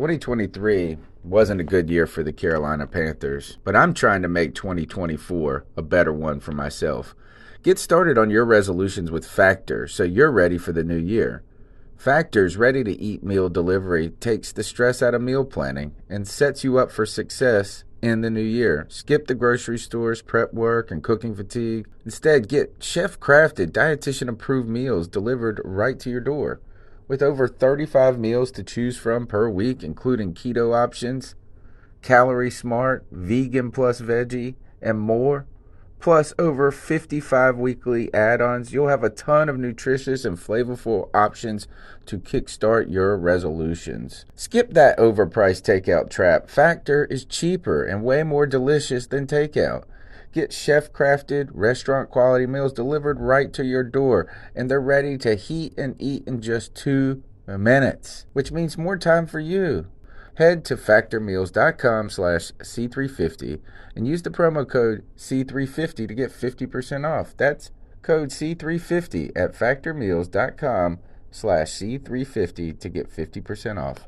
2023 wasn't a good year for the Carolina Panthers, but I'm trying to make 2024 a better one for myself. Get started on your resolutions with Factor so you're ready for the new year. Factor's ready-to-eat meal delivery takes the stress out of meal planning and sets you up for success in the new year. Skip the grocery stores, prep work, and cooking fatigue. Instead, get chef-crafted, dietitian-approved meals delivered right to your door. With over 35 meals to choose from per week, including keto options, calorie smart, vegan plus veggie, and more, plus over 55 weekly add-ons, you'll have a ton of nutritious and flavorful options to kickstart your resolutions. Skip that overpriced takeout trap. Factor is cheaper and way more delicious than takeout. Get chef-crafted, restaurant-quality meals delivered right to your door, and they're ready to heat and eat in just 2 minutes, which means more time for you. Head to factormeals.com/C350 and use the promo code C350 to get 50% off. That's code C350 at factormeals.com/C350 to get 50% off.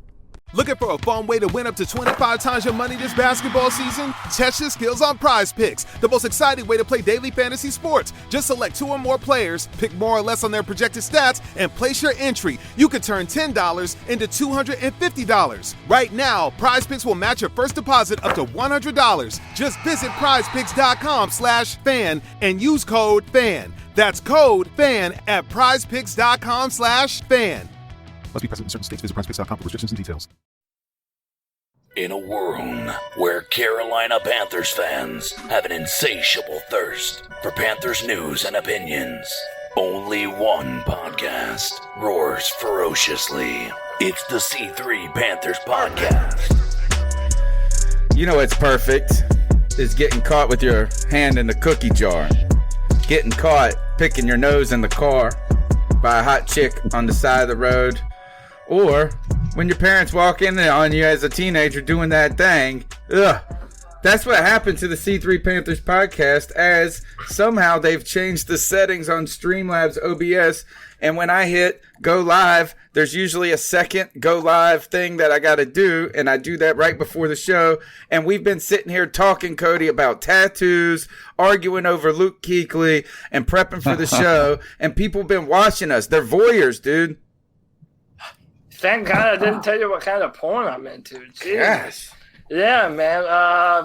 Looking for a fun way to win up to 25 times your money this basketball season? Test your skills on Prize Picks, the most exciting way to play daily fantasy sports. Just select 2 or more players, pick more or less on their projected stats, and place your entry. You could turn $10 into $250. Right now, Prize Picks will match your first deposit up to $100. Just visit prizepicks.com/fan and use code FAN. That's code FAN at prizepicks.com/fan. Must be present in certain states. Visit prizepicks.com for restrictions and details. In a world where Carolina Panthers fans have an insatiable thirst for Panthers news and opinions, only one podcast roars ferociously. It's the C3 Panthers Podcast. You know what's perfect is getting caught with your hand in the cookie jar. Getting caught picking your nose in the car by a hot chick on the side of the road. Or when your parents walk in on you as a teenager doing that thing. Ugh. That's what happened to the C3 Panthers podcast, as somehow they've changed the settings on Streamlabs OBS. And when I hit go live, there's usually a second go live thing that I got to do. And I do that right before the show. And we've been sitting here talking, Cody, about tattoos, arguing over Luke Kuechly, and prepping for the show. And people been watching us. They're voyeurs, dude. Thank God I didn't tell you what kind of porn I'm into. Jeez. Yes. Yeah, man.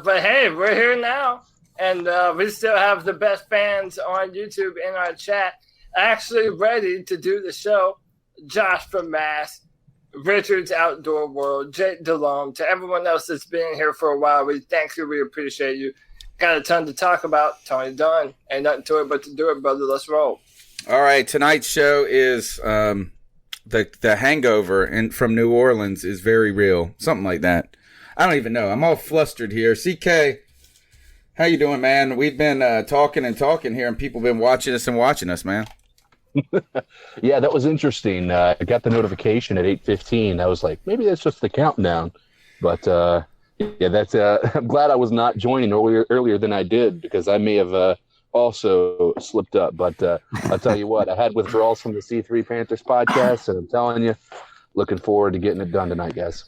But hey, we're here now. And we still have the best fans on YouTube in our chat actually ready to do the show. Josh from Mass, Richard's Outdoor World, Jake DeLome, to everyone else that's been here for a while, we thank you. We appreciate you. Got a ton to talk about. Tony Dunn. Ain't nothing to it but to do it, brother. Let's roll. All right. Tonight's show is... The hangover from New Orleans is very real. Something like that. I don't even know. I'm all flustered here. CK, how you doing, man? We've been talking here, and people been watching us, man. Yeah, that was interesting. I got the notification at 8:15. I was like, maybe that's just the countdown. But yeah, that's. I'm glad I was not joining earlier than I did, because I may have also slipped up. But I'll tell you what, I had withdrawals from the C3 Panthers podcast, and I'm telling you, looking forward to getting it done tonight, guys.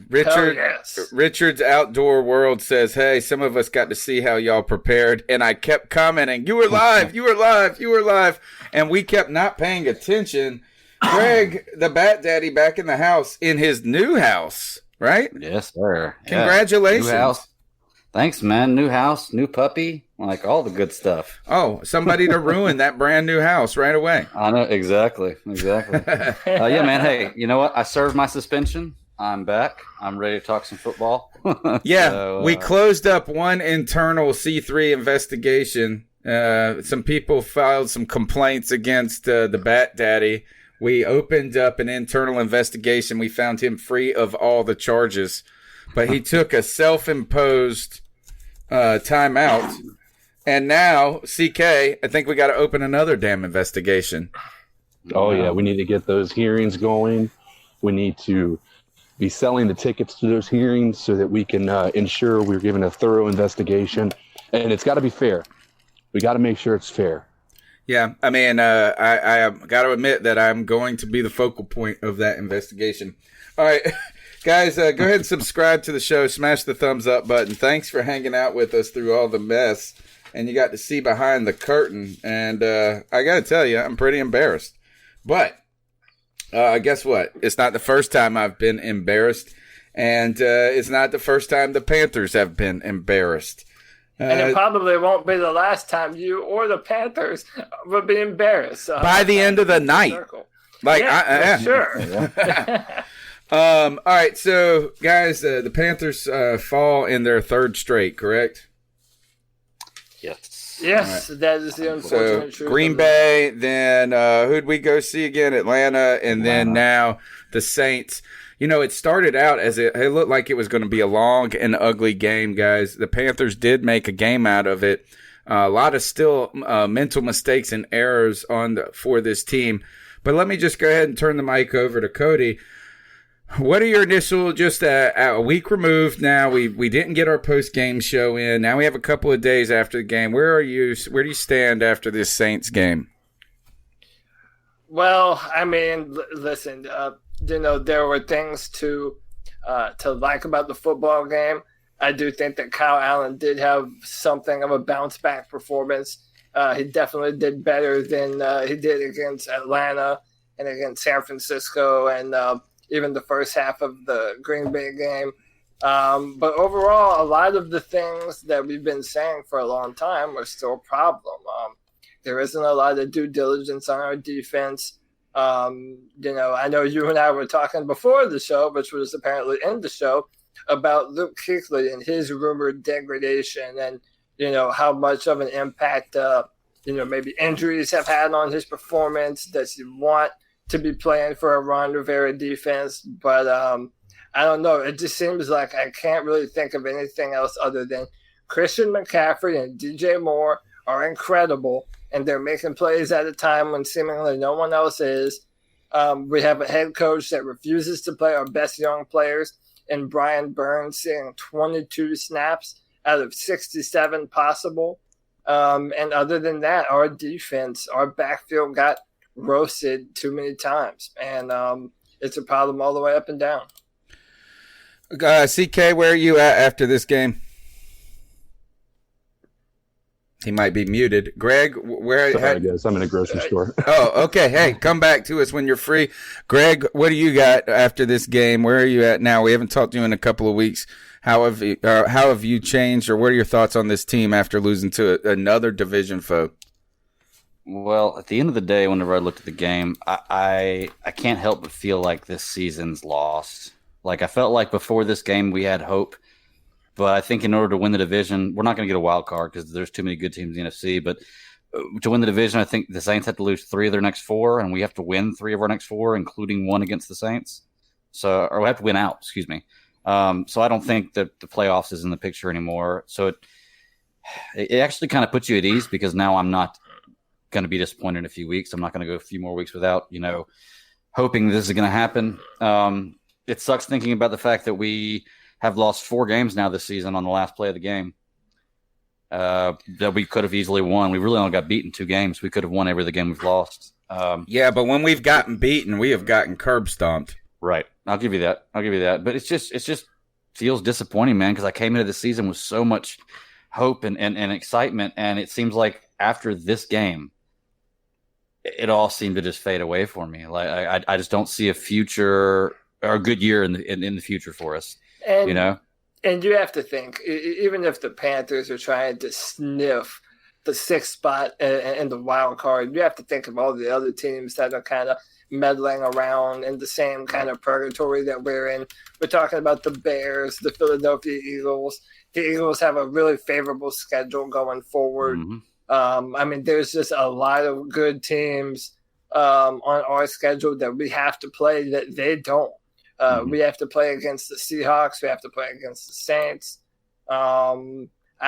Richard's Outdoor World says, hey, some of us got to see how y'all prepared, and I kept commenting, you were live, and we kept not paying attention. Greg, the Bat Daddy, back in the house, in his new house, right? Yes, sir. Congratulations. New house. Thanks, man. New house, new puppy, like all the good stuff. Oh, somebody to ruin that brand new house right away. I know, exactly. Yeah, man. Hey, you know what? I served my suspension. I'm back. I'm ready to talk some football. Yeah, so, we closed up one internal C3 investigation. Some people filed some complaints against the Bat Daddy. We opened up an internal investigation. We found him free of all the charges. But he took a self-imposed timeout. And now, CK, I think we got to open another damn investigation. Oh, yeah. We need to get those hearings going. We need to be selling the tickets to those hearings so that we can ensure we're giving a thorough investigation. And it's got to be fair. We got to make sure it's fair. Yeah, I mean, I got to admit that I'm going to be the focal point of that investigation. All right. Guys, go ahead and subscribe to the show. Smash the thumbs up button. Thanks for hanging out with us through all the mess. And you got to see behind the curtain. And I got to tell you, I'm pretty embarrassed. But guess what? It's not the first time I've been embarrassed. And it's not the first time the Panthers have been embarrassed. And it probably won't be the last time you or the Panthers will be embarrassed. By the end of the night. Like, sure. All right, so, guys, the Panthers fall in their third straight, correct? Yes. Yes, right. That is the unfortunate truth. Green Bay, then who'd we go see again? Atlanta, and then now the Saints. You know, it started out as it looked like it was going to be a long and ugly game, guys. The Panthers did make a game out of it. A lot of still mental mistakes and errors for this team. But let me just go ahead and turn the mic over to Cody. What are your initial, just a week removed now, we didn't get our post-game show in. Now we have a couple of days after the game. Where do you stand after this Saints game? Well, I mean, listen, there were things to like about the football game. I do think that Kyle Allen did have something of a bounce-back performance. He definitely did better than he did against Atlanta and against San Francisco and even the first half of the Green Bay game. But overall, a lot of the things that we've been saying for a long time are still a problem. There isn't a lot of due diligence on our defense. I know you and I were talking before the show, which was apparently in the show, about Luke Kuechly and his rumored degradation and, how much of an impact, maybe injuries have had on his performance. Does he want to be playing for a Ron Rivera defense? But I don't know. It just seems like I can't really think of anything else other than Christian McCaffrey and DJ Moore are incredible, and they're making plays at a time when seemingly no one else is. We have a head coach that refuses to play our best young players, and Brian Burns seeing 22 snaps out of 67 possible. And other than that, our defense, our backfield got roasted too many times, and it's a problem all the way up and down. CK, where are you at after this game? He might be muted. Greg, where? Sorry, guys. I'm in a grocery store. Oh, okay. Hey, come back to us when you're free. Greg, what do you got after this game? Where are you at now? We haven't talked to you in a couple of weeks. How have you changed, or what are your thoughts on this team after losing to another division foe? Well, at the end of the day, whenever I looked at the game, I can't help but feel like this season's lost. Like, I felt like before this game we had hope. But I think in order to win the division, we're not going to get a wild card because there's too many good teams in the NFC. But to win the division, I think the Saints have to lose 3 of their next 4, and we have to win 3 of our next 4, including 1 against the Saints. Or we have to win out, excuse me. So I don't think that the playoffs is in the picture anymore. So it actually kind of puts you at ease because now I'm not going to be disappointed in a few weeks. I'm not going to go a few more weeks without, hoping this is going to happen. It sucks thinking about the fact that we have lost 4 games now this season on the last play of the game that we could have easily won. We really only got beaten 2 games. We could have won every other game we've lost. Yeah, but when we've gotten beaten, we have gotten curb stomped. Right. I'll give you that. But it just feels disappointing, man, because I came into the season with so much hope and excitement, and it seems like after this game, it all seemed to just fade away for me. Like I just don't see a future or a good year in the future for us. And you have to think, even if the Panthers are trying to sniff the 6th spot in the wild card, you have to think of all the other teams that are kind of meddling around in the same kind of purgatory that we're in. We're talking about the Bears, the Philadelphia Eagles. The Eagles have a really favorable schedule going forward. Mm-hmm. There's just a lot of good teams on our schedule that we have to play that they don't. We have to play against the Seahawks. We have to play against the Saints. I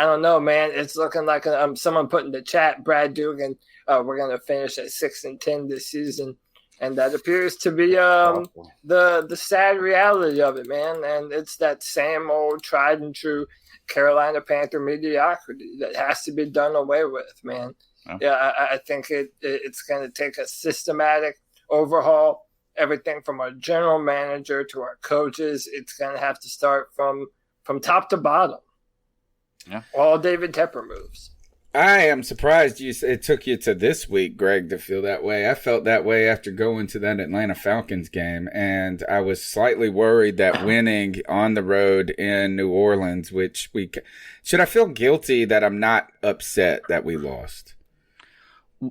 don't know, man. It's looking like someone put in the chat, Brad Dugan, we're going to finish at 6-10 this season. And that appears to be the sad reality of it, man. And it's that same old tried and true Carolina Panther mediocrity that has to be done away with, man. Oh. Yeah, I think it's going to take a systematic overhaul. everything from our general manager to our coaches. It's going to have to start from top to bottom. Yeah. All David Tepper moves. I am surprised it took you to this week, Greg, to feel that way. I felt that way after going to that Atlanta Falcons game, and I was slightly worried that winning on the road in New Orleans, should I feel guilty that I'm not upset that we lost?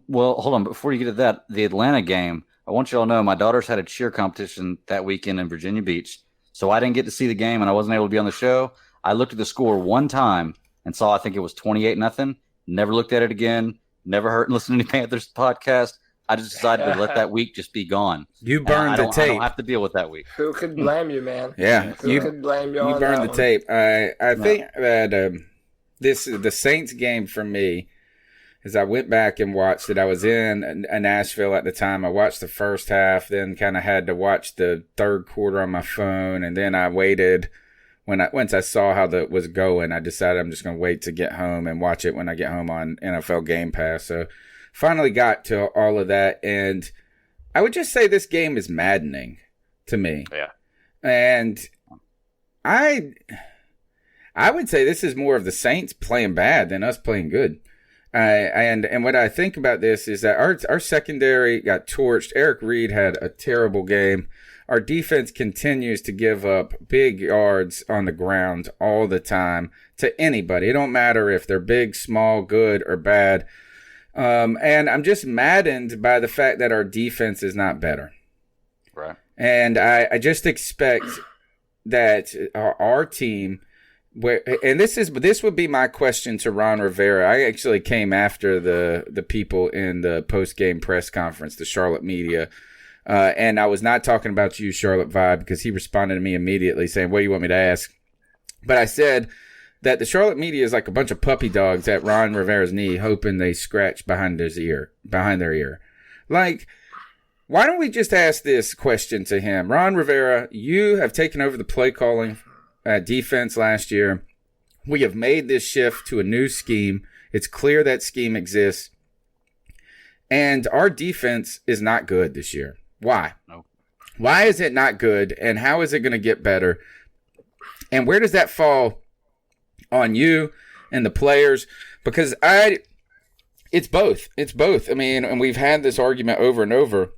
Well, hold on. Before you get to that, the Atlanta game, I want you all to know my daughter's had a cheer competition that weekend in Virginia Beach, so I didn't get to see the game, and I wasn't able to be on the show. I looked at the score one time and saw I think it was 28-0. Never looked at it again. Never heard and listened to any Panthers podcast. I just decided to let that week just be gone. You burned the tape. I don't have to deal with that week. Who could blame you, man? Yeah, Who could blame you? You on burned that the one? tape. I think that the Saints game for me, as I went back and watched it, I was in Nashville at the time. I watched the first half, then kind of had to watch the third quarter on my phone, and then I waited. Once I saw how that was going, I decided I'm just going to wait to get home and watch it when I get home on NFL Game Pass. So finally got to all of that, and I would just say this game is maddening to me. Yeah. And I would say this is more of the Saints playing bad than us playing good. And what I think about this is that our secondary got torched. Eric Reed had a terrible game. Our defense continues to give up big yards on the ground all the time to anybody. It don't matter if they're big, small, good, or bad. And I'm just maddened by the fact that our defense is not better. Right. And I just expect that our team, and this would be my question to Ron Rivera. I actually came after the people in the post-game press conference, the Charlotte media. And I was not talking about you, Charlotte Vibe, because he responded to me immediately saying, what do you want me to ask? But I said that the Charlotte media is like a bunch of puppy dogs at Ron Rivera's knee, hoping they scratch behind their ear. Like, why don't we just ask this question to him? Ron Rivera, you have taken over the play calling at defense last year. We have made this shift to a new scheme. It's clear that scheme exists. And our defense is not good this year. Why? No. Why is it not good, and how is it going to get better? And where does that fall on you and the players? Because it's both. It's both. I mean, and we've had this argument over and over,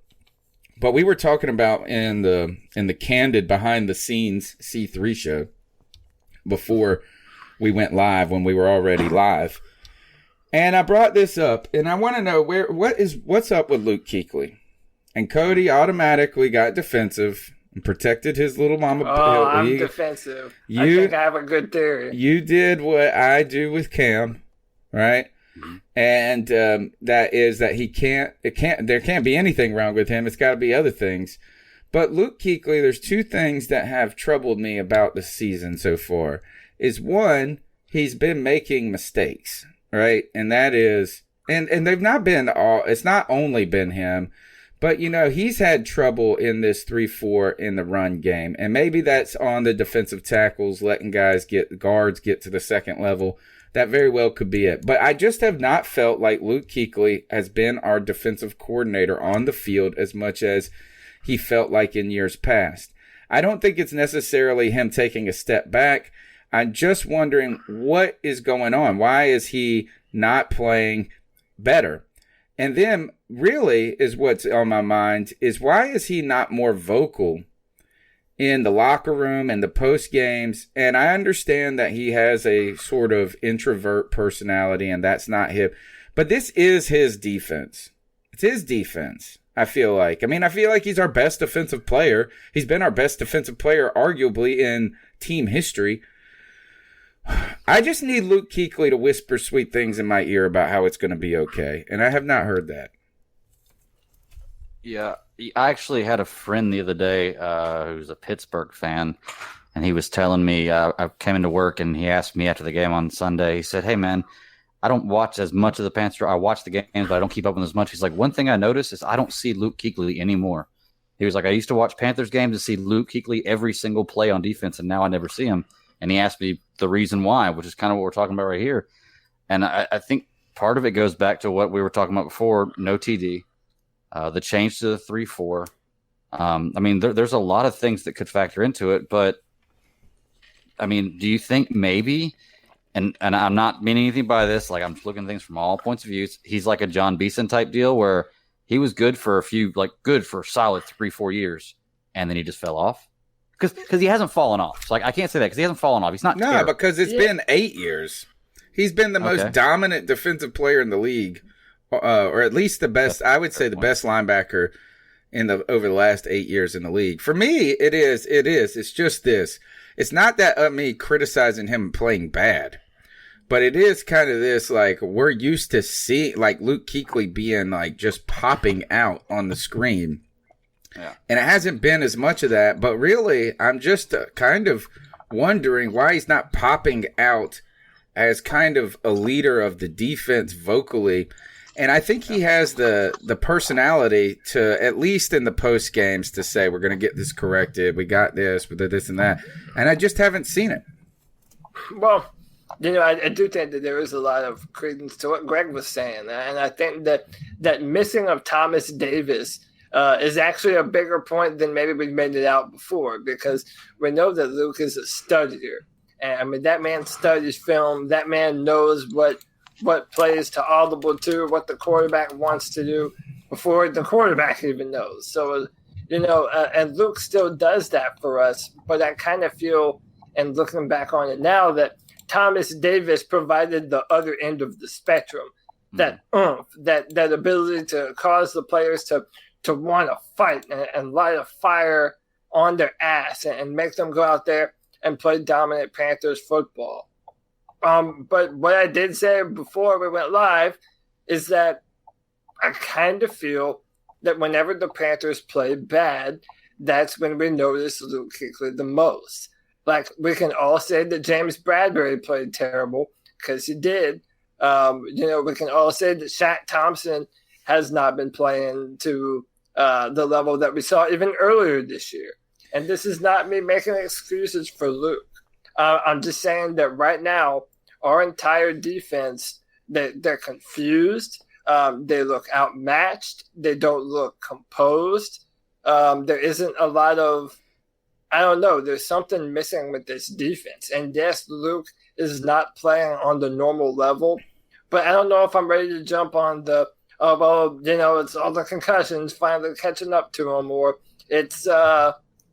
but we were talking about in the candid behind the scenes C3 show before we went live, when we were already live. And I brought this up, and I want to know what's up with Luke Kuechly. And Cody automatically got defensive and protected his little mama. Oh, I'm defensive. I think I have a good theory. You did what I do with Cam, right? Mm-hmm. And that is that there can't be anything wrong with him. It's got to be other things. But Luke Kuechly, there's two things that have troubled me about the season so far. Is one, he's been making mistakes, right? And that is, and they've not been all. It's not only been him. But, he's had trouble in this 3-4 in the run game. And maybe that's on the defensive tackles, letting guards get to the second level. That very well could be it. But I just have not felt like Luke Kuechly has been our defensive coordinator on the field as much as he felt like in years past. I don't think it's necessarily him taking a step back. I'm just wondering what is going on. Why is he not playing better? And then really is what's on my mind is why is he not more vocal in the locker room and the post games? And I understand that he has a sort of introvert personality and that's not him. But this is his defense. It's his defense, I feel like. I mean, I feel like he's our best defensive player. He's been our best defensive player arguably in team history. I just need Luke Kuechly to whisper sweet things in my ear about how it's going to be okay, and I have not heard that. Yeah, I actually had a friend the other day who's a Pittsburgh fan, and he was telling me, I came into work, and he asked me after the game on Sunday, he said, hey, man, I don't watch as much of the Panthers. I watch the games, but I don't keep up with them as much. He's like, one thing I noticed is I don't see Luke Kuechly anymore. He was like, I used to watch Panthers games and see Luke Kuechly every single play on defense, and now I never see him. And he asked me the reason why, which is kind of what we're talking about right here. And I think part of it goes back to what we were talking about before, no TD, the change to the 3-4. I mean, there's a lot of things that could factor into it, but I mean, do you think maybe, and I'm not meaning anything by this, like I'm looking at things from all points of view. He's like a John Beeson type deal where he was good for a solid 3-4 years, and then he just fell off because he hasn't fallen off. So, like, I can't say that because he hasn't fallen off. He's not terrible. Because it's been 8 years. He's been the most dominant defensive player in the league, or at least the best. I would say the best linebacker over the last 8 years in the league. For me, it is. It's just this. It's not that me criticizing him playing bad, but it is kind of this, like, we're used to seeing, like, Luke Kuechly being, like, just popping out on the screen. Yeah. And it hasn't been as much of that, but really, I'm just kind of wondering why he's not popping out as kind of a leader of the defense vocally. And I think he has the personality to, at least in the post games, to say, we're going to get this corrected. We got this, we did this and that. And I just haven't seen it. Well, I do think that there is a lot of credence to what Greg was saying. And I think that missing of Thomas Davis is actually a bigger point than maybe we made it out before, because we know that Luke is a studier. And I mean, that man studies film. That man knows what plays to audible to, what the quarterback wants to do before the quarterback even knows. So, and Luke still does that for us. But I kind of feel, and looking back on it now, that Thomas Davis provided the other end of the spectrum, that that ability to cause the players to want to fight and light a fire on their ass and make them go out there and play dominant Panthers football. But what I did say before we went live is that I kind of feel that whenever the Panthers play bad, that's when we notice Luke Kuechly the most. Like, we can all say that James Bradbury played terrible, because he did. We can all say that Shaq Thompson has not been playing to the level that we saw even earlier this year. And this is not me making excuses for Luke. I'm just saying that right now, our entire defense, they're confused. They look outmatched. They don't look composed. There isn't a lot of, I don't know, there's something missing with this defense. And yes, Luke is not playing on the normal level, but I don't know if I'm ready to jump on the, it's all the concussions finally catching up to him, or it's,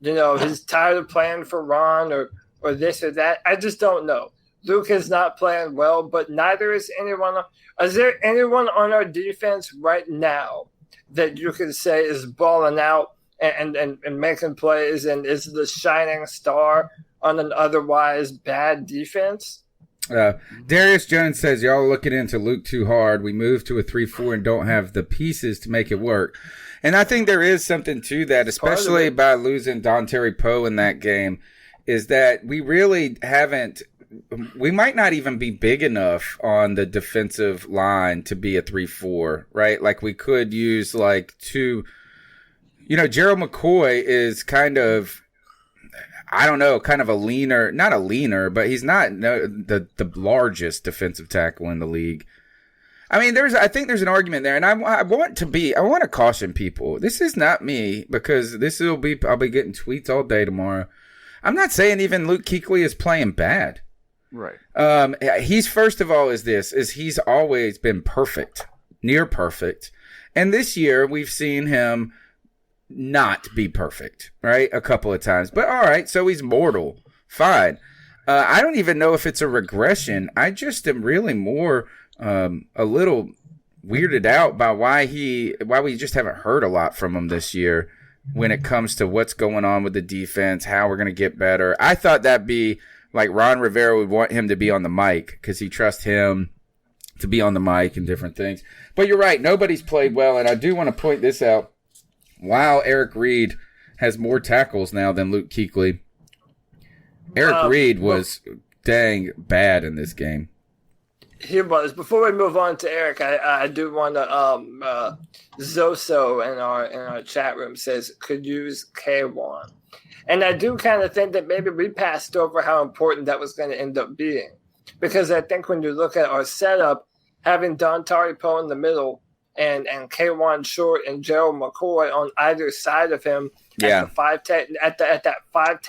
he's tired of playing for Ron or this or that. I just don't know. Luke is not playing well, but neither is anyone. Is there anyone on our defense right now that you could say is balling out and making plays and is the shining star on an otherwise bad defense? Darius Jones says, y'all looking into Luke too hard. We moved to a 3-4 and don't have the pieces to make it work. And I think there is something to that, especially by losing Don Terry Poe in that game, is that we really haven't. We might not even be big enough on the defensive line to be a 3-4, right? Like, we could use like two. Gerald McCoy is kind of, I don't know, kind of not a leaner, but he's not the largest defensive tackle in the league. I mean, I think there's an argument there, and I want to caution people. This is not me, because I'll be getting tweets all day tomorrow. I'm not saying even Luke Kuechly is playing bad. Right. He's, first of all, he's always been perfect, near perfect. And this year we've seen him not be perfect, right? A couple of times. But all right, so he's mortal. Fine. I don't even know if it's a regression. I just am really more a little weirded out by why we just haven't heard a lot from him this year when it comes to what's going on with the defense, how we're going to get better. I thought that'd be like Ron Rivera would want him to be on the mic because he trusts him to be on the mic and different things. But you're right, nobody's played well, and I do want to point this out. Wow, Eric Reed has more tackles now than Luke Kuechly. Eric Reed was dang bad in this game. He was. Before we move on to Eric, I do want to Zoso in our chat room says could use K1. And I do kind of think that maybe we passed over how important that was going to end up being. Because I think when you look at our setup, having Don Poe in the middle and K'Wan Short and Gerald McCoy on either side of him at that 5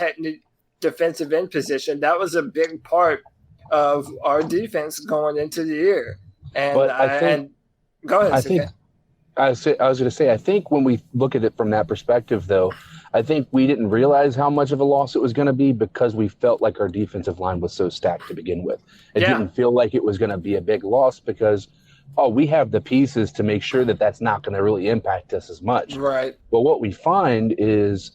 defensive end position. That was a big part of our defense going into the year. And But I think, go ahead. I think I was going to say, I think when we look at it from that perspective, though, I think we didn't realize how much of a loss it was going to be because we felt like our defensive line was so stacked to begin with. It didn't feel like it was going to be a big loss because, we have the pieces to make sure that that's not going to really impact us as much. Right. But what we find is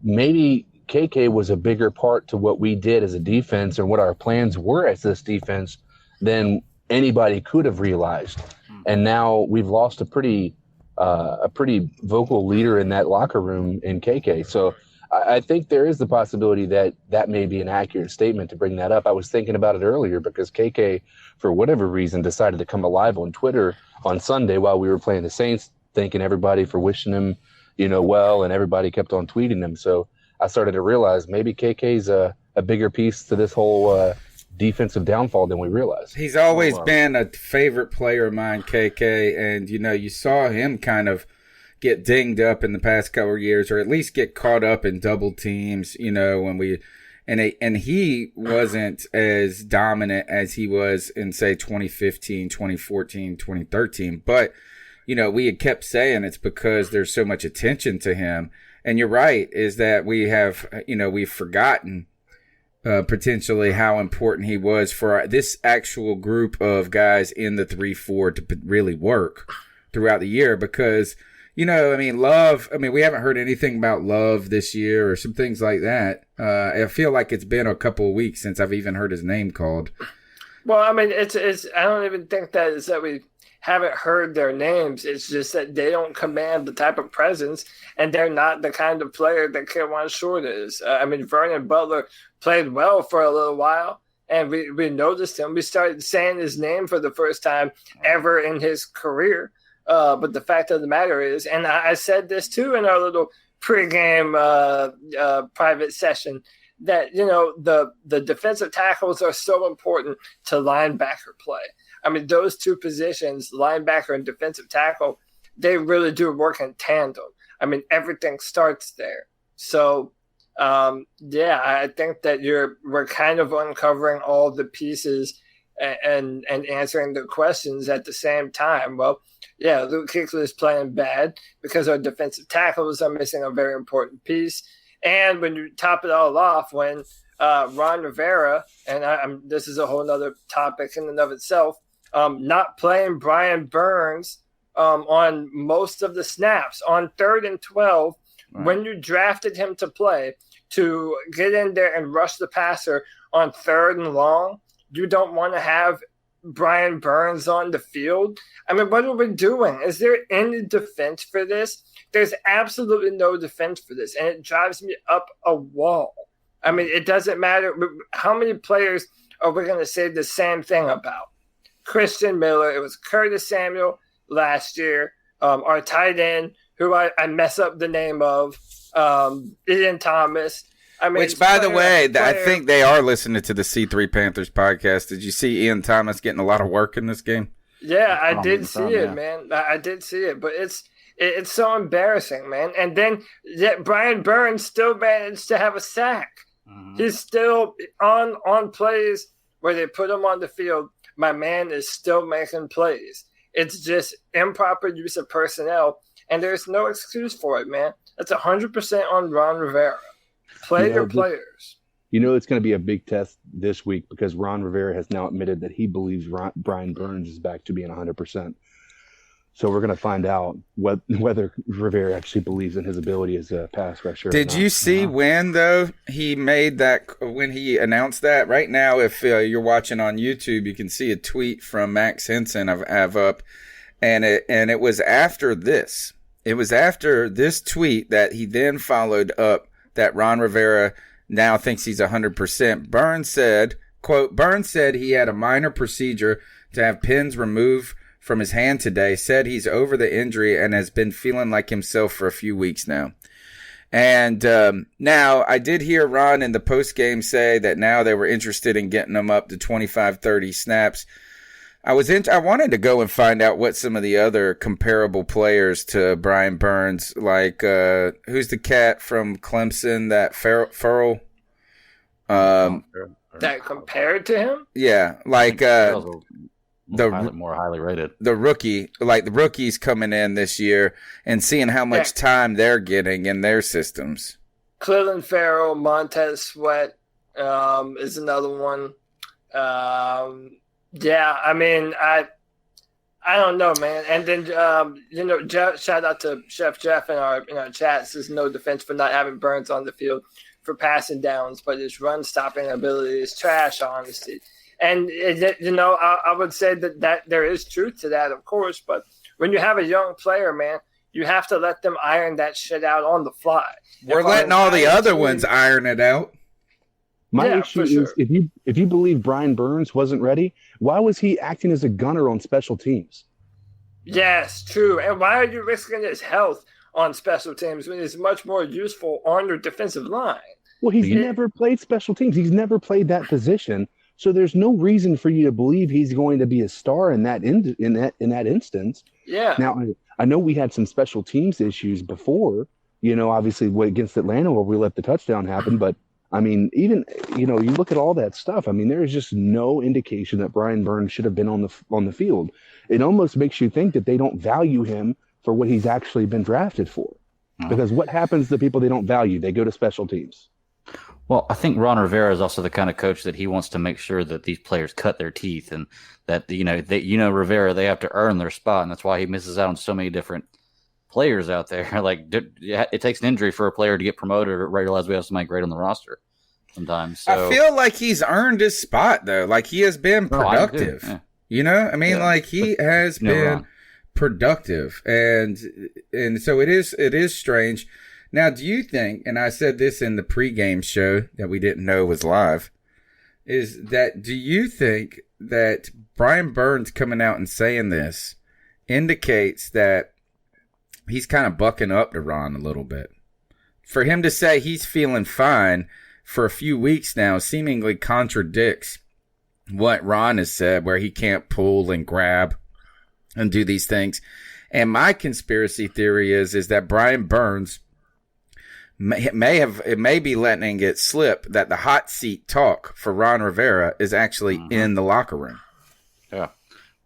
maybe KK was a bigger part to what we did as a defense and what our plans were as this defense than anybody could have realized. And now we've lost a pretty vocal leader in that locker room in KK. So I think there is the possibility that may be an accurate statement to bring that up. I was thinking about it earlier because KK, for whatever reason, decided to come alive on Twitter on Sunday while we were playing the Saints, thanking everybody for wishing him, well, and everybody kept on tweeting him. So I started to realize maybe KK's a bigger piece to this whole defensive downfall than we realized. He's always been a favorite player of mine, KK, and you saw him kind of get dinged up in the past couple of years, or at least get caught up in double teams, when we and he wasn't as dominant as he was in, say, 2015, 2014, 2013, but we had kept saying it's because there's so much attention to him. And you're right, is that we have, we've forgotten potentially how important he was for this actual group of guys in the 3-4 to really work throughout the year because, Love, we haven't heard anything about Love this year or some things like that. I feel like it's been a couple of weeks since I've even heard his name called. Well, it's I don't even think that is that we haven't heard their names. It's just that they don't command the type of presence, and they're not the kind of player that K'Wan Short is. Vernon Butler played well for a little while, and we noticed him. We started saying his name for the first time ever in his career. But the fact of the matter is, and I said this too in our little pregame private session, that, the defensive tackles are so important to linebacker play. Those two positions, linebacker and defensive tackle, they really do work in tandem. Everything starts there. So, I think that we're kind of uncovering all the pieces and answering the questions at the same time. Well, Luke Kuechly is playing bad because our defensive tackles are missing a very important piece. And when you top it all off, when Ron Rivera, and this is a whole other topic in and of itself, not playing Brian Burns on most of the snaps on 3rd and 12, right, when you drafted him to play, to get in there and rush the passer on 3rd and long, you don't want to have Brian Burns on the field. What are we doing? Is there any defense for this? There's absolutely no defense for this, and it drives me up a wall. It doesn't matter. How many players are we going to say the same thing about? Christian Miller. It was Curtis Samuel last year. Our tight end, who I mess up the name of, Ian Thomas. Which, by the way, I think they are listening to the C3 Panthers podcast. Did you see Ian Thomas getting a lot of work in this game? Yeah, I did see it, man. I did see it, but it's so embarrassing, man. And then yet Brian Burns still managed to have a sack. Mm-hmm. He's still on plays where they put him on the field. My man is still making plays. It's just improper use of personnel, and there's no excuse for it, man. That's 100% on Ron Rivera. Play your players. It's going to be a big test this week because Ron Rivera has now admitted that he believes Brian Burns is back to being 100%. So we're going to find out whether Rivera actually believes in his ability as a pass rusher. Did you see when, though, he made that, when he announced that? Right now, if you're watching on YouTube, you can see a tweet from Max Henson I have up, and it was after this. It was after this tweet that he then followed up that Ron Rivera now thinks he's 100%. Burns said, quote, Burns said he had a minor procedure to have pins removed from his hand today, said he's over the injury and has been feeling like himself for a few weeks now. And now I did hear Ron in the post game say that now they were interested in getting him up to 25, 30 snaps. I wanted to go and find out what some of the other comparable players to Brian Burns, like who's the cat from Clemson, that Farrell? That compared to him? Yeah, like more highly rated. The rookie, like the rookies coming in this year and seeing how much time they're getting in their systems. Cleveland Farrell, Montez Sweat is another one. Yeah, I mean, I don't know, man. And then shout out to Chef Jeff in our chat. Says no defense for not having Burns on the field for passing downs, but his run stopping ability is trash, honestly. And I would say that there is truth to that, of course. But when you have a young player, man, you have to let them iron that shit out on the fly. We're letting all the other ones iron it out. My issue is if you believe Brian Burns wasn't ready, why was he acting as a gunner on special teams? Yes, true. And why are you risking his health on special teams when he's much more useful on your defensive line? Well, he's never played special teams. He's never played that position. So there's no reason for you to believe he's going to be a star in that instance. Yeah. Now, I know we had some special teams issues before, obviously against Atlanta where we let the touchdown happen, but I mean, even, you look at all that stuff. I mean, there is just no indication that Brian Burns should have been on the field. It almost makes you think that they don't value him for what he's actually been drafted for. Because what happens to people they don't value? They go to special teams. Well, I think Ron Rivera is also the kind of coach that he wants to make sure that these players cut their teeth and that, Rivera, they have to earn their spot. And that's why he misses out on so many different players out there. Like, it takes an injury for a player to get promoted or realize we have somebody great on the roster sometimes. So, I feel like he's earned his spot, though. Like, he has been productive. Yeah. Like, he has been productive. And so it is strange. Now, do you think, and I said this in the pregame show that we didn't know was live, do you think that Brian Burns coming out and saying this indicates that he's kind of bucking up to Ron a little bit? For him to say he's feeling fine for a few weeks now seemingly contradicts what Ron has said, where he can't pull and grab and do these things. And my conspiracy theory is that Brian Burns may be letting it slip that the hot seat talk for Ron Rivera is actually in the locker room. Yeah.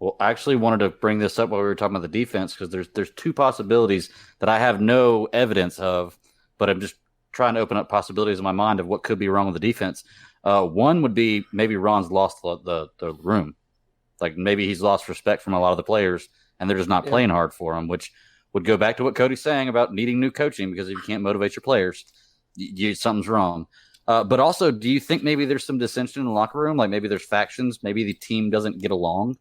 Well, I actually wanted to bring this up while we were talking about the defense because there's two possibilities that I have no evidence of, but I'm just trying to open up possibilities in my mind of what could be wrong with the defense. One would be maybe Ron's lost the room. Like maybe he's lost respect from a lot of the players and they're just not playing hard for him, which would go back to what Cody's saying about needing new coaching because if you can't motivate your players, something's wrong. But also, do you think maybe there's some dissension in the locker room? Like maybe there's factions. Maybe the team doesn't get along.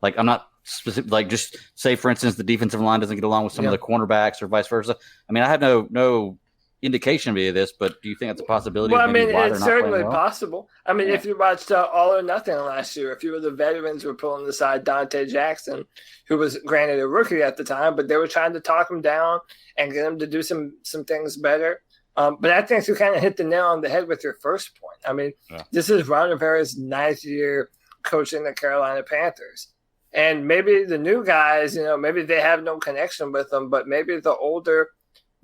Like I'm not specific. Like just say, for instance, the defensive line doesn't get along with some of the cornerbacks or vice versa. I mean, I have no indication of any of this, but do you think that's a possibility? Well, I mean, it's certainly possible. I mean, if you watched All or Nothing last year, a few of the veterans were pulling aside Dante Jackson, who was granted a rookie at the time, but they were trying to talk him down and get him to do some things better. But I think you kind of hit the nail on the head with your first point. I mean, this is Ron Rivera's 9th year coaching the Carolina Panthers. And maybe the new guys, maybe they have no connection with them, but maybe the older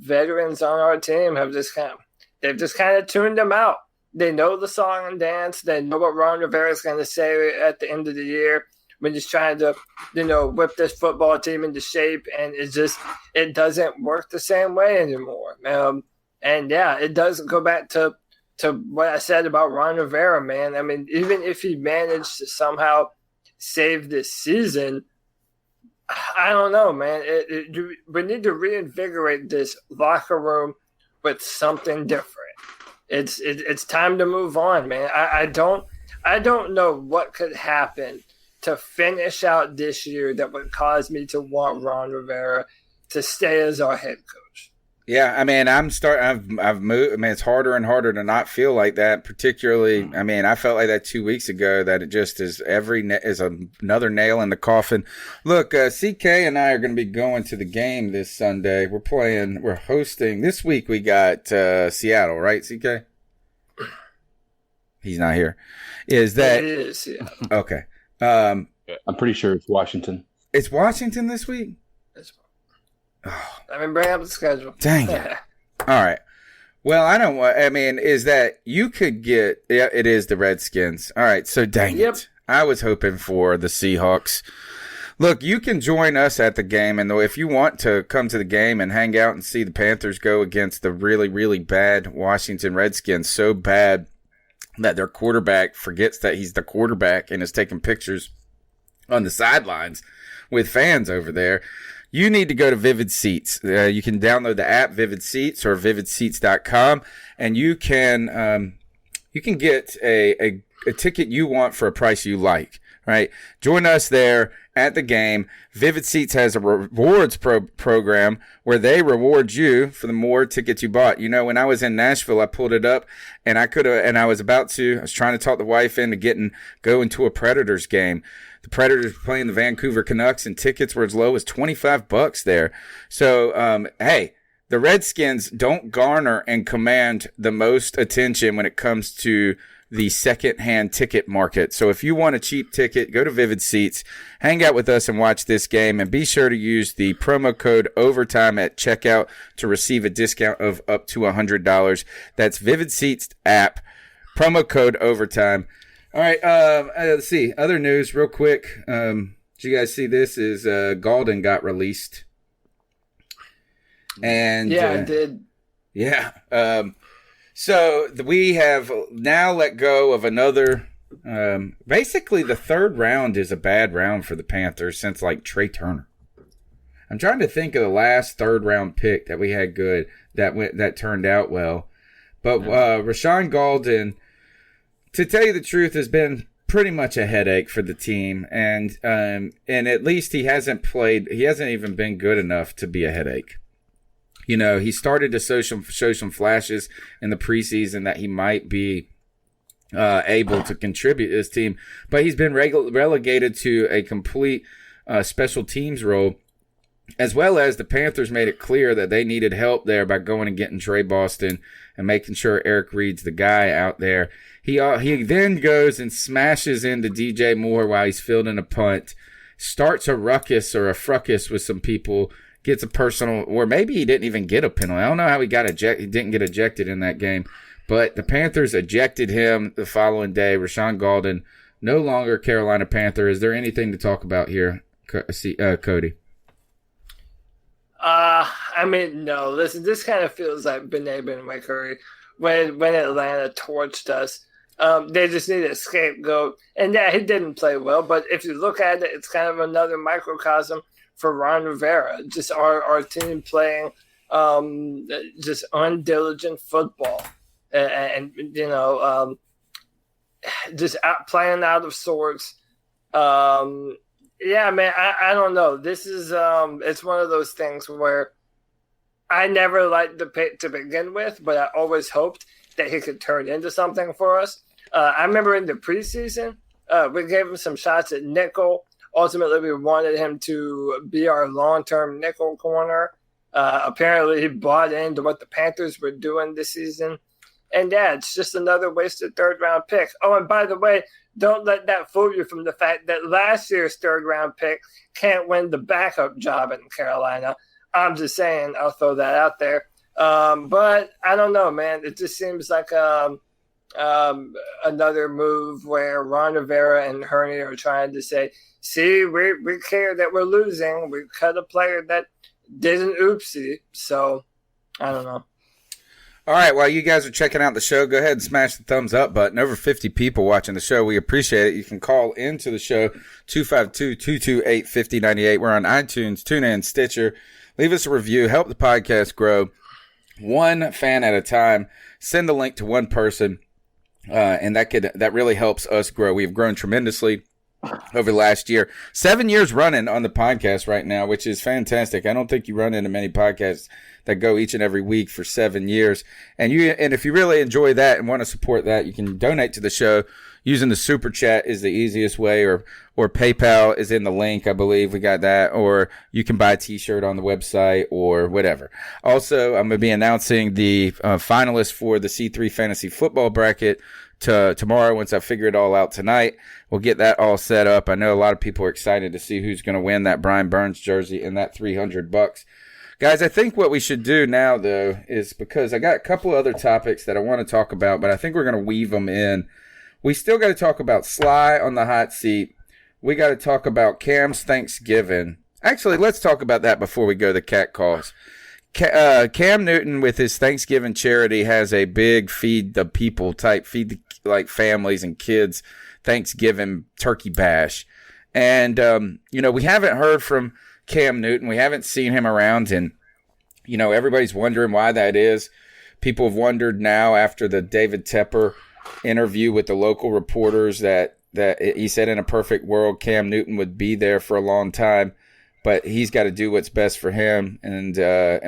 veterans on our team have just kind of tuned them out. They know the song and dance. They know what Ron Rivera is going to say at the end of the year when he's trying to, whip this football team into shape. And it doesn't work the same way anymore. And it does go back to what I said about Ron Rivera, man. I mean, even if he managed to somehow save this season, I don't know, man. We need to reinvigorate this locker room with something different. It's time to move on, man. I don't know what could happen to finish out this year that would cause me to want Ron Rivera to stay as our head coach. Yeah, I mean, I've moved. I mean, it's harder and harder to not feel like that. Particularly, I mean, I felt like that 2 weeks ago. That it just is another nail in the coffin. Look, CK and I are going to be going to the game this Sunday. We're hosting this week. We got Seattle, right, CK? He's not here. Is that? It is. Yeah. Okay. I'm pretty sure it's Washington. It's Washington this week? Let me bring up the schedule. Dang it. All right. Well, is that you could get, yeah, it is the Redskins. All right. So dang it. I was hoping for the Seahawks. Look, you can join us at the game, and if you want to come to the game and hang out and see the Panthers go against the really, really bad Washington Redskins, so bad that their quarterback forgets that he's the quarterback and is taking pictures on the sidelines with fans over there, you need to go to Vivid Seats. You can download the app Vivid Seats or vividseats.com, and you can get a ticket you want for a price you like. Right? Join us there at the game. Vivid Seats has a rewards program where they reward you for the more tickets you bought. You know, when I was in Nashville, I pulled it up and I was trying to talk the wife into going to a Predators game. The Predators were playing the Vancouver Canucks and tickets were as low as $25 there. So, hey, the Redskins don't garner and command the most attention when it comes to the second-hand ticket market. So if you want a cheap ticket, go to Vivid Seats, hang out with us and watch this game, and be sure to use the promo code OVERTIME at checkout to receive a discount of up to $100. That's Vivid Seats app, promo code OVERTIME. All right, let's see. Other news real quick. Did you guys see this? Is Gaulden got released. And yeah, I did. Yeah. So we have now let go of another. Basically, the third round is a bad round for the Panthers since like Trey Turner. I'm trying to think of the last third round pick that we had good that turned out well, but Rashawn Gaulden, to tell you the truth, has been pretty much a headache for the team, and at least he hasn't even been good enough to be a headache. You know, he started to show some flashes in the preseason that he might be able to contribute to this team, but he's been relegated to a complete special teams role, as well as the Panthers made it clear that they needed help there by going and getting Trey Boston and making sure Eric Reed's the guy out there. He then goes and smashes into DJ Moore while he's fielding a punt, starts a ruckus or a fracas with some people, gets a personal, or maybe he didn't even get a penalty. I don't know how he didn't get ejected in that game, but the Panthers ejected him the following day. Rashawn Gaulden, no longer Carolina Panther. Is there anything to talk about here, Cody? No. Listen, this kind of feels like Benet Benwickery when Atlanta torched us. They just need a scapegoat, and yeah, he didn't play well. But if you look at it, it's kind of another microcosm for Ron Rivera, just our team playing just undiligent football, and just playing out of sorts. Yeah, man, I don't know. This is it's one of those things where I never liked the pick to begin with, but I always hoped that he could turn into something for us. I remember in the preseason, we gave him some shots at nickel. Ultimately, we wanted him to be our long-term nickel corner. Apparently, he bought into what the Panthers were doing this season. And, yeah, it's just another wasted third-round pick. Oh, and by the way, don't let that fool you from the fact that last year's third-round pick can't win the backup job in Carolina. I'm just saying, I'll throw that out there. But I don't know, man. It just seems like another move where Ron Rivera and Hurney are trying to say, see, we care that we're losing. We cut a player that did an oopsie. So, I don't know. All right, while you guys are checking out the show, go ahead and smash the thumbs up button. Over 50 people watching the show. We appreciate it. You can call into the show, 252-228-5098. We're on iTunes, TuneIn, Stitcher. Leave us a review. Help the podcast grow one fan at a time. Send the link to one person, and that really helps us grow. We've grown tremendously over the last year. 7 years running on the podcast right now, which is fantastic. I don't think you run into many podcasts that go each and every week for 7 years. And if you really enjoy that and want to support that, you can donate to the show using the super chat is the easiest way, or PayPal is in the link. I believe we got that, or you can buy a t-shirt on the website or whatever. Also, I'm going to be announcing the finalists for the C3 Fantasy Football Bracket tomorrow once I figure it all out tonight. We'll get that all set up. I know a lot of people are excited to see who's going to win that Brian Burns jersey and that $300. Guys, I think what we should do now, though, is because I got a couple of other topics that I want to talk about, but I think we're going to weave them in. We still got to talk about Sly on the hot seat. We got to talk about Cam's Thanksgiving. Actually, let's talk about that before we go to cat calls. Cam Newton with his Thanksgiving charity has a big feed the people type, feed the like families and kids Thanksgiving turkey bash. And, we haven't heard from Cam Newton. We haven't seen him around, and, everybody's wondering why that is. People have wondered now after the David Tepper interview with the local reporters that he said in a perfect world, Cam Newton would be there for a long time. But he's got to do what's best for him, and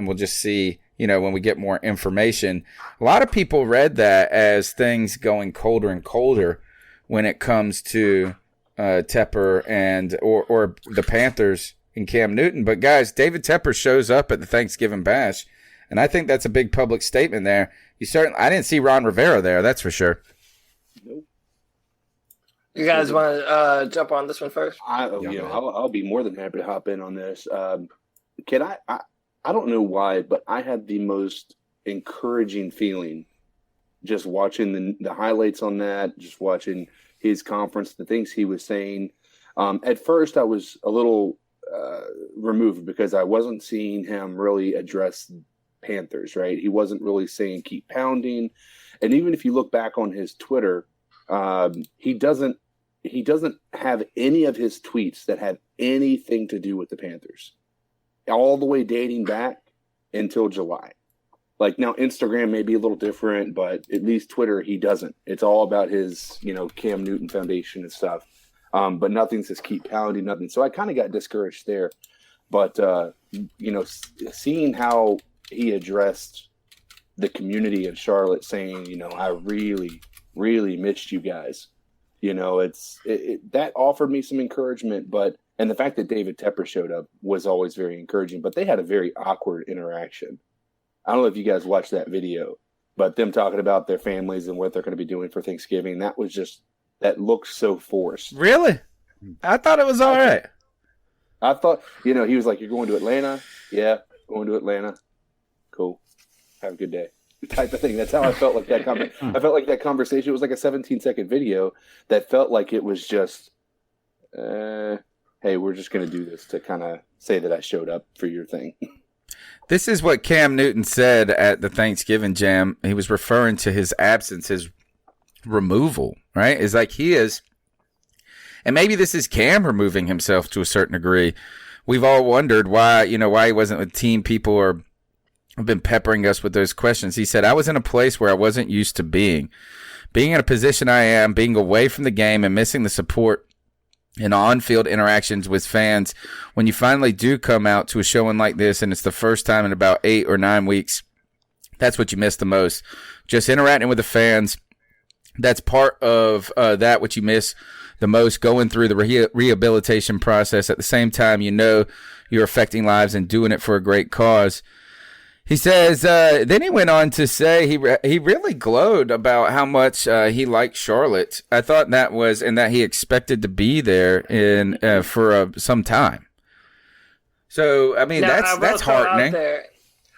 we'll just see, when we get more information. A lot of people read that as things going colder and colder when it comes to Tepper or the Panthers and Cam Newton. But guys, David Tepper shows up at the Thanksgiving bash, and I think that's a big public statement there. I didn't see Ron Rivera there, that's for sure. You guys want to jump on this one first? I'll be more than happy to hop in on this. Kid, I don't know why, but I had the most encouraging feeling just watching the highlights on that, just watching his conference, the things he was saying. At first, I was a little removed because I wasn't seeing him really address Panthers, right? He wasn't really saying keep pounding. And even if you look back on his Twitter, he doesn't have any of his tweets that have anything to do with the Panthers, all the way dating back until July. Like now Instagram may be a little different, but at least Twitter, he doesn't. It's all about his, Cam Newton Foundation and stuff. But nothing says keep pounding, nothing. So I kind of got discouraged there. But, seeing how he addressed the community in Charlotte saying, I really, really missed you guys. That offered me some encouragement, and the fact that David Tepper showed up was always very encouraging, but they had a very awkward interaction. I don't know if you guys watched that video, but them talking about their families and what they're going to be doing for Thanksgiving, that looked so forced. Really? I thought it was all right. I thought, he was like, you're going to Atlanta? Yeah, going to Atlanta. Cool. Have a good day. Type of thing. That's how I felt like that. I felt like that conversation was like a 17-second video that felt like it was just, hey, we're just going to do this to kind of say that I showed up for your thing. This is what Cam Newton said at the Thanksgiving Jam. He was referring to his absence, his removal, right? It's like he is, and maybe this is Cam removing himself to a certain degree. We've all wondered why he wasn't with team. People have been peppering us with those questions. He said, I was in a place where I wasn't used to being in a position I am, being away from the game and missing the support and on-field interactions with fans. When you finally do come out to a showing like this, and it's the first time in about 8 or 9 weeks, that's what you miss the most. Just interacting with the fans. That's part of that which you miss the most, going through the rehabilitation process. At the same time, you're affecting lives and doing it for a great cause. He says, then he went on to say he really glowed about how much he liked Charlotte. I thought that was, and that he expected to be there for some time. So, I mean, that's heartening.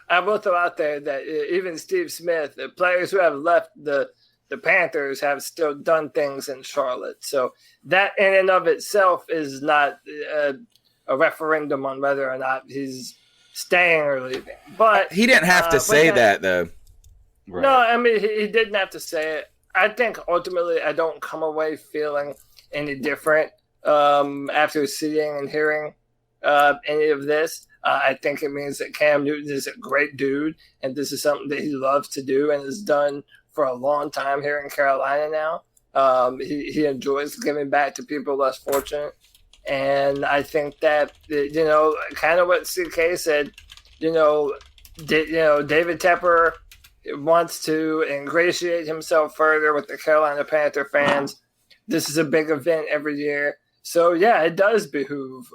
I will throw out there that even Steve Smith, the players who have left the Panthers have still done things in Charlotte. So that in and of itself is not a referendum on whether or not he's staying or leaving. But he didn't have to say that, though. Right. No, I mean, he didn't have to say it. I think ultimately I don't come away feeling any different after seeing and hearing any of this. I think it means that Cam Newton is a great dude, and this is something that he loves to do and has done for a long time here in Carolina now. He enjoys giving back to people less fortunate. And I think that, kind of what CK said, David Tepper wants to ingratiate himself further with the Carolina Panther fans. This is a big event every year. So, yeah, it does behoove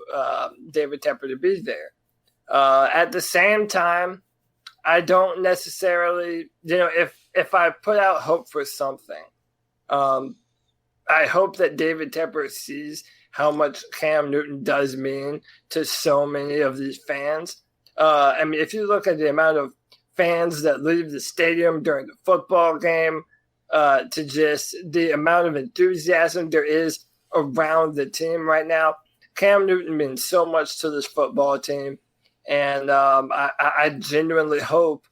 David Tepper to be there. At the same time, I don't necessarily, if I put out hope for something, I hope that David Tepper sees how much Cam Newton does mean to so many of these fans. I mean, if you look at the amount of fans that leave the stadium during the football game, to just the amount of enthusiasm there is around the team right now, Cam Newton means so much to this football team. And I genuinely hope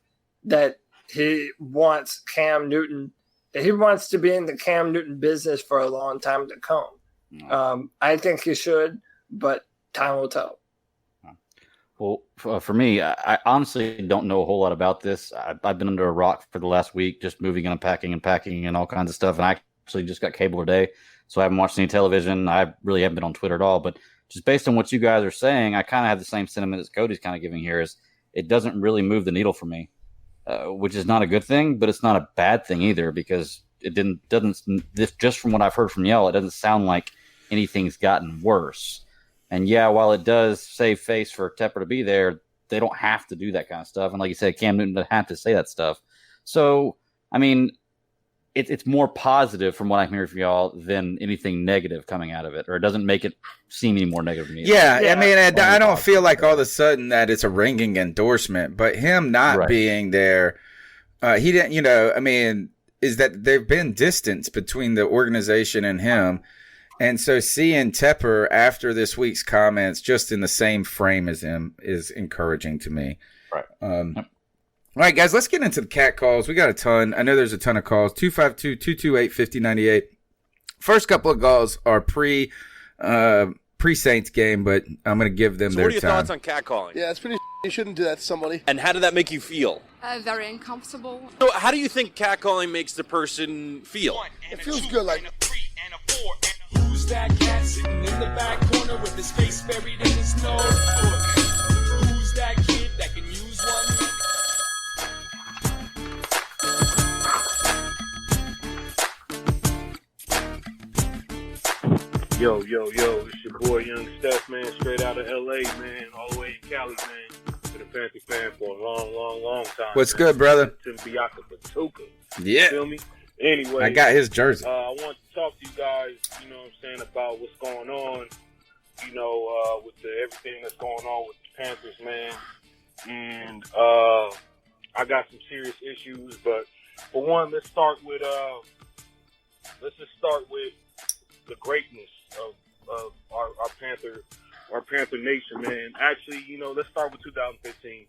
that he wants Cam Newton, that he wants to be in the Cam Newton business for a long time to come. I think he should, but time will tell. Well, for me, I honestly don't know a whole lot about this. I've been under a rock for the last week, just moving and unpacking and packing and all kinds of stuff. And I actually just got cable today, so I haven't watched any television. I really haven't been on Twitter at all. But just based on what you guys are saying, I kind of have the same sentiment as Cody's kind of giving here. Is it doesn't really move the needle for me, which is not a good thing, but it's not a bad thing either, because it doesn't just from what I've heard from y'all, it doesn't sound like anything's gotten worse. And yeah, while it does save face for Tepper to be there, they don't have to do that kind of stuff. And like you said, Cam Newton doesn't have to say that stuff. So, I mean, it's more positive from what I'm hearing from y'all than anything negative coming out of it, or it doesn't make it seem any more negative to me. Yeah, I mean, I don't feel like all of a sudden that it's a ringing endorsement, but him not being there, he didn't, I mean, is that there've been distance between the organization and him. And so seeing Tepper after this week's comments just in the same frame as him is encouraging to me. Right. All right, guys, let's get into the cat calls. We got a ton. I know there's a ton of calls. 252-228-5098. First couple of calls are pre-Saints game, but I'm going to give them their time. What are your thoughts on catcalling? Yeah, it's pretty. You shouldn't do that to somebody. And how did that make you feel? Very uncomfortable. So how do you think catcalling makes the person feel? It feels good, like. Who's that cat sitting in the back corner with his face buried in his nose? Who's that kid that can use one? Yo, it's your boy Young Steph, man, straight out of LA, man, all the way in Cali, man. Been a Panther fan for a long time. What's man. good, brother? Tim Biaka Batuka. Yeah. Feel me? Anyway, I got his jersey. I want to talk to you guys, you know what I'm saying, about what's going on, with everything that's going on with the Panthers, man. And I got some serious issues, but for one, let's just start with the greatness of our Panther Nation, man. Actually, let's start with 2015.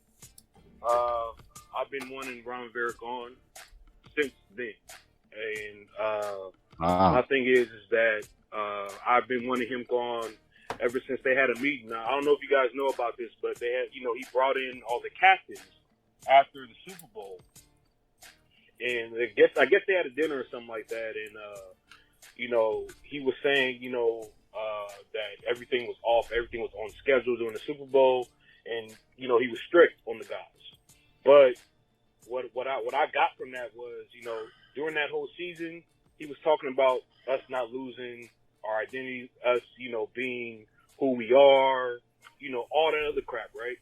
I've been wanting Ron Rivera gone since then. And my thing is that I've been wanting him gone ever since they had a meeting. Now, I don't know if you guys know about this, but they had, he brought in all the captains after the Super Bowl. And I guess they had a dinner or something like that. And, he was saying, that everything was off, everything was on schedule during the Super Bowl. And, he was strict on the guys. But what I got from that was, during that whole season, he was talking about us not losing our identity, us, being who we are, all that other crap, right?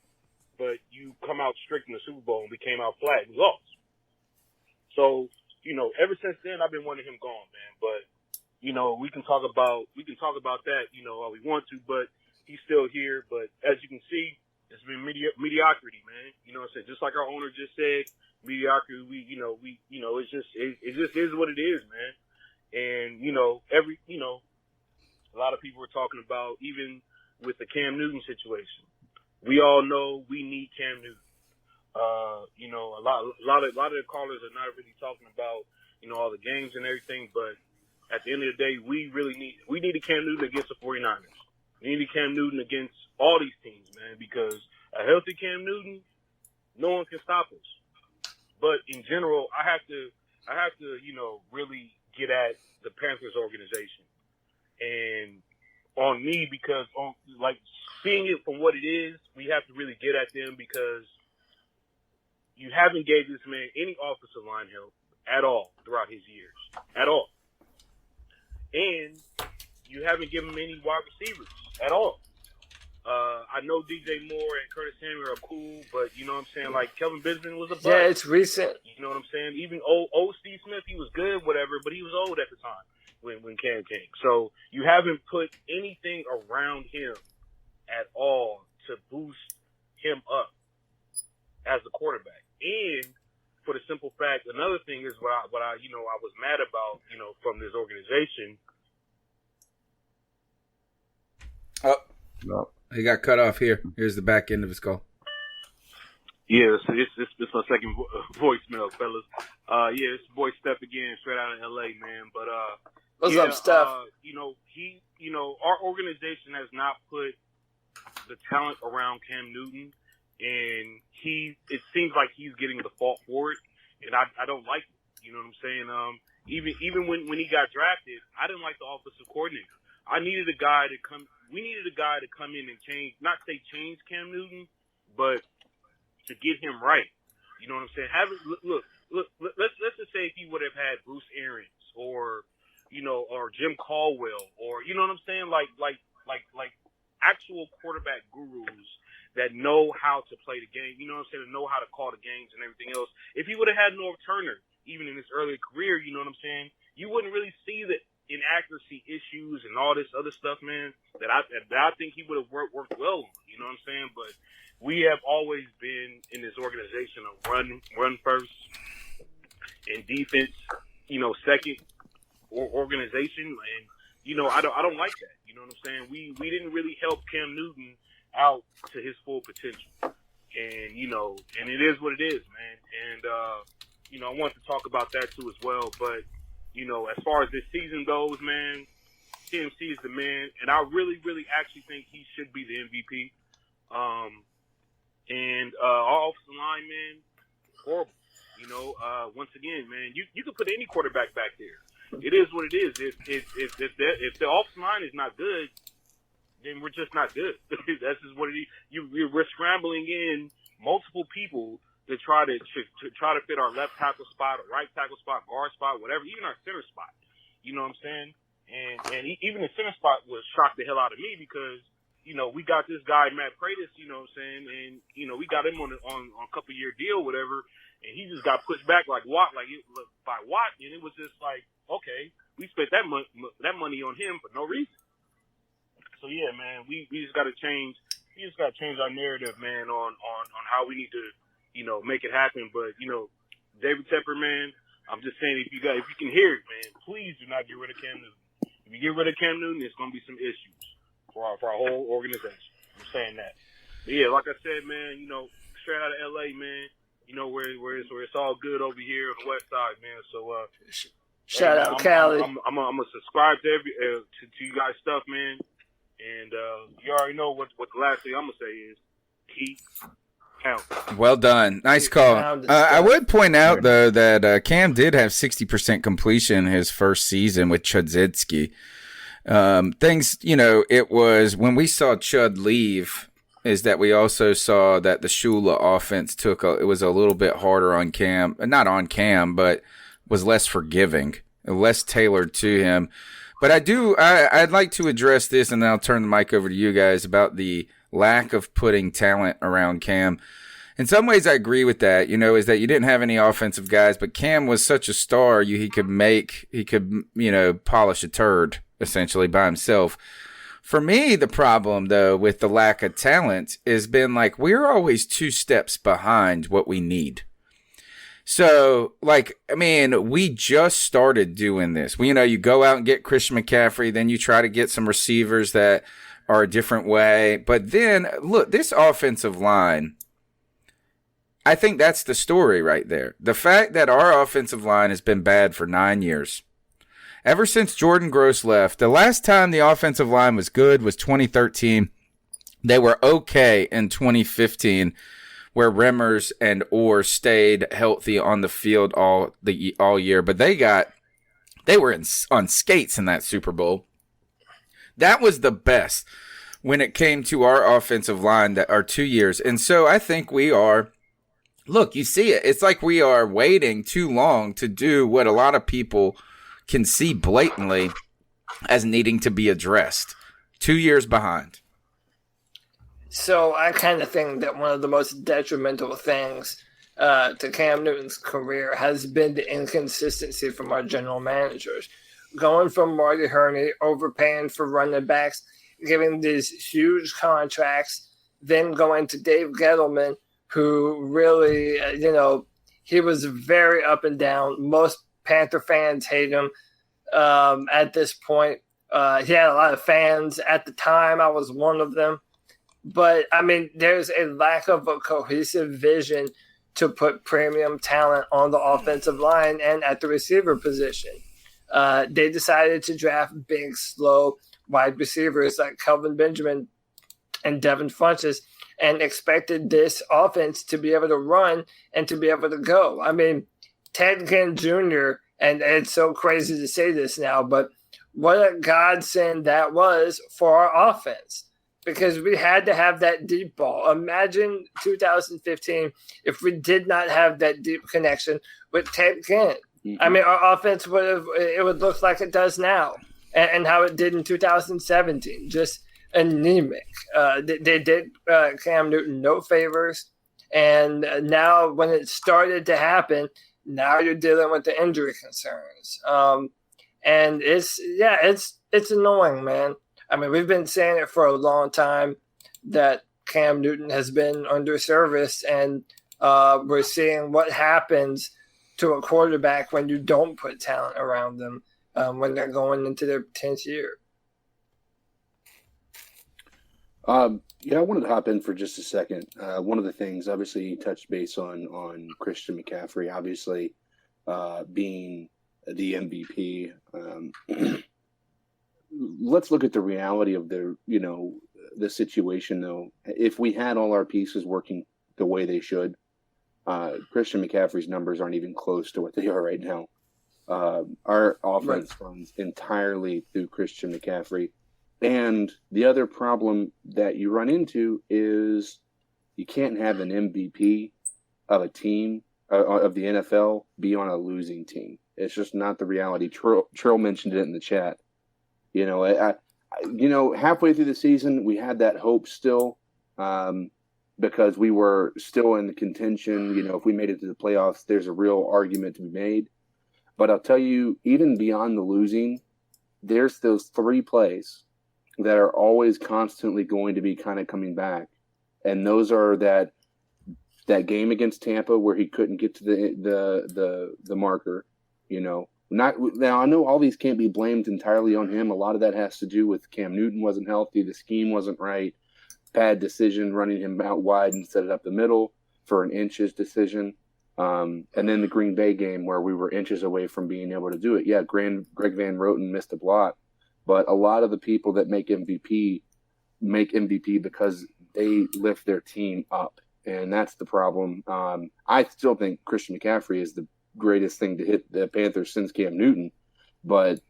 But you come out strict in the Super Bowl and we came out flat and lost. So, ever since then, I've been wanting him gone, man. But, we can talk about that, all we want to, but he's still here. But as you can see, it's been mediocrity, man. You know what I'm saying? Just like our owner just said, mediocrity, it just is what it is, man. And, a lot of people were talking about, even with the Cam Newton situation, we all know we need Cam Newton. A lot of the callers are not really talking about, all the games and everything, but at the end of the day, we need a Cam Newton against the 49ers. We need a Cam Newton against all these teams, man, because a healthy Cam Newton, no one can stop us. But in general, I have to, really get at the Panthers organization and on me, because seeing it from what it is, we have to really get at them, because you haven't gave this man any offensive line help at all throughout his years, at all. And you haven't given him any wide receivers at all. I know DJ Moore and Curtis Samuel are cool, but you know what I'm saying? Like, Kelvin Benjamin was a bust. Yeah, it's recent. You know what I'm saying? Even old Steve Smith, he was good, whatever, but he was old at the time when Cam came. So you haven't put anything around him at all to boost him up as a quarterback. And for the simple fact, another thing is what I was mad about, from this organization. Oh, no. He got cut off here. Here's the back end of his call. Yeah, it's my second voicemail, fellas. Yeah, it's boy Steph again, straight out of LA, man. But what's up, Steph? Our organization has not put the talent around Cam Newton, and it seems like he's getting the fault for it, and I don't like it. You know what I'm saying? Even when he got drafted, I didn't like the offensive coordinator. We needed a guy to come in and change Cam Newton, but to get him right. You know what I'm saying? Look, let's just say if he would have had Bruce Arians or Jim Caldwell, or you know what I'm saying? Like actual quarterback gurus that know how to play the game, you know what I'm saying, to know how to call the games and everything else. If he would have had Norv Turner, even in his early career, you know what I'm saying, you wouldn't really see the inaccuracy issues and all this other stuff, man, that I think he would have worked well on, you know what I'm saying? But we have always been in this organization of run first and defense, second organization, and I don't like that. You know what I'm saying? We didn't really help Cam Newton out to his full potential, and and it is what it is, man. And I want to talk about that too as well. But as far as this season goes, man, CMC is the man, and I really, really actually think he should be the MVP. And our offensive line, man, horrible. Once again, man, you can put any quarterback back there. It is what it is. If the offensive line is not good, then we're just not good. That's just what it is. We're scrambling in multiple people to try to fit our left tackle spot, or right tackle spot, guard spot, whatever, even our center spot. You know what I'm saying? And even the center spot was shocked the hell out of me because we got this guy Matt Pratis, you know what I'm saying, and we got him on a couple year deal, whatever, and he just got pushed back by Watt, and it was just like, okay, we spent that money on him for no reason. So yeah, man, we just got to change. We just got to change our narrative, man, on how we need to, make it happen. But David Tepper, man, I'm just saying, if you can hear it, man, please do not get rid of Cam Newton. If you get rid of Cam Newton, there's gonna be some issues for our whole organization. I'm saying that. But yeah, like I said, man, straight out of LA, man, where it's all good over here on the west side, man. So shout out Cali. I'm gonna subscribe to to you guys' stuff, man. And you already know what the last thing I'm gonna say is keep counting. Well done. Nice call. I would point out, though, that Cam did have 60% completion his first season with Chudzinski. It was when we saw Chud leave, is that we also saw that the Shula offense it was a little bit harder on Cam, not on Cam, but was less forgiving, less tailored to him. But I'd like to address this, and then I'll turn the mic over to you guys about the lack of putting talent around Cam. In some ways, I agree with that, is that you didn't have any offensive guys, but Cam was such a star, he could polish a turd, essentially, by himself. For me, the problem, though, with the lack of talent has been, we're always 2 steps behind what we need. So, we just started doing this. You go out and get Christian McCaffrey, then you try to get some receivers that are a different way. But then, look, this offensive line, I think that's the story right there. The fact that our offensive line has been bad for 9 years. Ever since Jordan Gross left, the last time the offensive line was good was 2013. They were okay in 2015. Where Remmers and Orr stayed healthy on the field all year, but they were on skates in that Super Bowl. That was the best when it came to our offensive line that are 2 years, and so I think we are. Look, you see it. It's like we are waiting too long to do what a lot of people can see blatantly as needing to be addressed. 2 years behind. So I kind of think that one of the most detrimental things to Cam Newton's career has been the inconsistency from our general managers. Going from Marty Herney, overpaying for running backs, giving these huge contracts, then going to Dave Gettleman, who really, he was very up and down. Most Panther fans hate him at this point. He had a lot of fans at the time. I was one of them. But, I mean, there's a lack of a cohesive vision to put premium talent on the offensive line and at the receiver position. They decided to draft big, slow wide receivers like Kelvin Benjamin and Devin Funchess and expected this offense to be able to run and to be able to go. I mean, Ted Ginn Jr., and it's so crazy to say this now, but what a godsend that was for our offense. Because we had to have that deep ball. Imagine 2015 if we did not have that deep connection with Ted Ginn. Mm-hmm. I mean, our offense would look like it does now, and how it did in 2017, just anemic. They did Cam Newton no favors, and now when it started to happen, now you're dealing with the injury concerns, and it's annoying, man. I mean, we've been saying it for a long time that Cam Newton has been underserviced, and we're seeing what happens to a quarterback when you don't put talent around them when they're going into their 10th year. I wanted to hop in for just a second. One of the things, obviously, you touched base on Christian McCaffrey, obviously being the MVP. Let's look at the reality of the situation, though. If we had all our pieces working the way they should, Christian McCaffrey's numbers aren't even close to what they are right now. Our offense runs entirely through Christian McCaffrey. And the other problem that you run into is you can't have an MVP of a team, of the NFL, be on a losing team. It's just not the reality. Trill mentioned it in the chat. Halfway through the season, we had that hope still because we were still in the contention. If we made it to the playoffs, there's a real argument to be made. But I'll tell you, even beyond the losing, there's those three plays that are always constantly going to be kind of coming back. And those are that game against Tampa where he couldn't get to the marker, Now, I know all these can't be blamed entirely on him. A lot of that has to do with Cam Newton wasn't healthy. The scheme wasn't right. Bad decision running him out wide instead of up the middle for an inches decision. And then the Green Bay game where we were inches away from being able to do it. Yeah, Greg Van Roten missed a block. But a lot of the people that make MVP because they lift their team up. And that's the problem. I still think Christian McCaffrey is the greatest thing to hit the Panthers since Cam Newton, but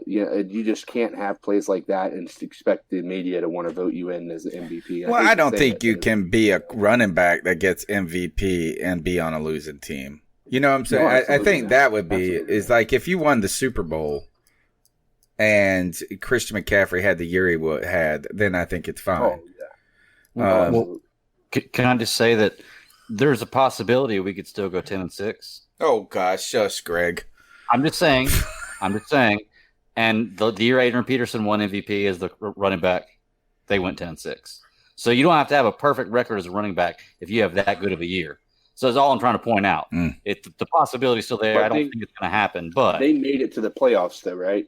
you just can't have plays like that and expect the media to want to vote you in as the MVP. I don't think you can be a running back that gets MVP and be on a losing team. You know what I'm saying? No, I think that would be is like if you won the Super Bowl and Christian McCaffrey had the year he had, then I think it's fine. Well, can I just say that there's a possibility we could still go 10-6. Oh gosh, shush, Greg. I'm just saying. And the year Adrian Peterson won MVP as the running back, they went 10-6. So you don't have to have a perfect record as a running back if you have that good of a year. So that's all I'm trying to point out. The possibility is still there. I don't think it's going to happen, but they made it to the playoffs, though, right?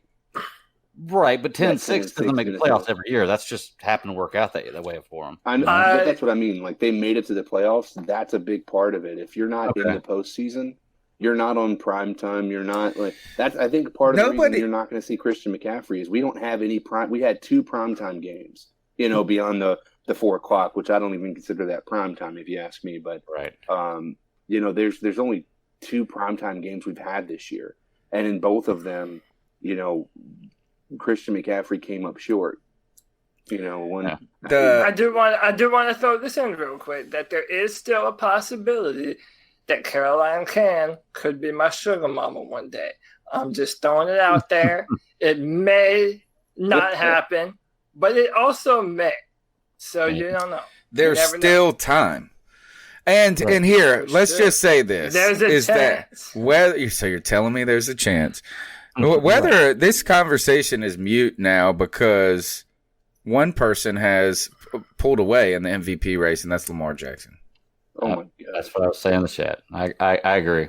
Right, but 10-6 doesn't make the playoffs every year. That's just happened to work out that way for them. I know, but that's what I mean. Like they made it to the playoffs. That's a big part of it. If you're not in the postseason, you're not on prime time. You're not like that's. I think part of the reason you're not going to see Christian McCaffrey is we don't have any prime. We had 2 primetime games, beyond the 4 o'clock, which I don't even consider that prime time if you ask me. But right, there's only 2 primetime games we've had this year, and in both of them, Christian McCaffrey came up short. I do want to throw this in real quick that there is still a possibility that Caroline could be my sugar mama one day. I'm just throwing it out there. It may not happen, but it also may. So you don't know. There's still time. And here, let's just say this. There's a chance. So you're telling me there's a chance. Whether this conversation is mute now because one person has pulled away in the MVP race, and that's Lamar Jackson. Oh my God. That's what I was saying in the chat. I agree.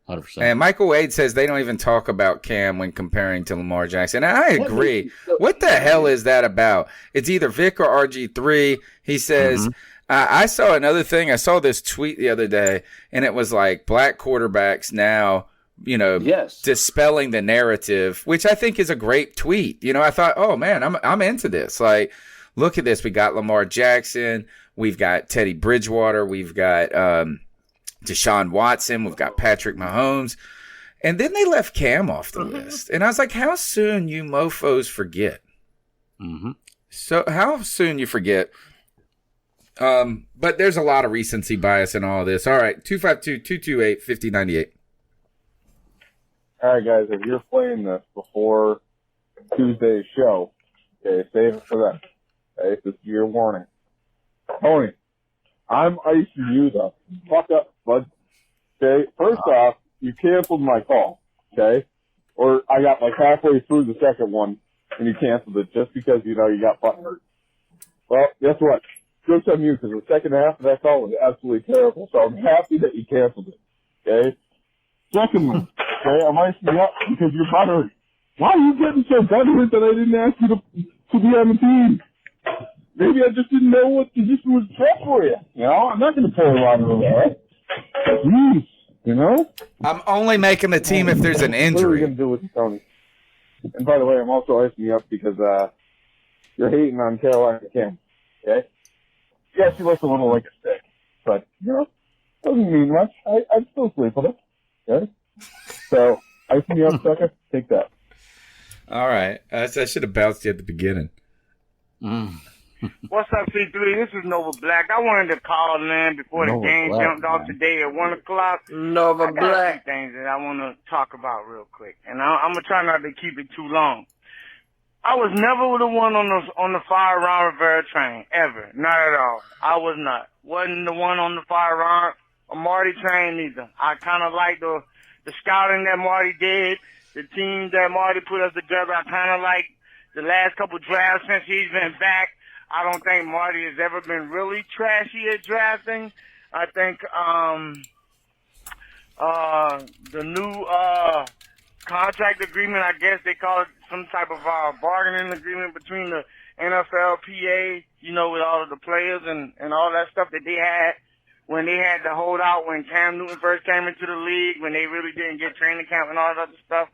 100%. And Michael Wade says they don't even talk about Cam when comparing to Lamar Jackson. And I agree. What the hell is that about? It's either Vic or RG3. He says, I saw another thing. I saw this tweet the other day, and it was like black quarterbacks now, dispelling the narrative, which I think is a great tweet. I thought, oh man, I'm into this. Like, look at this. We got Lamar Jackson. We've got Teddy Bridgewater. We've got Deshaun Watson. We've got Patrick Mahomes. And then they left Cam off the list. And I was like, how soon you mofos forget? So how soon you forget? But there's a lot of recency bias in all this. All right, 252-228-5098. All right, guys, if you're playing this before Tuesday's show, okay, save it for them. Okay, this is your warning. Tony, I'm icing you the fuck up, bud. Okay, first off, you canceled my call, okay? Or I got like halfway through the second one and you canceled it just because, you got butt hurt. Well, guess what? Joke's on you, because the second half of that call was absolutely terrible, so I'm happy that you canceled it, okay? Secondly, okay, I'm icing you up because you're butthurt. Why are you getting so butthurt that I didn't ask you to be on the team? Maybe I just didn't know what position was set for you. I'm not going to pull Ron Rivera. Jeez, I'm only making the team if there's an injury. What are we going to do with Tony? And by the way, I'm also icing you up because you're hating on Carolina Cam, okay? Yes, he looks a little like a stick, but, doesn't mean much. I'd still sleep with it, okay? So, icing you up, sucker, take that. All right. I should have bounced you at the beginning. What's up, C3? This is Nova Black. I wanted to call in before the game jumped off today at 1 o'clock. Nova Black. I got some things that I want to talk about real quick, and I'm gonna try not to keep it too long. I was never the one on the fire Ron Rivera train, ever. Not at all. I was not. Wasn't the one on the fire Ron or Marty train either. I kind of like the scouting that Marty did, the team that Marty put us together. I kind of like the last couple drafts since he's been back. I don't think Marty has ever been really trashy at drafting. I think the new contract agreement, I guess they call it some type of bargaining agreement between the NFLPA, with all of the players and all that stuff that they had when they had to hold out when Cam Newton first came into the league, when they really didn't get training camp and all that other stuff.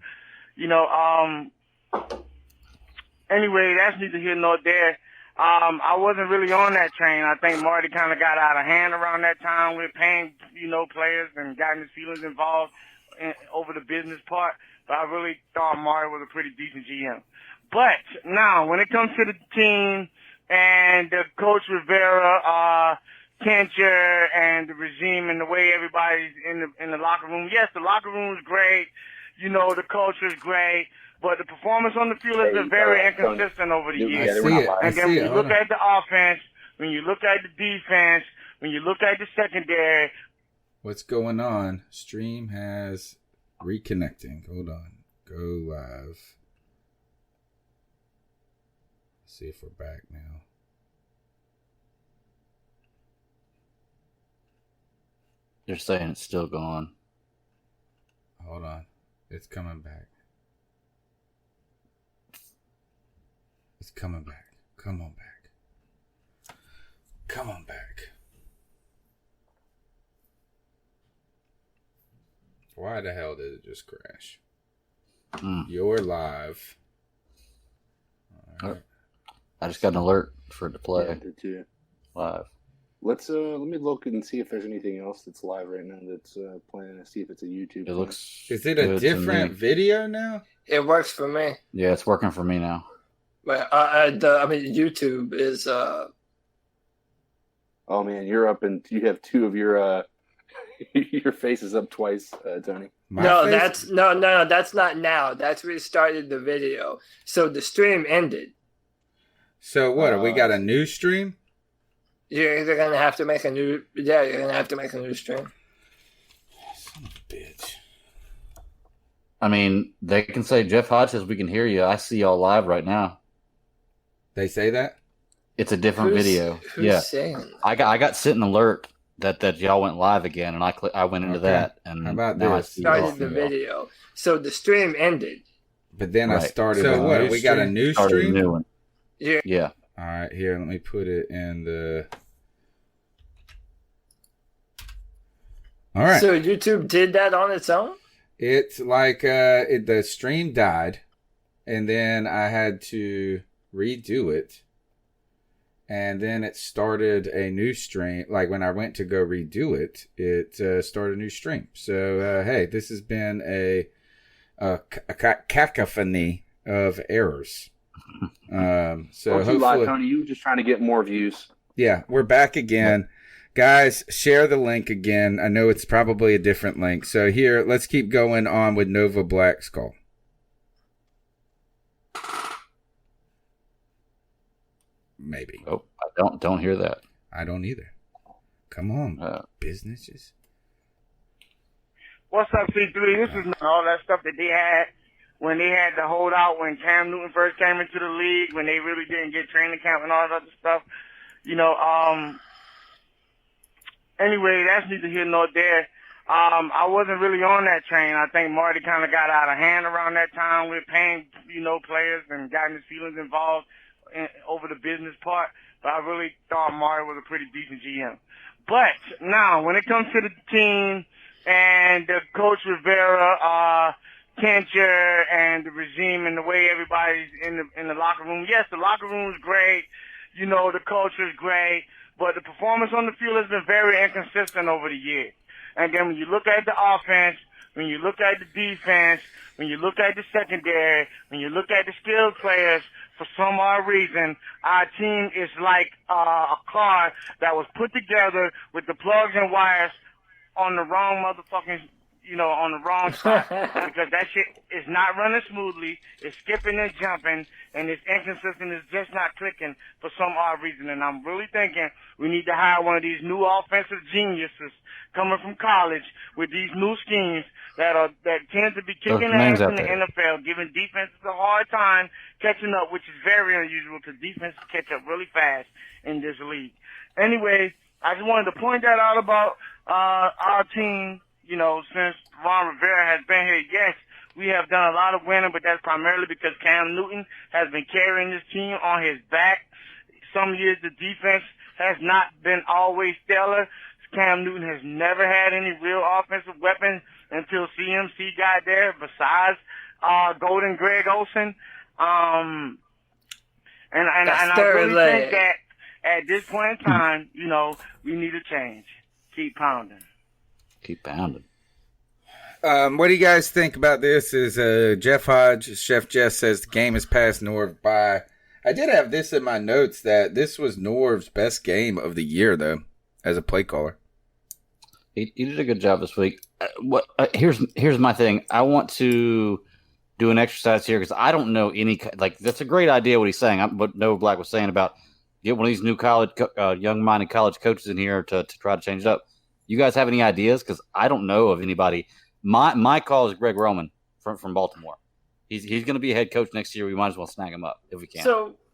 Anyway, that's neither here nor there. I wasn't really on that train. I think Marty kind of got out of hand around that time with paying, players and getting his feelings involved over the business part. But I really thought Marty was a pretty decent GM. But now, when it comes to the team and the coach Rivera, Kincher, and the regime and the way everybody's in the locker room, yes, the locker room is great. The culture is great. But the performance on the field has been very inconsistent over the years. And then when you look at the offense, when you look at the defense, when you look at the secondary. What's going on? Stream has reconnecting. Hold on. Go live. See if we're back now. They're saying it's still gone. Hold on. It's coming back. It's coming back. Come on back. Come on back. Why the hell did it just crash? You're live. All right. I just got an alert for it to play. Yeah, I did too. Live. Let's let me look and see if there's anything else that's live right now that's playing. See if it's a YouTube. It looks. Is it a different video now? It works for me. Yeah, it's working for me now. But YouTube is. Oh man, you're up, and you have two of your your faces up twice, Tony. That's not now. That's restarted the video, so the stream ended. So what? We got a new stream? You're either gonna have to make a new stream. Son of a bitch. I mean, they can say, Jeff Hodge says we can hear you. I see y'all live right now. They say that? It's a different video. Who's saying? I got sent an alert that y'all went live again, and I went into that. And how about now this? I see Started the video, so the stream ended. But then I Right. started. So a what, new we stream? got a new Started a stream? New one. Yeah. Yeah. All right, here. Let me put it in the. All right. So YouTube did that on its own? It's like the stream died, and then I had to redo it, and then it started a new stream. Like when I went to go redo it, it started a new stream. So hey, this has been a cacophony of errors. So Don't you hopefully, lie, Tony. You were just trying to get more views. yeah, we're back again. Guys, share the link again. I know it's probably a different link. So here, let's keep going on with Nova Black Skull. Maybe. Oh, I don't hear that. I don't either. Come on, businesses. What's up, C3? This is all that stuff that they had when they had the holdout when Cam Newton first came into the league, when they really didn't get training camp and all that other stuff. Anyway, that's neither here nor there. I wasn't really on that train. I think Marty kind of got out of hand around that time with paying, players and getting his feelings involved over the business part. But I really thought Marty was a pretty decent GM. But now, when it comes to the team and the coach Rivera, Kencher, and the regime and the way everybody's in the locker room, yes, the locker room is great. The culture is great. But the performance on the field has been very inconsistent over the years. And then when you look at the offense, when you look at the defense, when you look at the secondary, when you look at the skilled players, for some odd reason, our team is like a car that was put together with the plugs and wires on the wrong motherfucking, on the wrong side. Because that shit is not running smoothly, it's skipping and jumping, and it's inconsistent, it's just not clicking for some odd reason. And I'm really thinking we need to hire one of these new offensive geniuses coming from college with these new schemes that tend to be kicking ass in the NFL, giving defenses a hard time catching up, which is very unusual because defenses catch up really fast in this league. Anyway, I just wanted to point that out about our team. Since Ron Rivera has been here, yes, we have done a lot of winning, but that's primarily because Cam Newton has been carrying this team on his back. Some years the defense has not been always stellar. Cam Newton has never had any real offensive weapons until CMC got there, besides Golden Greg Olsen. And I really think that at this point in time, we need a change. Keep pounding. Keep pounding. What do you guys think about this? Is Jeff Hodge, Chef Jess says the game has passed Norv by. I did have this in my notes that this was Norv's best game of the year, though, as a play caller. He did a good job this week. Here's my thing. I want to do an exercise here because I don't know any that's a great idea what he's saying. What Noah Black was saying about get one of these new college young-minded college coaches in here to try to change it up. You guys have any ideas? Because I don't know of anybody. My call is Greg Roman from Baltimore. He's going to be a head coach next year. We might as well snag him up if we can.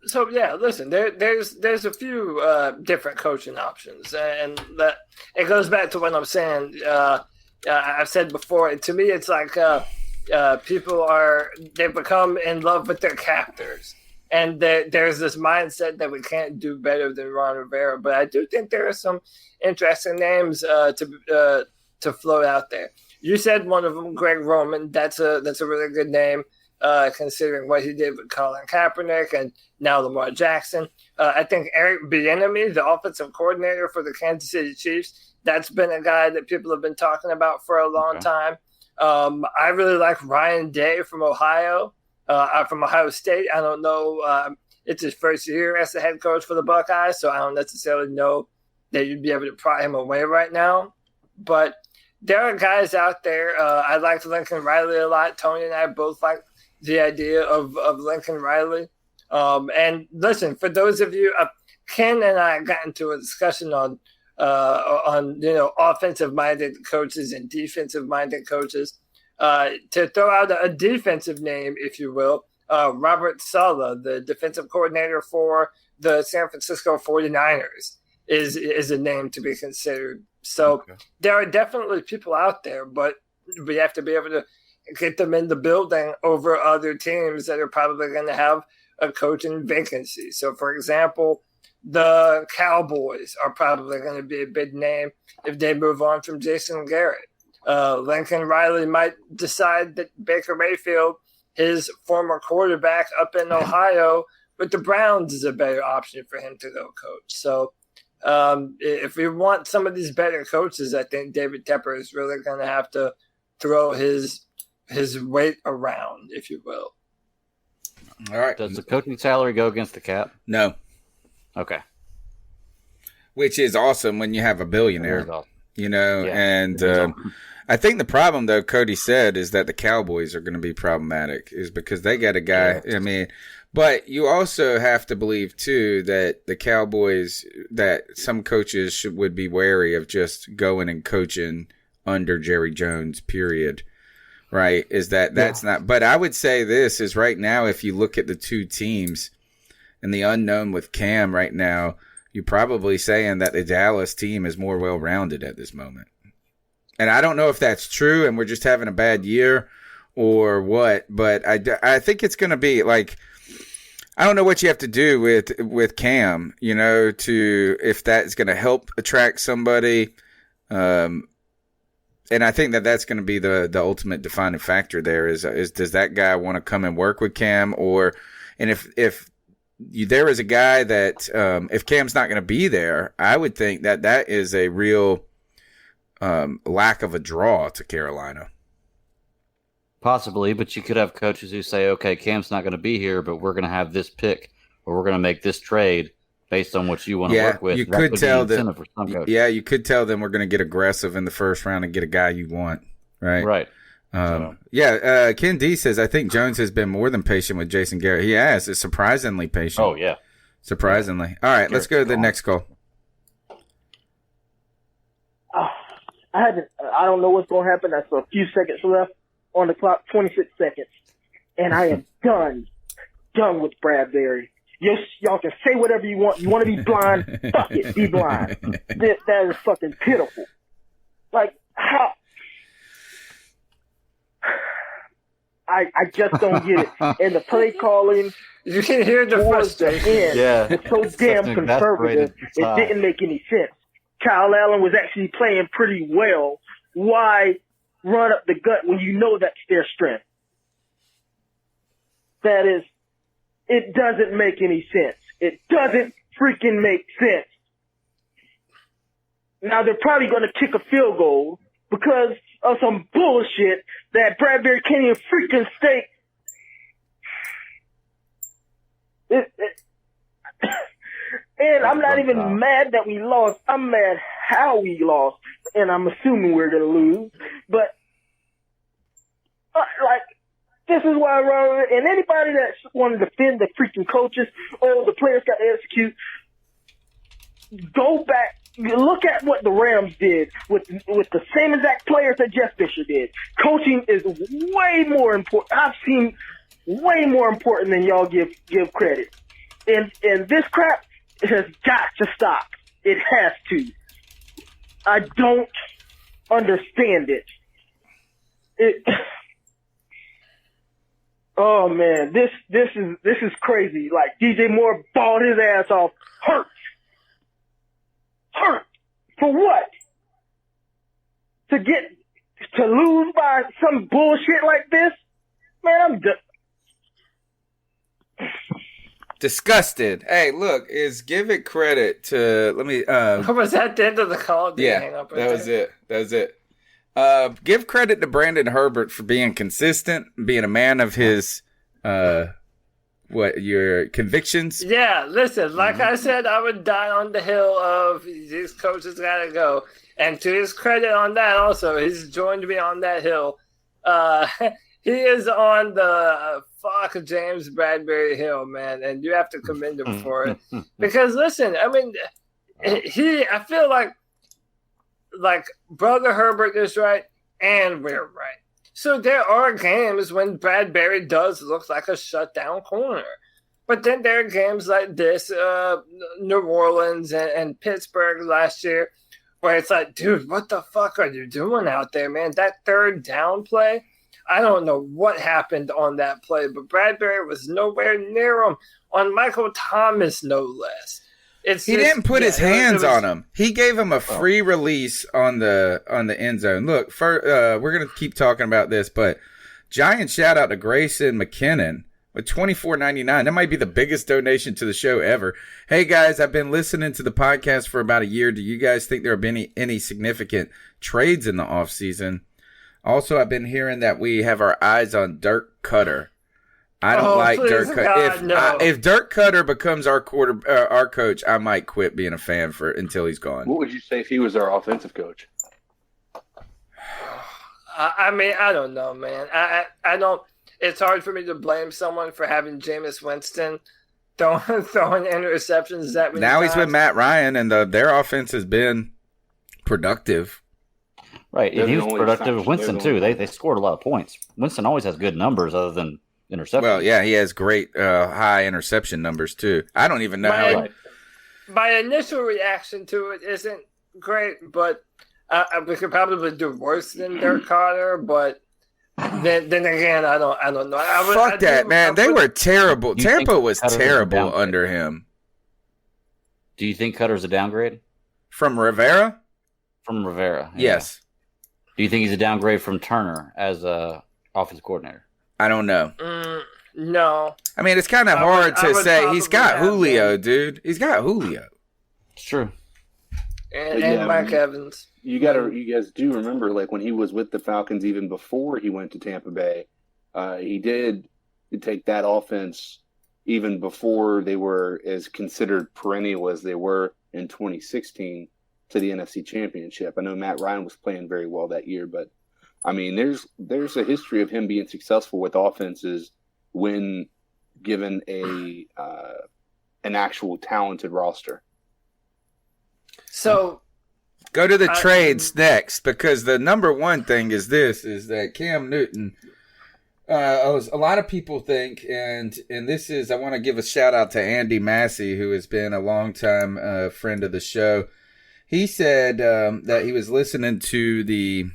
So yeah, listen, there's a few different coaching options, and that it goes back to what I'm saying. I've said before. To me, it's like people they've become in love with their captors, and there's this mindset that we can't do better than Ron Rivera. But I do think there are some interesting names to float out there. You said one of them, Greg Roman. That's a really good name. Considering what he did with Colin Kaepernick and now Lamar Jackson. I think Eric Bieniemy, the offensive coordinator for the Kansas City Chiefs, that's been a guy that people have been talking about for a long time. I really like Ryan Day from Ohio, from Ohio State. I don't know. It's his first year as the head coach for the Buckeyes, so I don't necessarily know that you'd be able to pry him away right now. But there are guys out there. I liked Lincoln Riley a lot. Tony and I both like the idea of Lincoln Riley. And listen, for those of you, Ken and I got into a discussion on offensive-minded coaches and defensive-minded coaches. To throw out a defensive name, if you will, Robert Saleh, the defensive coordinator for the San Francisco 49ers, is a name to be considered. So there are definitely people out there, but we have to be able to get them in the building over other teams that are probably going to have a coaching vacancy. So, for example, the Cowboys are probably going to be a big name if they move on from Jason Garrett. Lincoln Riley might decide that Baker Mayfield, his former quarterback up in Ohio, with the Browns is a better option for him to go coach. So if we want some of these better coaches, I think David Tepper is really going to have to throw his weight around, if you will. All right. Does the coaching salary go against the cap? No. Okay. Which is awesome when you have a billionaire, and I think the problem, though, Cody said, is that the Cowboys are going to be problematic, is because they got a guy. Yeah. I mean, but you also have to believe, too, that the Cowboys, that some coaches would be wary of just going and coaching under Jerry Jones, period. Right? That's not. But I would say this is right now, if you look at the two teams and the unknown with Cam right now, you're probably saying that the Dallas team is more well-rounded at this moment. And I don't know if that's true and we're just having a bad year or what, but I think it's going to be like, I don't know what you have to do with Cam, if that's going to help attract somebody. And I think that's going to be the ultimate defining factor there is does that guy want to come and work with Cam, and if there is a guy that if Cam's not going to be there, I would think that is a real lack of a draw to Carolina. Possibly, but you could have coaches who say, okay, Cam's not going to be here, but we're going to have this pick or we're going to make this trade based on what you want to work with. You could tell them. Yeah, you could tell them we're going to get aggressive in the first round and get a guy you want. Right. Right. Ken D says, I think Jones has been more than patient with Jason Garrett. He has. It's surprisingly patient. Oh, yeah. Surprisingly. All right, let's go to the next call. I don't know what's going to happen. That's a few seconds left on the clock, 26 seconds. And I am done with Bradbury. Y'all can say whatever you want. You want to be blind? Fuck it, be blind. That is fucking pitiful. Like, how? I just don't get it. And the play calling, you can hear the frustration. It's so damn conservative. It didn't make any sense. Kyle Allen was actually playing pretty well. Why run up the gut when you know that's their strength? It doesn't make any sense. It doesn't freaking make sense. Now they're probably going to kick a field goal because of some bullshit that Bradbury can't even freaking state. And I'm not even mad that we lost. I'm mad how we lost. And I'm assuming we're going to lose. But, this is why Ron, and anybody that want to defend the freaking coaches, the players got to execute, go back, look at what the Rams did with the same exact players that Jeff Fisher did. Coaching is way more important. I've seen way more important than y'all give credit. And this crap has got to stop. It has to. I don't understand it. Oh man, this is crazy. Like DJ Moore balled his ass off. Hurt for what? To lose by some bullshit like this? Man, I'm disgusted. Hey, look, give it credit to. Let me. Was that the end of the call? That was it. Give credit to Brandon Herbert for being consistent, being a man of his, your convictions. Yeah, listen, like I said, I would die on the hill of these coaches gotta go. And to his credit on that also, he's joined me on that hill. He is on the fuck James Bradbury Hill, man, and you have to commend him for it. Because listen, I mean, I feel like Brother Herbert is right and we're right. So there are games when Bradbury does look like a shutdown corner. But then there are games like this, New Orleans and Pittsburgh last year, where it's like, dude, what the fuck are you doing out there, man? That third down play, I don't know what happened on that play, but Bradbury was nowhere near him, on Michael Thomas, no less. He didn't put his hands on him. He gave him a free release on the end zone. Look, we're going to keep talking about this, but giant shout out to Grayson McKinnon with $24.99. That might be the biggest donation to the show ever. Hey guys, I've been listening to the podcast for about a year. Do you guys think there have been any significant trades in the offseason? Also, I've been hearing that we have our eyes on Dirk Cutter. I don't like Dirk Cutter. If Dirk Cutter becomes our coach, I might quit being a fan until he's gone. What would you say if he was our offensive coach? I mean, I don't know, man. I don't. It's hard for me to blame someone for having Jameis Winston throwing interceptions that many Now times. he's with Matt Ryan, and their offense has been productive. Right, and he was productive with Winston, too. They scored a lot of points. Winston always has good numbers other than interceptions. Well, yeah, he has great high interception numbers, too. I don't even know my initial reaction to it isn't great, but we could probably do worse than Dirk Carter, but then again, I don't know. Fuck that, man. They were terrible. Tampa was terrible under him. Do you think Cutter's a downgrade? From Rivera? From Rivera, yeah. Yes. Do you think he's a downgrade from Turner as a offensive coordinator? I don't know. No. I mean, it's kind of hard to say. He's got Julio, dude. He's got Julio. It's true. And Mike Evans. You guys do remember, like when he was with the Falcons, even before he went to Tampa Bay, he did take that offense even before they were as considered perennial as they were in 2016 to the NFC Championship. I know Matt Ryan was playing very well that year, but I mean, there's a history of him being successful with offenses when given an actual talented roster. So go to the trades next, because the number one thing is that Cam Newton, a lot of people think, and this is, I want to give a shout out to Andy Massey, who has been a longtime friend of the show. He said that he was listening to the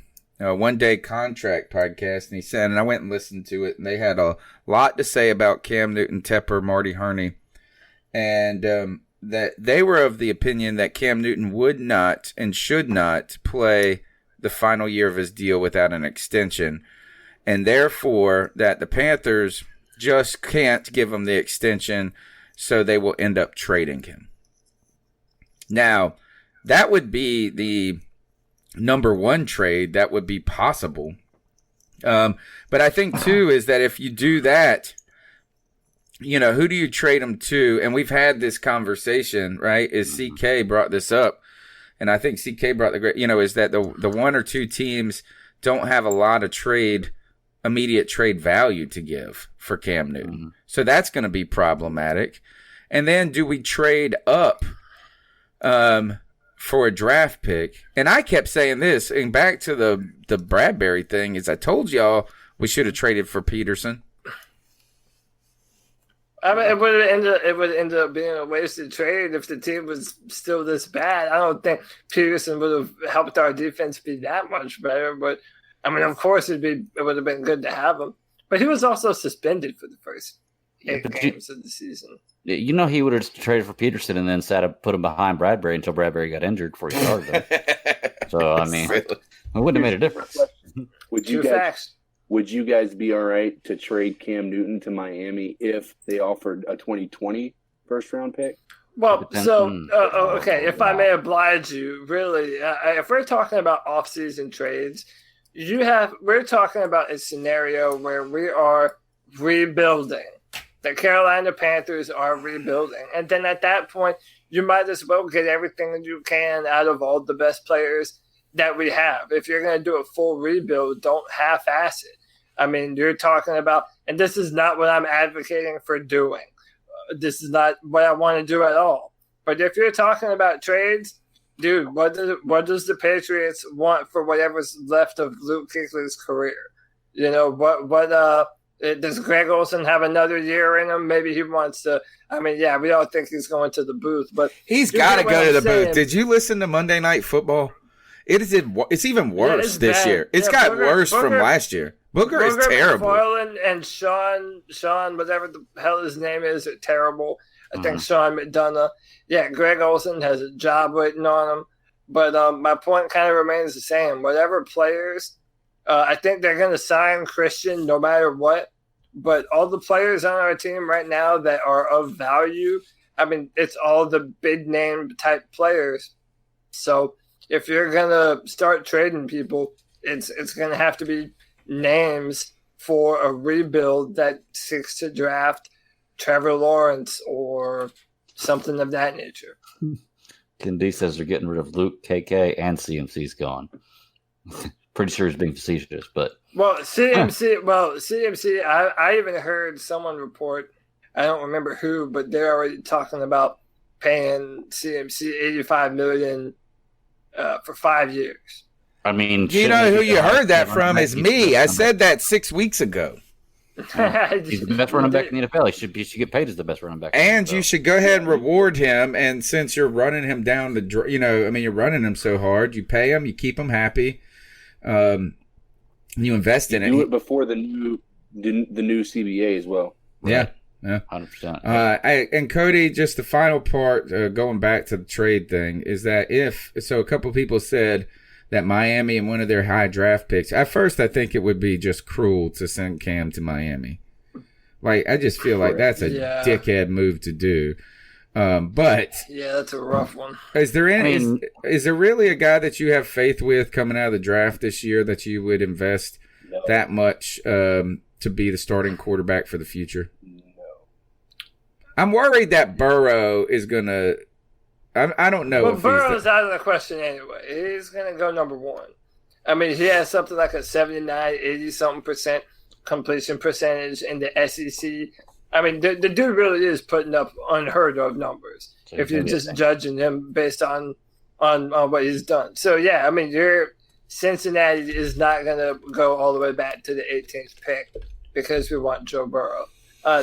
One Day Contract podcast, and he said, and I went and listened to it, and they had a lot to say about Cam Newton, Tepper, Marty Herney, and that they were of the opinion that Cam Newton would not and should not play the final year of his deal without an extension, and therefore that the Panthers just can't give him the extension, so they will end up trading him. Now, that would be the number one trade that would be possible. But I think, too, is that if you do that, you know, who do you trade him to? And we've had this conversation, right? Is CK brought this up, and I think CK brought is that the one or two teams don't have a lot of immediate trade value to give for Cam Newton. Mm-hmm. So that's going to be problematic. And then do we trade up for a draft pick? And I kept saying this, and back to the Bradbury thing, is I told y'all we should have traded for Peterson. I mean, it would end up being a wasted trade if the team was still this bad. I don't think Peterson would have helped our defense be that much better. But I mean, of course, it would have been good to have him. But he was also suspended for the first 8 games of the season. You know, he would have traded for Peterson and then put him behind Bradbury until Bradbury got injured before he started. So I mean, it wouldn't have made a difference. Would you guys be all right to trade Cam Newton to Miami if they offered a 2020 first-round pick? Well, okay, if I may oblige you, really, if we're talking about off-season trades, we're talking about a scenario where we are rebuilding. The Carolina Panthers are rebuilding. And then at that point, you might as well get everything that you can out of all the best players that we have. If you're going to do a full rebuild, don't half-ass it. I mean, you're talking about, and this is not what I'm advocating for doing. This is not what I want to do at all. But if you're talking about trades, dude, what does the Patriots want for whatever's left of Luke Kuechly's career? You know, does Greg Olsen have another year in him? Maybe he wants to. I mean, yeah, we all think he's going to the booth, but he's got to go to the booth. Did you listen to Monday Night Football? It's even worse it's this bad. ye's got worse from last year. Booger is terrible. McFarland and Sean, whatever the hell his name is, are terrible. I think Sean McDonough. Yeah, Greg Olsen has a job waiting on him. But my point kind of remains the same. Whatever players, I think they're going to sign Christian no matter what. But all the players on our team right now that are of value, I mean, it's all the big name type players. So if you're going to start trading people, it's going to have to be names for a rebuild that seeks to draft Trevor Lawrence or something of that nature. Ken D says they're getting rid of Luke, KK, and CMC's gone. Pretty sure he's being facetious, but CMC. I even heard someone report. I don't remember who, but they're already talking about paying CMC $85 million for 5 years. I mean, you know who you heard that from is me. I said that 6 weeks ago. He's the best running back in the NFL. He should get paid as the best running back. And you should go ahead and reward him. And since you're running him down you're running him so hard, you pay him, you keep him happy. You invest in it. Do it before the new CBA as well. Yeah. 100%. And Cody, just the final part, going back to the trade thing, is that a couple people said that Miami and one of their high draft picks. At first, I think it would be just cruel to send Cam to Miami. Like, I just feel like that's a dickhead move to do. But yeah, that's a rough one. Is there is there really a guy that you have faith with coming out of the draft this year that you would invest that much to be the starting quarterback for the future? No. I'm worried that Burrow is gonna. I don't know. Well, Burrow's out of the question anyway. He's going to go number one. I mean, he has something like a 79, 80-something% completion percentage in the SEC. I mean, the dude really is putting up unheard of numbers if you're just judging him based on what he's done. So, yeah, I mean, Cincinnati is not going to go all the way back to the 18th pick because we want Joe Burrow.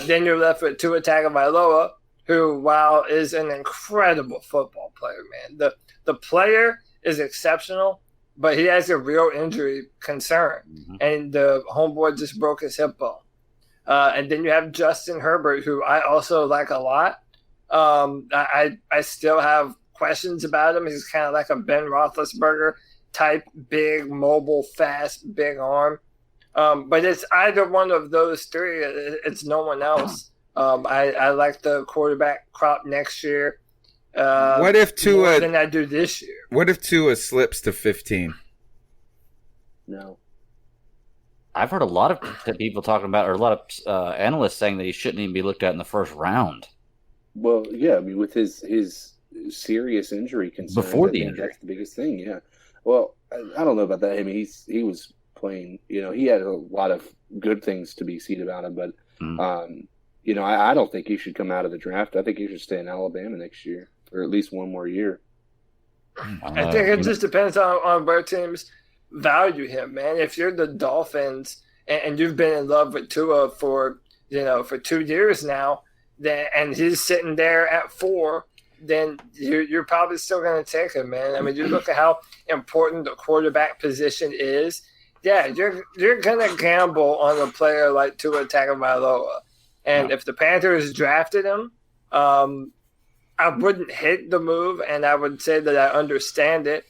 Then you're left with Tua Tagovailoa, who, while is an incredible football player, man. The player is exceptional, but he has a real injury concern. Mm-hmm. And the homeboy just broke his hip bone. And then you have Justin Herbert, who I also like a lot. I still have questions about him. He's kind of like a Ben Roethlisberger type, big, mobile, fast, big arm. But it's either one of those three. It's no one else. I like the quarterback crop next year. What if Tua more than I do this year? What if Tua slips to 15? No. I've heard a lot of people talking about, or a lot of analysts saying that he shouldn't even be looked at in the first round. Well, yeah, I mean, with his serious injury concerns, before the injury, that's the biggest thing. Yeah. Well, I don't know about that. I mean, he was playing. You know, he had a lot of good things to be said about him, but you know, I don't think he should come out of the draft. I think he should stay in Alabama next year, or at least one more year. I think it just depends on where teams value him, man. If you're the Dolphins and you've been in love with Tua for 2 years now, and he's sitting there at 4, then you're probably still going to take him, man. I mean, you look at how important the quarterback position is. Yeah, you're going to gamble on a player like Tua Tagovailoa. And if the Panthers drafted him, I wouldn't hate the move, and I would say that I understand it.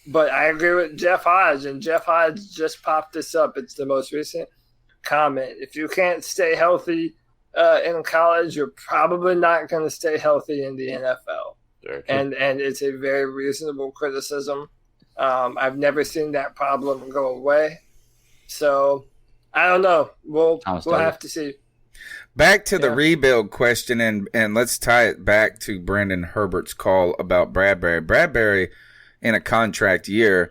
But I agree with Jeff Hodge, and Jeff Hodge just popped this up. It's the most recent comment. If you can't stay healthy in college, you're probably not going to stay healthy in the NFL. And it's a very reasonable criticism. I've never seen that problem go away. So I don't know. We'll have to see. Back to the rebuild question, and let's tie it back to Brandon Herbert's call about Bradbury. Bradbury, in a contract year,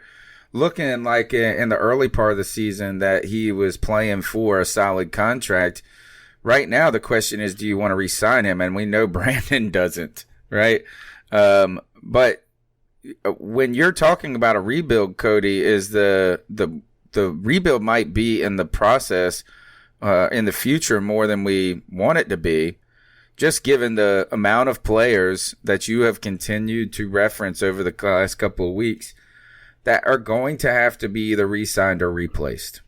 looking like in the early part of the season that he was playing for a solid contract. Right now, the question is, do you want to re-sign him? And we know Brandon doesn't, right? But when you're talking about a rebuild, Cody, is the rebuild might be in the process in the future more than we want it to be, just given the amount of players that you have continued to reference over the last couple of weeks that are going to have to be either re-signed or replaced.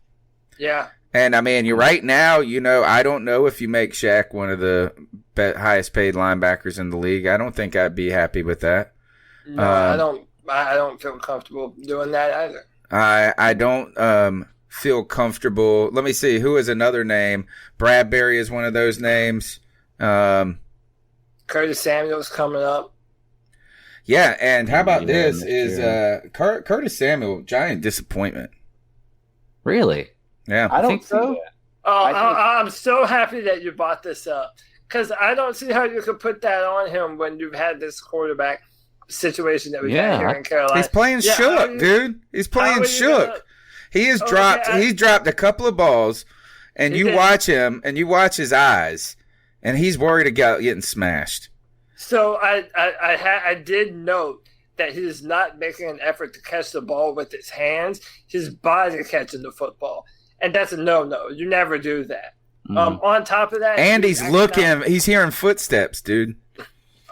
Yeah. And, I mean, right now, I don't know if you make Shaq one of the highest paid linebackers in the league. I don't think I'd be happy with that. No, I don't feel comfortable doing that either. I don't feel comfortable. Let me see. Who is another name? Bradbury is one of those names. Curtis Samuel's coming up. Yeah, and how about this? Is Curtis Samuel, giant disappointment. Really? Yeah. I don't so. I'm so happy that you brought this up because I don't see how you could put that on him when you've had this quarterback situation that we got here in Carolina. He's playing shook, dude. He's playing shook. He has dropped. He's dropped a couple of balls, and you watch him, and you watch his eyes, and he's worried about getting smashed. So I did note that he is not making an effort to catch the ball with his hands. His body catching the football, and that's a no-no. You never do that. On top of that, and he's looking. He's hearing footsteps, dude.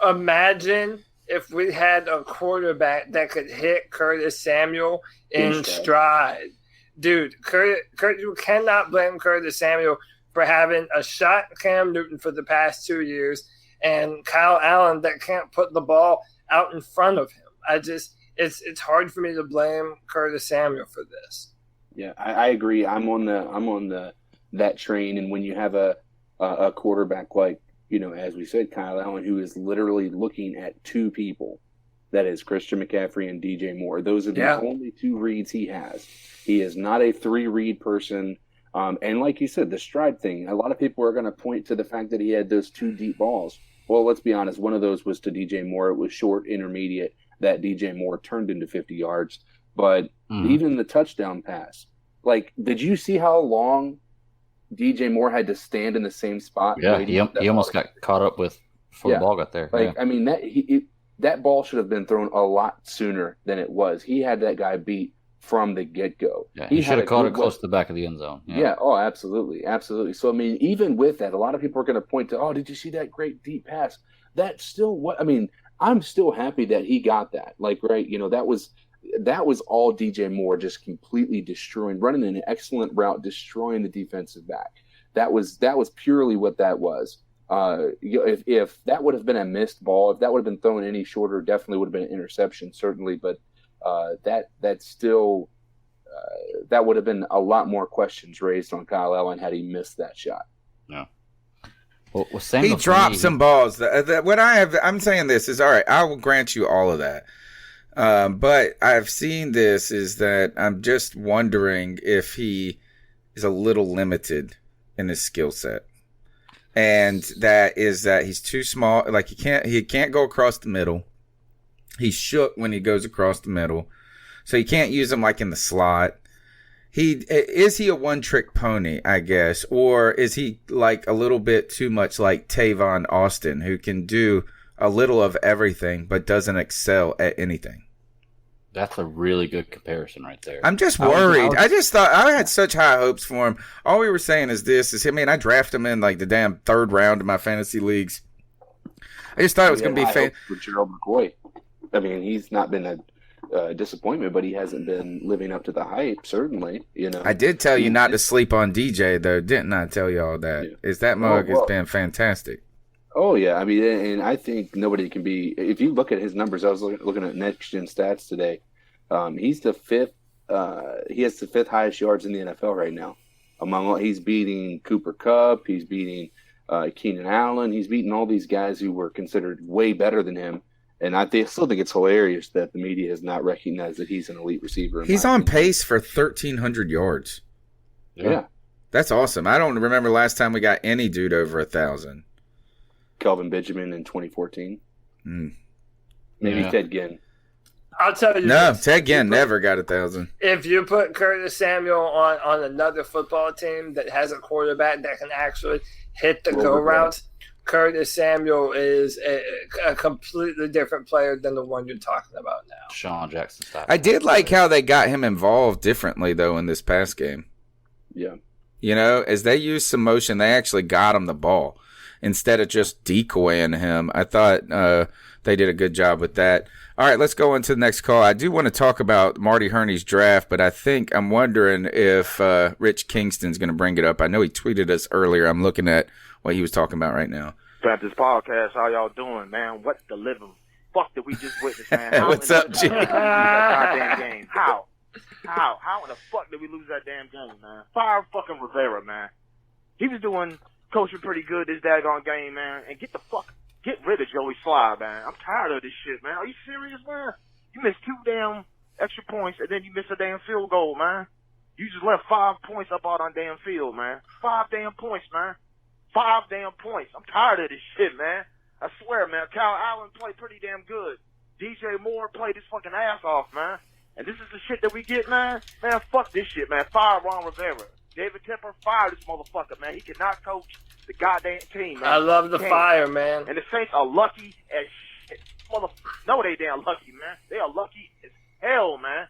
Imagine if we had a quarterback that could hit Curtis Samuel in stride. Dude, you cannot blame Curtis Samuel for having a shot Cam Newton for the past 2 years and Kyle Allen that can't put the ball out in front of him. It's hard for me to blame Curtis Samuel for this. Yeah, I agree. I'm on that train, and when you have a quarterback like, as we said, Kyle Allen, who is literally looking at two people, that is Christian McCaffrey and DJ Moore. Those are the only two reads he has. He is not a three-read person. And like you said, the stride thing, a lot of people are going to point to the fact that he had those two deep balls. Well, let's be honest. One of those was to DJ Moore. It was short, intermediate, that DJ Moore turned into 50 yards. But even the touchdown pass, did you see how long DJ Moore had to stand in the same spot? Yeah, he almost got caught up before the ball got there. I mean, that ball should have been thrown a lot sooner than it was. He had that guy beat from the get-go. Yeah, he should have caught it close to the back of the end zone. Yeah. Oh, absolutely. Absolutely. So, I mean, even with that, a lot of people are going to point to, oh, did you see that great deep pass? That's still I'm still happy that he got that. That was all DJ Moore just completely running an excellent route, destroying the defensive back. That was purely what that was. If that would have been a missed ball, if that would have been thrown any shorter, definitely would have been an interception, certainly. But that still that would have been a lot more questions raised on Kyle Allen had he missed that shot. No. He dropped some balls. I'm saying this is all right. I will grant you all of that. But I've seen this is that I'm just wondering if he is a little limited in his skill set. And that he's too small. He can't go across the middle. He's shook when he goes across the middle. So you can't use him in the slot. Is he a one-trick pony, I guess? Or is he a little bit too much like Tavon Austin, who can do a little of everything but doesn't excel at anything? That's a really good comparison right there. I'm just worried. I just thought I had such high hopes for him. All we were saying is I drafted him in the damn third round of my fantasy leagues. I just thought it was going to be for Gerald McCoy. I mean, he's not been a disappointment, but he hasn't been living up to the hype, certainly. I did tell you not to sleep on DJ, though, didn't I tell you all that? Yeah. That mug has been fantastic. Oh, yeah. I mean, and I think nobody can be – if you look at his numbers, I was looking at Next Gen Stats today. He's the fifth he has the fifth highest yards in the NFL right now. He's beating Cooper Kupp. He's beating Keenan Allen. He's beating all these guys who were considered way better than him. And I still think it's hilarious that the media has not recognized that he's an elite receiver. He's on pace for 1,300 yards. Yeah. That's awesome. I don't remember last time we got any dude over 1,000. Kelvin Benjamin in 2014. Maybe Ted Ginn. I'll tell you. No, this. Ted Ginn never got 1,000. If you put Curtis Samuel on another football team that has a quarterback that can actually hit the go routes, Curtis Samuel is a completely different player than the one you're talking about now. Sean Jackson style. I did like how they got him involved differently, though, in this past game. Yeah. You know, as they used some motion, they actually got him the ball instead of just decoying him. I thought they did a good job with that. All right, let's go on to the next call. I do want to talk about Marty Herney's draft, but I'm wondering if Rich Kingston's going to bring it up. I know he tweeted us earlier. I'm looking at what he was talking about right now. Panthers podcast, how y'all doing, man? What the living fuck did we just witness, man? What's up, Jim? Goddamn game. How in the fuck did we lose that damn game, man? Fire fucking Rivera, man. He was doing coaching pretty good this daggone game, man. And get rid of Joey Sly, man. I'm tired of this shit, man. Are you serious, man? You missed 2 damn extra points and then you missed a damn field goal, man. You just left 5 points up out on damn field, man. 5 damn points, man. 5 damn points. I'm tired of this shit, man. I swear, man. Kyle Allen played pretty damn good. DJ Moore played his fucking ass off, man. And this is the shit that we get, man. Man, fuck this shit, man. Fire Ron Rivera. David Tepper, fire this motherfucker, man. He cannot coach the goddamn team, man. I love the fire, man. And the Saints are lucky as shit. No, they damn lucky, man. They are lucky as hell, man.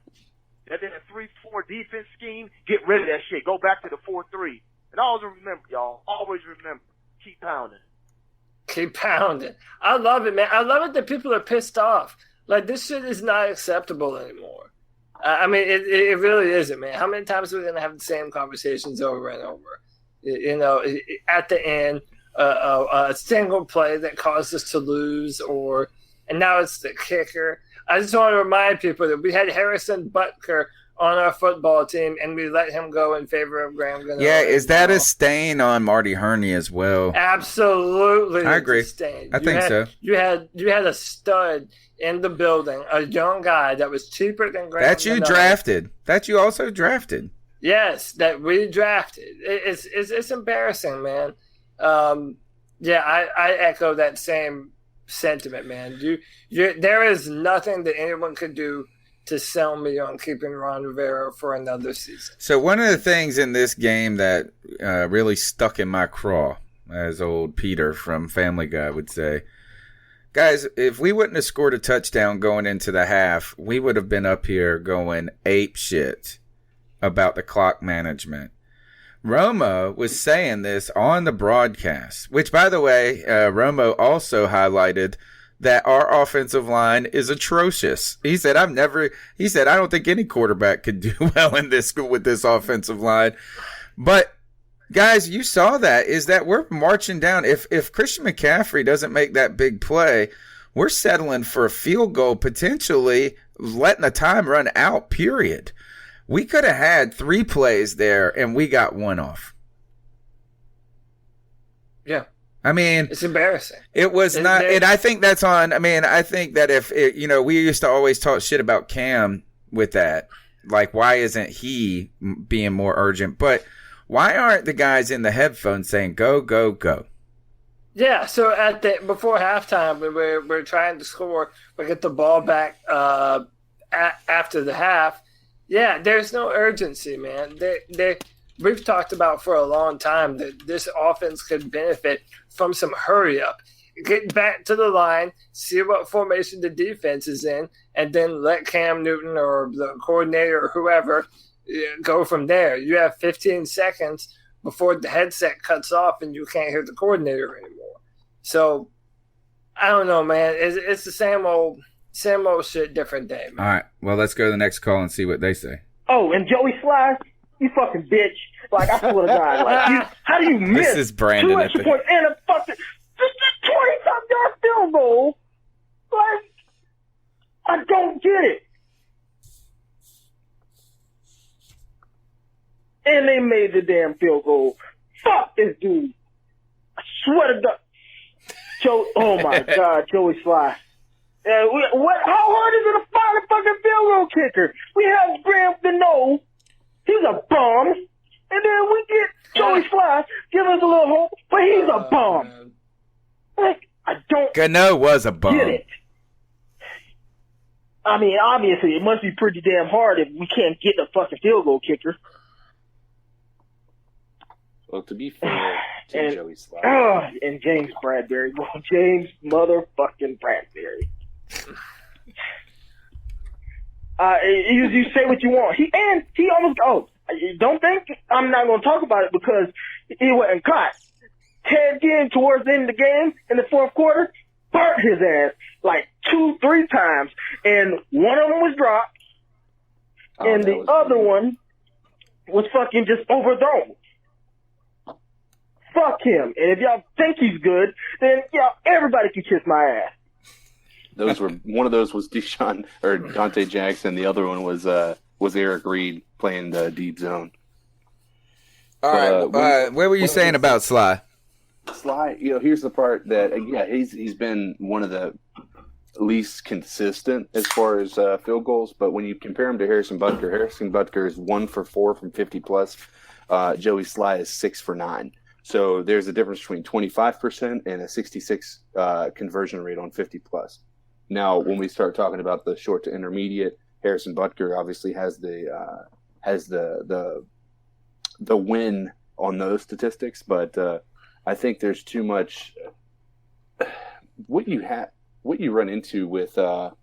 That in a 3-4 defense scheme, get rid of that shit. Go back to the 4-3. And always remember, y'all. Always remember. Keep pounding. Keep pounding. I love it, man. I love it that people are pissed off. Like, this shit is not acceptable anymore. I mean, it really isn't, man. How many times are we going to have the same conversations over and over? You know, at the end, a single play that caused us to lose, and now it's the kicker. I just want to remind people that we had Harrison Butker on our football team, and we let him go in favor of Graham Gano. Yeah, is that a stain on Marty Herney as well? Absolutely. I agree. I think so. You had a stud in the building, a young guy that was cheaper than Graham That you Gano. drafted. That you also drafted. Yes, that we drafted. It's embarrassing, man. Yeah, I echo that same sentiment, man. There is nothing that anyone could do to sell me on keeping Ron Rivera for another season. So one of the things in this game that really stuck in my craw, as old Peter from Family Guy would say, guys, if we wouldn't have scored a touchdown going into the half, we would have been up here going ape shit about the clock management. Romo was saying this on the broadcast, which, by the way, Romo also highlighted that our offensive line is atrocious. He said, I don't think any quarterback could do well in this with this offensive line. But guys, you saw that we're marching down. If Christian McCaffrey doesn't make that big play, we're settling for a field goal, potentially letting the time run out, period. We could have had 3 plays there and we got 1 off. Yeah. I mean, it's embarrassing. It was not, and I think that's on. I mean, I think that we used to always talk shit about Cam with that. Like, why isn't he being more urgent? But why aren't the guys in the headphones saying, go, go, go? Yeah, so before halftime, we're trying to score. We get the ball back after the half. Yeah, there's no urgency, man. We've talked about for a long time that this offense could benefit from some hurry up. Get back to the line, see what formation the defense is in, and then let Cam Newton or the coordinator or whoever go from there. You have 15 seconds before the headset cuts off and you can't hear the coordinator anymore. So, I don't know, man. It's the same old shit, different day, man. All right. Well, let's go to the next call and see what they say. Oh, and Joey Sly, you fucking bitch. Like, I swear to God. Like, how do you miss This is Brandon 2 extra points and a fucking just a 20-something yard field goal? Like, I don't get it. And they made the damn field goal. Fuck this dude. I swear to God. Oh my God, Joey Sly. How hard is it to find a fucking field goal kicker? We have Graham Gano. He's a bum. And then we get Joey Sly, give us a little hope, but he's a bum. Like, I don't Gano was a bum. get it. I mean, obviously, it must be pretty damn hard if we can't get a fucking field goal kicker. Well, to be fair to And- Joey Sly. And James Bradbury. Well, James motherfucking Bradbury. You say what you want. He almost. Don't think I'm not going to talk about it because he wasn't caught. Ted Ginn towards the end of the game in the fourth quarter burnt his ass like 2-3 times, and one of them was dropped, and the other one was fucking just overthrown. Fuck him. And if y'all think he's good, then everybody can kiss my ass. One of those was Deshaun or Dante Jackson. The other one was Eric Reed playing the deep zone. All right. What were you saying about Sly? Sly, here's the part that he's been one of the least consistent as far as field goals. But when you compare him to Harrison Butker is 1 for 4 from 50 plus. Joey Sly is 6 for 9. So there's a difference between 25% and a 66 conversion rate on 50 plus. Now, when we start talking about the short to intermediate, Harrison Butker obviously has the win on those statistics, but I think there's too much. What you run into with a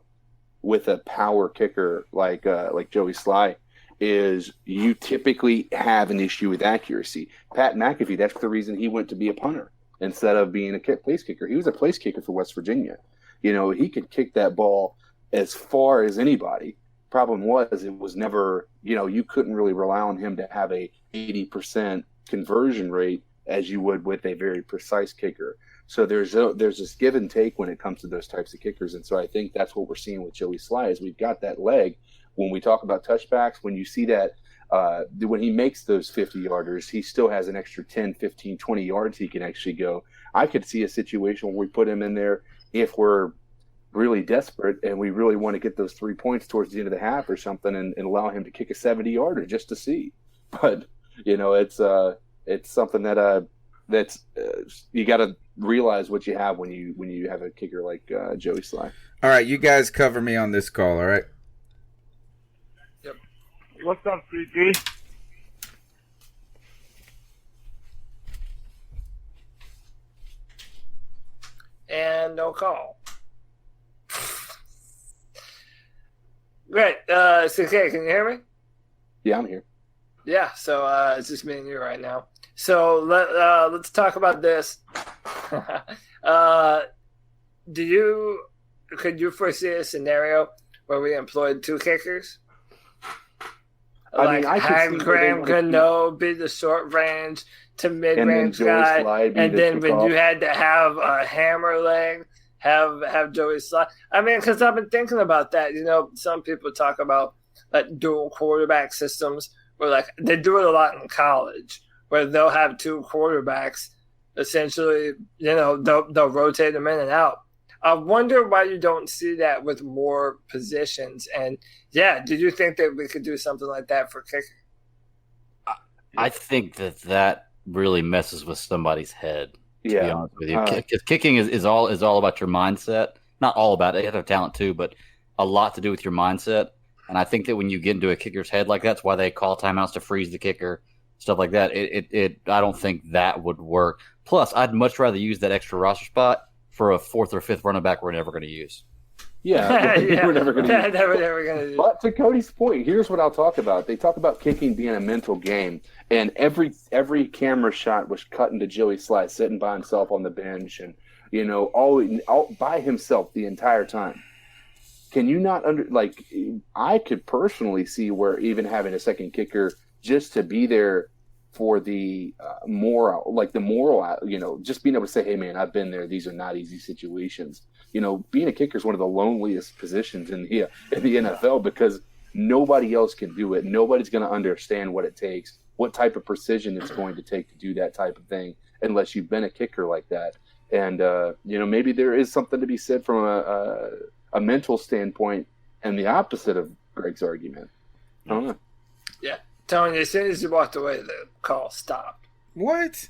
power kicker like Joey Sly is you typically have an issue with accuracy. Pat McAfee, that's the reason he went to be a punter instead of being a place kicker. He was a place kicker for West Virginia. He could kick that ball as far as anybody. Problem was, it was never, you couldn't really rely on him to have a 80% conversion rate as you would with a very precise kicker. So there's this give and take when it comes to those types of kickers. And so I think that's what we're seeing with Joey Sly is we've got that leg. When we talk about touchbacks, when you see that when he makes those 50-yarders, he still has an extra 10, 15, 20 yards he can actually go. I could see a situation where we put him in there if we're really desperate and we really want to get those 3 points towards the end of the half or something and allow him to kick a 70-yarder just to see. But, it's something that's you got to realize what you have when you have a kicker like Joey Sly. All right, you guys cover me on this call, all right? What's up, CG? And no call. Great. CK, can you hear me? Yeah, I'm here. Yeah, so it's just me and you right now. So let's talk about this. Could you foresee a scenario where we employed 2 kickers? Have Graham Gano be the short range to mid range guy, and then when you had to have a hammer leg, have Joey Sly. I mean, because I've been thinking about that. Some people talk about like dual quarterback systems, where they do it a lot in college, where they'll have 2 quarterbacks. Essentially, they'll rotate them in and out. I wonder why you don't see that with more positions. And did you think that we could do something like that for kicking? I think that really messes with somebody's head. To be honest with you, because kicking is all about your mindset. Not all about it; you have to have talent too, but a lot to do with your mindset. And I think that when you get into a kicker's head like that's why they call timeouts to freeze the kicker, stuff like that. I don't think that would work. Plus, I'd much rather use that extra roster spot for a 4th or 5th running back we're never going to use. Yeah, we're never going to use. Never going to use. But to Cody's point, here's what I'll talk about. They talk about kicking being a mental game, and every camera shot was cut into Joey Sly sitting by himself on the bench, and all by himself the entire time. Can you not I could personally see where even having a second kicker just to be there for the moral, just being able to say, hey, man, I've been there. These are not easy situations. Being a kicker is one of the loneliest positions in the NFL because nobody else can do it. Nobody's going to understand what it takes, what type of precision it's going to take to do that type of thing unless you've been a kicker like that. And, maybe there is something to be said from a mental standpoint and the opposite of Greg's argument. I don't know. Yeah. Tony, as soon as you walked away, the call stopped. What?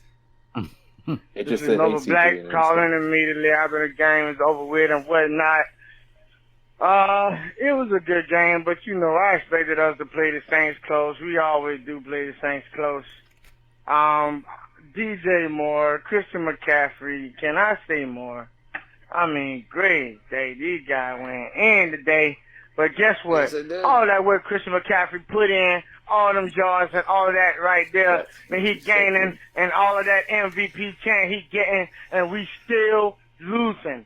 It just another black calling immediately after the game is over with and whatnot. It was a good game, but I expected us to play the Saints close. We always do play the Saints close. DJ Moore, Christian McCaffrey, can I say more? I mean, great day. These guys went in today. But guess what? Yes, all that work Christian McCaffrey put in, all them yards and all of that right there, and he gaining, and all of that MVP chant he getting, and we still losing.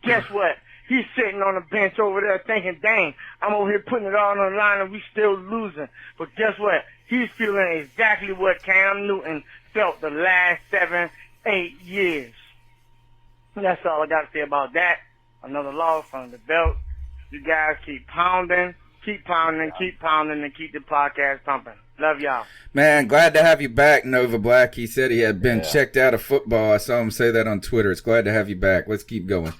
Guess what? He's sitting on the bench over there thinking, dang, I'm over here putting it all on the line and we still losing. But guess what? He's feeling exactly what Cam Newton felt the last 7-8 years. That's all I got to say about that. Another loss on the belt. You guys keep pounding, and keep the podcast pumping. Love y'all. Man, glad to have you back, Nova Black. He said he had been checked out of football. I saw him say that on Twitter. It's glad to have you back. Let's keep going.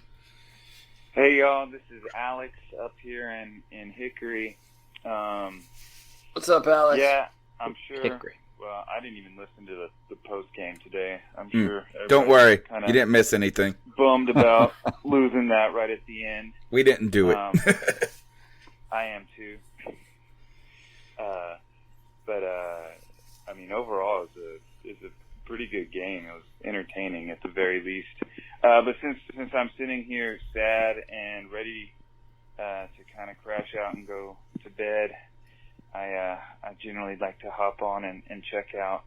Hey, y'all. This is Alex up here in Hickory. What's up, Alex? Yeah, I'm sure. Hickory. Well, I didn't even listen to the post game today. I'm sure. Don't worry. You didn't miss anything. Bummed about losing that right at the end. We didn't do it. I am too. But I mean, overall, it's a pretty good game. It was entertaining at the very least. But since I'm sitting here sad and ready to kind of crash out and go to bed, I generally like to hop on and check out,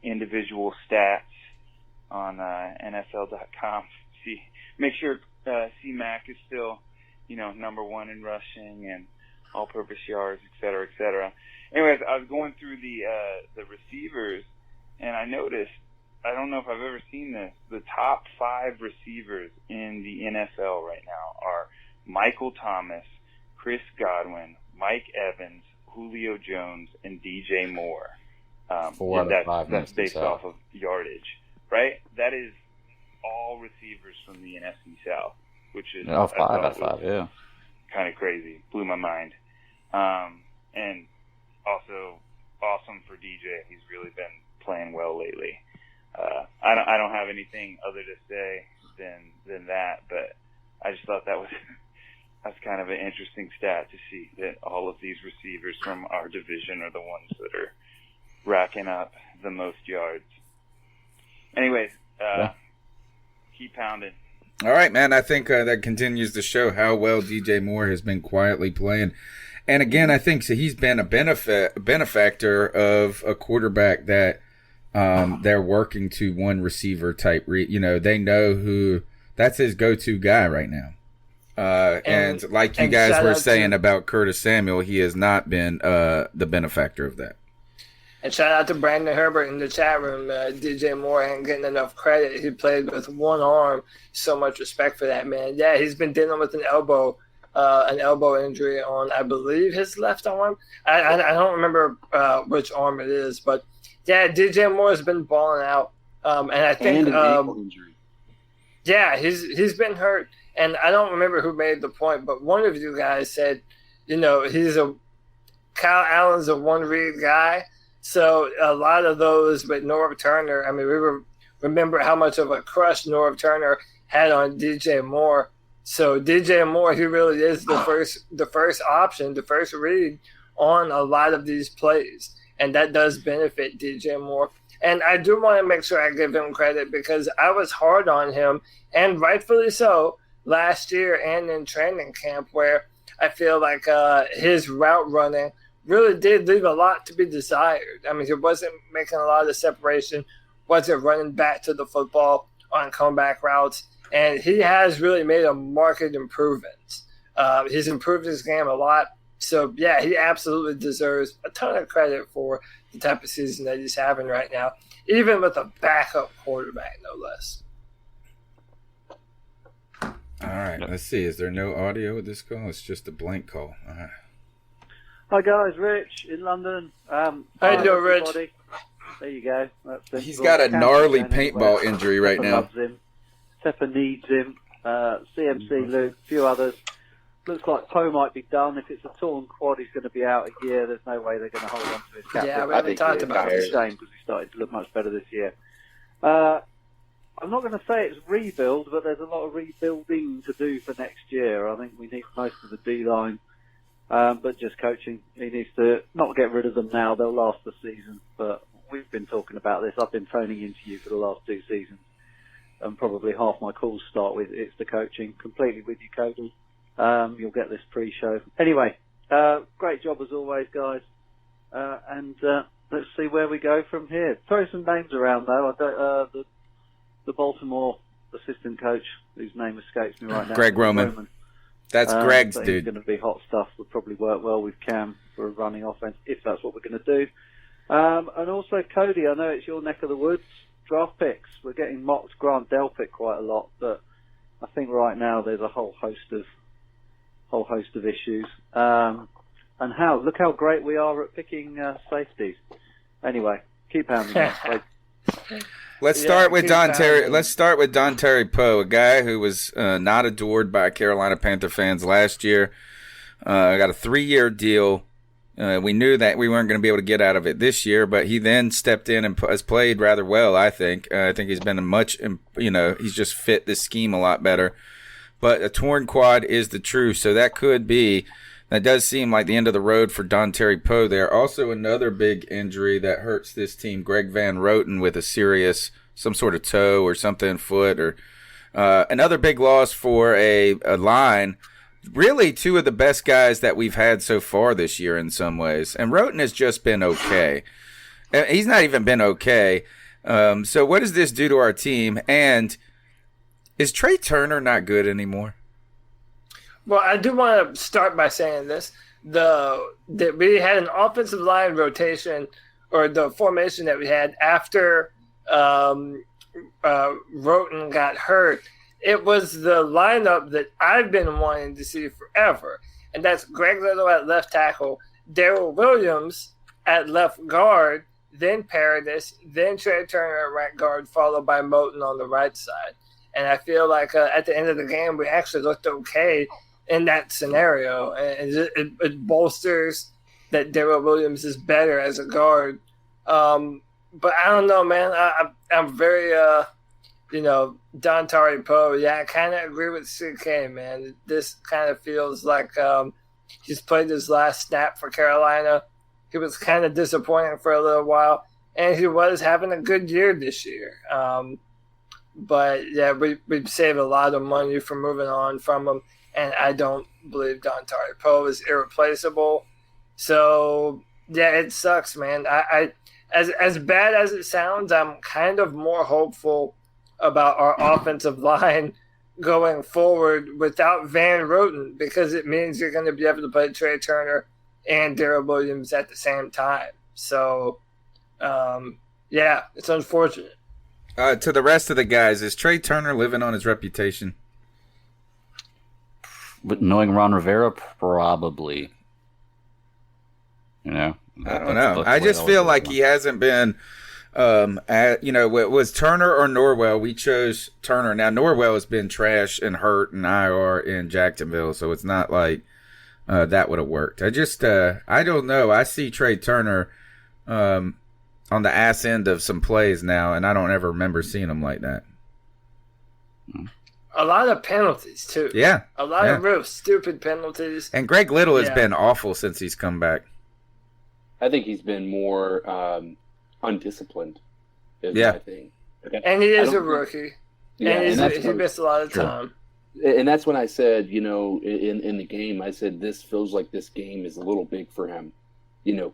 individual stats on NFL.com. Make sure C-Mac is still, number one in rushing and all-purpose yards, et cetera, et cetera. Anyways, I was going through the receivers, and I noticed, I don't know if I've ever seen this, the top 5 receivers in the NFL right now are Michael Thomas, Chris Godwin, Mike Evans, Julio Jones, and DJ Moore. 4 out of 5. That's based off of yardage, right? That is all receivers from the NFC South, which is 5 out of 5, yeah. Kind of crazy. Blew my mind. And also awesome for DJ. He's really been playing well lately. I don't have anything other to say than that, but I just thought that's kind of an interesting stat to see that all of these receivers from our division are the ones that are racking up the most yards. Anyways, keep pounding. All right, man. I think that continues to show how well DJ Moore has been quietly playing. And again, I think he's been a benefactor of a quarterback that they're working to one receiver type. They know who that's his go-to guy right now. And like you guys were saying about Curtis Samuel, he has not been the benefactor of that. And shout out to Brandon Herbert in the chat room. DJ Moore ain't getting enough credit. He played with one arm. So much respect for that, man. Yeah, he's been dealing with an elbow injury on, I believe, his left arm. I don't remember which arm it is, but yeah, DJ Moore has been balling out. And I think an ankle injury. Yeah, he's been hurt. And I don't remember who made the point, but one of you guys said, Kyle Allen's a one-read guy. So a lot of those, but Norv Turner, I mean, remember how much of a crush Norv Turner had on DJ Moore. So DJ Moore, he really is the first option, the first read on a lot of these plays. And that does benefit DJ Moore. And I do want to make sure I give him credit because I was hard on him, and rightfully so, last year and in training camp, where I feel like his route running really did leave a lot to be desired. I mean, he wasn't making a lot of separation, wasn't running back to the football on comeback routes, and he has really made a marked improvement. He's improved his game a lot. So, yeah, he absolutely deserves a ton of credit for the type of season that he's having right now, even with a backup quarterback, no less. All right, let's see. Is there no audio with this call? It's just a blank call. All right. Hi guys, Rich in London. How you doing, Rich? There you go. He's got a gnarly paintball injury right now. Loves him. Tepper needs him. CMC, Luke, a few others. Looks like Poe might be done. If it's a torn quad, he's going to be out a year. There's no way they're going to hold on to his captain. Yeah, we haven't talked about it. It's a shame because he started to look much better this year. I'm not going to say it's rebuild, but there's a lot of rebuilding to do for next year. I think we need most of the D-line, but just coaching. He needs to not get rid of them now. They'll last the season, but we've been talking about this. I've been phoning into you for the last 2 seasons, and probably half my calls start with it's the coaching. Completely with you, Cody. You'll get this pre-show. Anyway, great job as always, guys. And let's see where we go from here. Throw some names around, though. The Baltimore assistant coach, whose name escapes me right now. Greg Roman. That's Greg's but dude. He's going to be hot stuff. Would probably work well with Cam for a running offense, if that's what we're going to do. And also, Cody, I know it's your neck of the woods. Draft picks. We're getting mocked Grant Delpit quite a lot, but I think right now there's a whole host of issues. And look how great we are at picking safeties. Anyway, keep pounding. Let's start with Don Terry. Let's start with Don Terry Poe, a guy who was not adored by Carolina Panther fans last year. Got a 3-year deal. We knew that we weren't going to be able to get out of it this year, but he then stepped in and has played rather well. I think he's been he's just fit this scheme a lot better. But a torn quad is the truth, so that does seem like the end of the road for Don Terry Poe there. Also, another big injury that hurts this team, Greg Van Roten with a serious, some sort of toe or something, foot, or another big loss for a line. Really, 2 of the best guys that we've had so far this year in some ways. And Roten has just been okay. He's not even been okay. So what does this do to our team? And is Trey Turner not good anymore? Well, I do want to start by saying this. That we had an offensive line rotation, or the formation that we had after Roten got hurt. It was the lineup that I've been wanting to see forever. And that's Greg Little at left tackle, Darrell Williams at left guard, then Paradis, then Trey Turner at right guard, followed by Moton on the right side. And I feel like at the end of the game, we actually looked okay in that scenario. And it bolsters that Darrell Williams is better as a guard. But I don't know, man. I'm very... Don Terry Poe, yeah, I kind of agree with CK, man. This kind of feels like he's played his last snap for Carolina. He was kind of disappointing for a little while, and he was having a good year this year. But, yeah, we've saved a lot of money for moving on from him, and I don't believe Don Terry Poe is irreplaceable. So, yeah, it sucks, man. As bad as it sounds, I'm kind of more hopeful about our offensive line going forward without Van Roten, because it means you're going to be able to play Trey Turner and Darrell Williams at the same time. So, yeah, it's unfortunate. To the rest of the guys, is Trey Turner living on his reputation? But knowing Ron Rivera, probably. I don't know. I just feel like he hasn't been... was Turner or Norwell? We chose Turner. Now, Norwell has been trash and hurt and IR in Jacksonville, so it's not like that would have worked. I just, I don't know. I see Trey Turner on the ass end of some plays now, and I don't ever remember seeing him like that. A lot of penalties, too. Yeah. A lot of real stupid penalties. And Greg Little has been awful since he's come back. I think he's been more... undisciplined is my thing. Okay? And he is a rookie. Yeah, and he missed a lot of time. And that's when I said, in the game, I said, this feels like this game is a little big for him.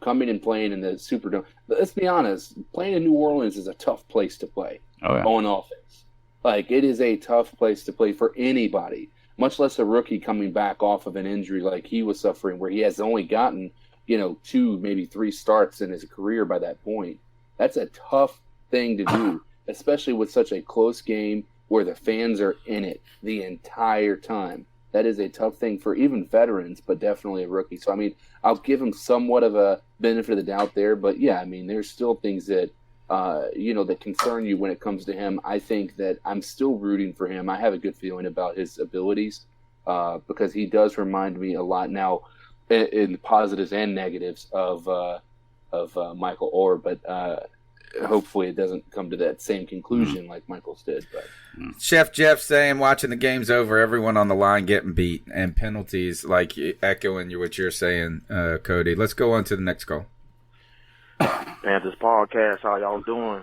Coming and playing in the Superdome. Let's be honest, playing in New Orleans is a tough place to play on offense. Like, it is a tough place to play for anybody, much less a rookie coming back off of an injury like he was suffering, where he has only gotten, 2, maybe 3 starts in his career by that point. That's a tough thing to do, especially with such a close game where the fans are in it the entire time. That is a tough thing for even veterans, but definitely a rookie. So, I'll give him somewhat of a benefit of the doubt there. But, yeah, there's still things that, that concern you when it comes to him. I think that I'm still rooting for him. I have a good feeling about his abilities because he does remind me a lot now in the positives and negatives of Michael Orr. But hopefully it doesn't come to that same conclusion like Michaels did. But Chef Jeff saying, watching the game's over, everyone on the line getting beat, and penalties, like echoing what you're saying, Cody. Let's go on to the next call. Panthers podcast, how y'all doing?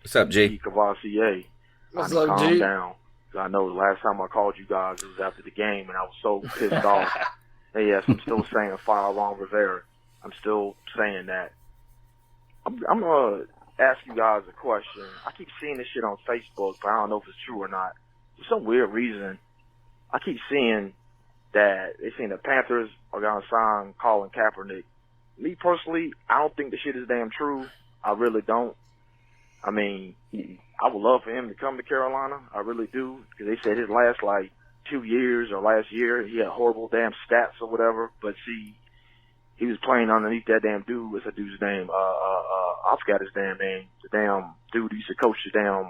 What's up, G? Cavassier. What's I need to up, calm G? down. 'Cause I know the last time I called you guys, it was after the game, and I was so pissed off. And yes, I'm still saying fire Ron Rivera. I'm still saying that. I'm going to ask you guys a question. I keep seeing this shit on Facebook, but I don't know if it's true or not. For some weird reason, I keep seeing that they saying the Panthers are going to sign Colin Kaepernick. Me personally, I don't think the shit is damn true. I really don't. I mean, I would love for him to come to Carolina. I really do. Because they said his last, 2 years or last year, he had horrible damn stats or whatever. But see, he was playing underneath that damn dude. What's that dude's name? I forgot his damn name. The damn dude who used to coach the damn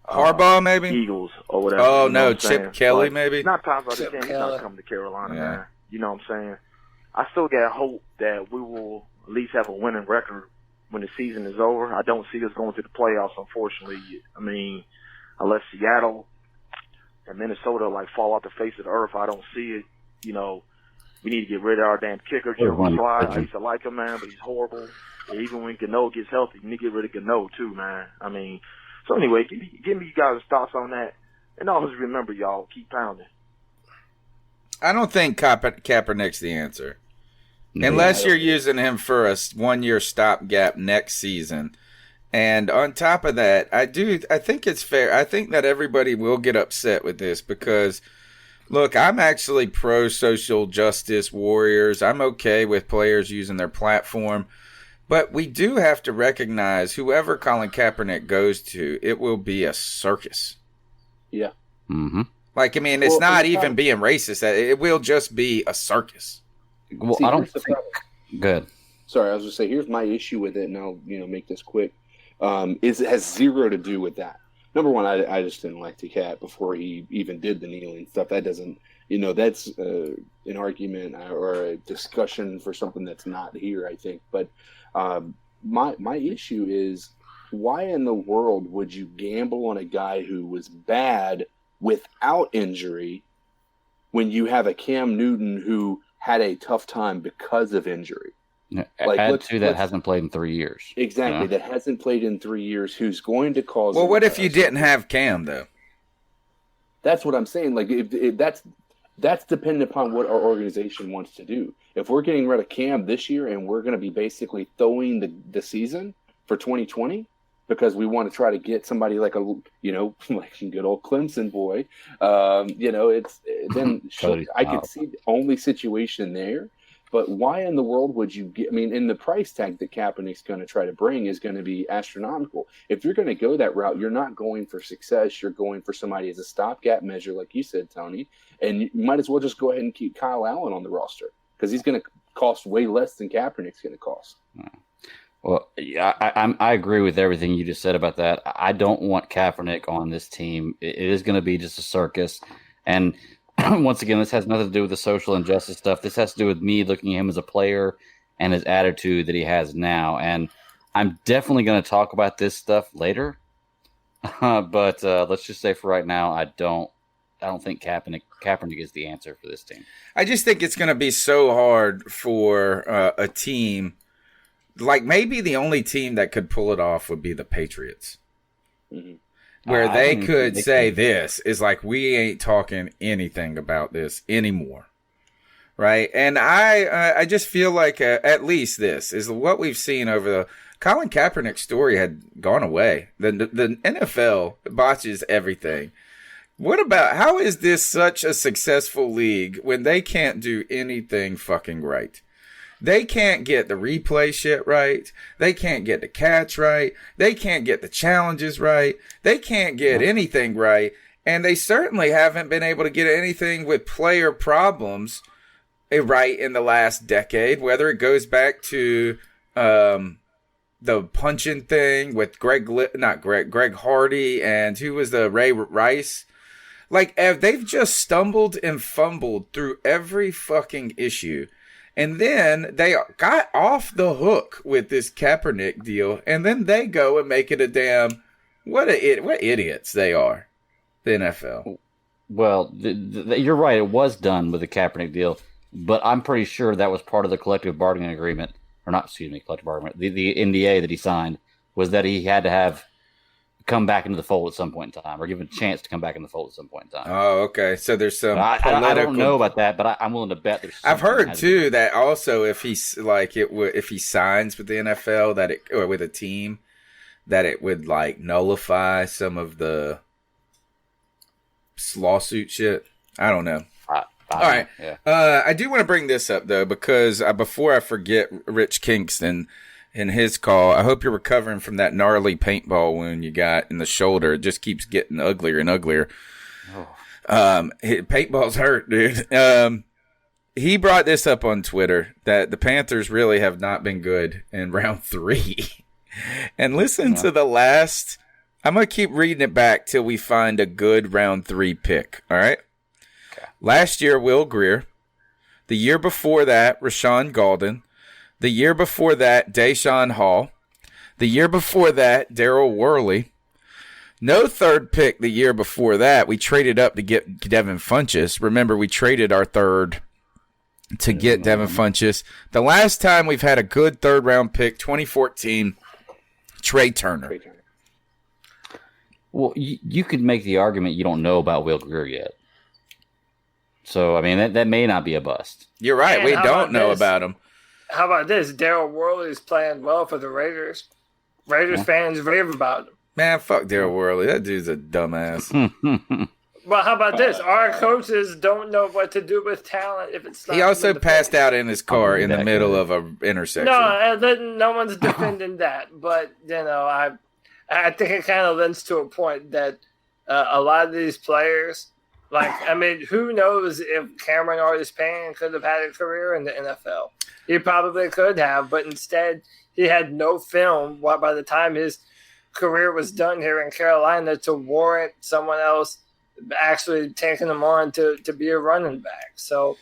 Harbaugh, maybe? Eagles or whatever. Oh, you know no, what I'm Chip saying? Kelly, But maybe? Not times like Chip this, he's Kelly. not coming to Carolina, Yeah. man. You know what I'm saying? I still got hope that we will at least have a winning record when the season is over. I don't see us going to the playoffs, unfortunately. I mean, unless Seattle and Minnesota fall off the face of the earth, I don't see it. You know, we need to get rid of our damn kicker, Jeremy Slide. I used to like him, man, but he's horrible. And even when Gano gets healthy, we need to get rid of Gano too, man. I mean, so anyway, give me you guys' thoughts on that. And always remember, y'all, keep pounding. I don't think Kaepernick's the answer. Unless you're using him for a 1-year stopgap next season. And on top of that, I think it's fair. I think that everybody will get upset with this because, look, I'm actually pro social justice warriors. I'm okay with players using their platform. But we do have to recognize whoever Colin Kaepernick goes to, it will be a circus. Yeah. Mm-hmm. It's not even being racist. It will just be a circus. Well, I don't think. Good. Sorry, I was going to say, here's my issue with it, and I'll make this quick. It has zero to do with that. Number one, I just didn't like the cat before he even did the kneeling stuff. That doesn't, that's an argument or a discussion for something that's not here, I think. But my issue is, why in the world would you gamble on a guy who was bad without injury when you have a Cam Newton who had a tough time because of injury? Add to that hasn't played in 3 years. Exactly, that hasn't played in 3 years, who's going to cause... Well, what if you didn't have Cam, though? That's what I'm saying. That's dependent upon what our organization wants to do. If we're getting rid of Cam this year and we're going to be basically throwing the season for 2020 because we want to try to get somebody like a good old Clemson boy, it's then sure, I could see the only situation there. But why in the world would you get? I mean, in the price tag that Kaepernick's going to try to bring is going to be astronomical. If you're going to go that route, you're not going for success. You're going for somebody as a stopgap measure, like you said, Tony. And you might as well just go ahead and keep Kyle Allen on the roster because he's going to cost way less than Kaepernick's going to cost. Well, yeah, I agree with everything you just said about that. I don't want Kaepernick on this team. It is going to be just a circus. And once again, this has nothing to do with the social injustice stuff. This has to do with me looking at him as a player and his attitude that he has now. And I'm definitely going to talk about this stuff later. But let's just say for right now, I don't think Kaepernick is the answer for this team. I just think it's going to be so hard for a team. Like, maybe the only team that could pull it off would be the Patriots. Mm-hmm. Where they could say this is like, we ain't talking anything about this anymore. Right? And I just feel like at least this is what we've seen over the Colin Kaepernick story had gone away. The NFL botches everything. What about, how is this such a successful league when they can't do anything fucking right? They can't get the replay shit right. They can't get the catch right. They can't get the challenges right. They can't get anything right. And they certainly haven't been able to get anything with player problems right in the last decade, whether it goes back to the punching thing with Greg Hardy and who was the Ray Rice. Like, they've just stumbled and fumbled through every fucking issue. And then they got off the hook with this Kaepernick deal, and then they go and make it a damn what idiots they are, the NFL. Well, you're right. It was done with the Kaepernick deal, but I'm pretty sure that was part of the collective bargaining agreement, or not, excuse me, collective bargaining. The NDA that he signed was that he had to have come back into the fold at some point in time, or given a chance to come back in the fold at some point in time. Oh, okay. So there's some political... I don't know about that, but I'm willing to bet there's. I've heard too that also if he's like if he signs with the NFL or with a team, that it would like nullify some of the lawsuit shit. I don't know. All right. Yeah. I do want to bring this up though, because before I forget, Rich Kingston. In his call, I hope you're recovering from that gnarly paintball wound you got in the shoulder. It just keeps getting uglier and uglier. Paintballs hurt, dude. He brought this up on Twitter that the Panthers really have not been good in round 3. And listen to the last. I'm going to keep reading it back till we find a good round 3 pick. All right. Okay. Last year, Will Grier. The year before that, Rashawn Golden. The year before that, Deshaun Hall. The year before that, Daryl Worley. No third pick the year before that. We traded up to get Devin Funchess. Remember, we traded our third to get Devin Funchess. The last time we've had a good third-round pick, 2014, Trey Turner. Well, you could make the argument you don't know about Will Grier yet. So, I mean, that may not be a bust. You're right. We don't know about him. How about this? Daryl Worley's playing well for the Raiders. Raiders fans rave about him. Man, fuck Daryl Worley. That dude's a dumbass. Well, how about this? Our coaches don't know what to do with talent if it's not. He also passed out in his car in the middle of an intersection. No one's defending that. But, I think it kind of lends to a point that a lot of these players, who knows if Cameron Artis-Payne could have had a career in the NFL? He probably could have, but instead he had no film by the time his career was done here in Carolina to warrant someone else actually taking him on to be a running back. So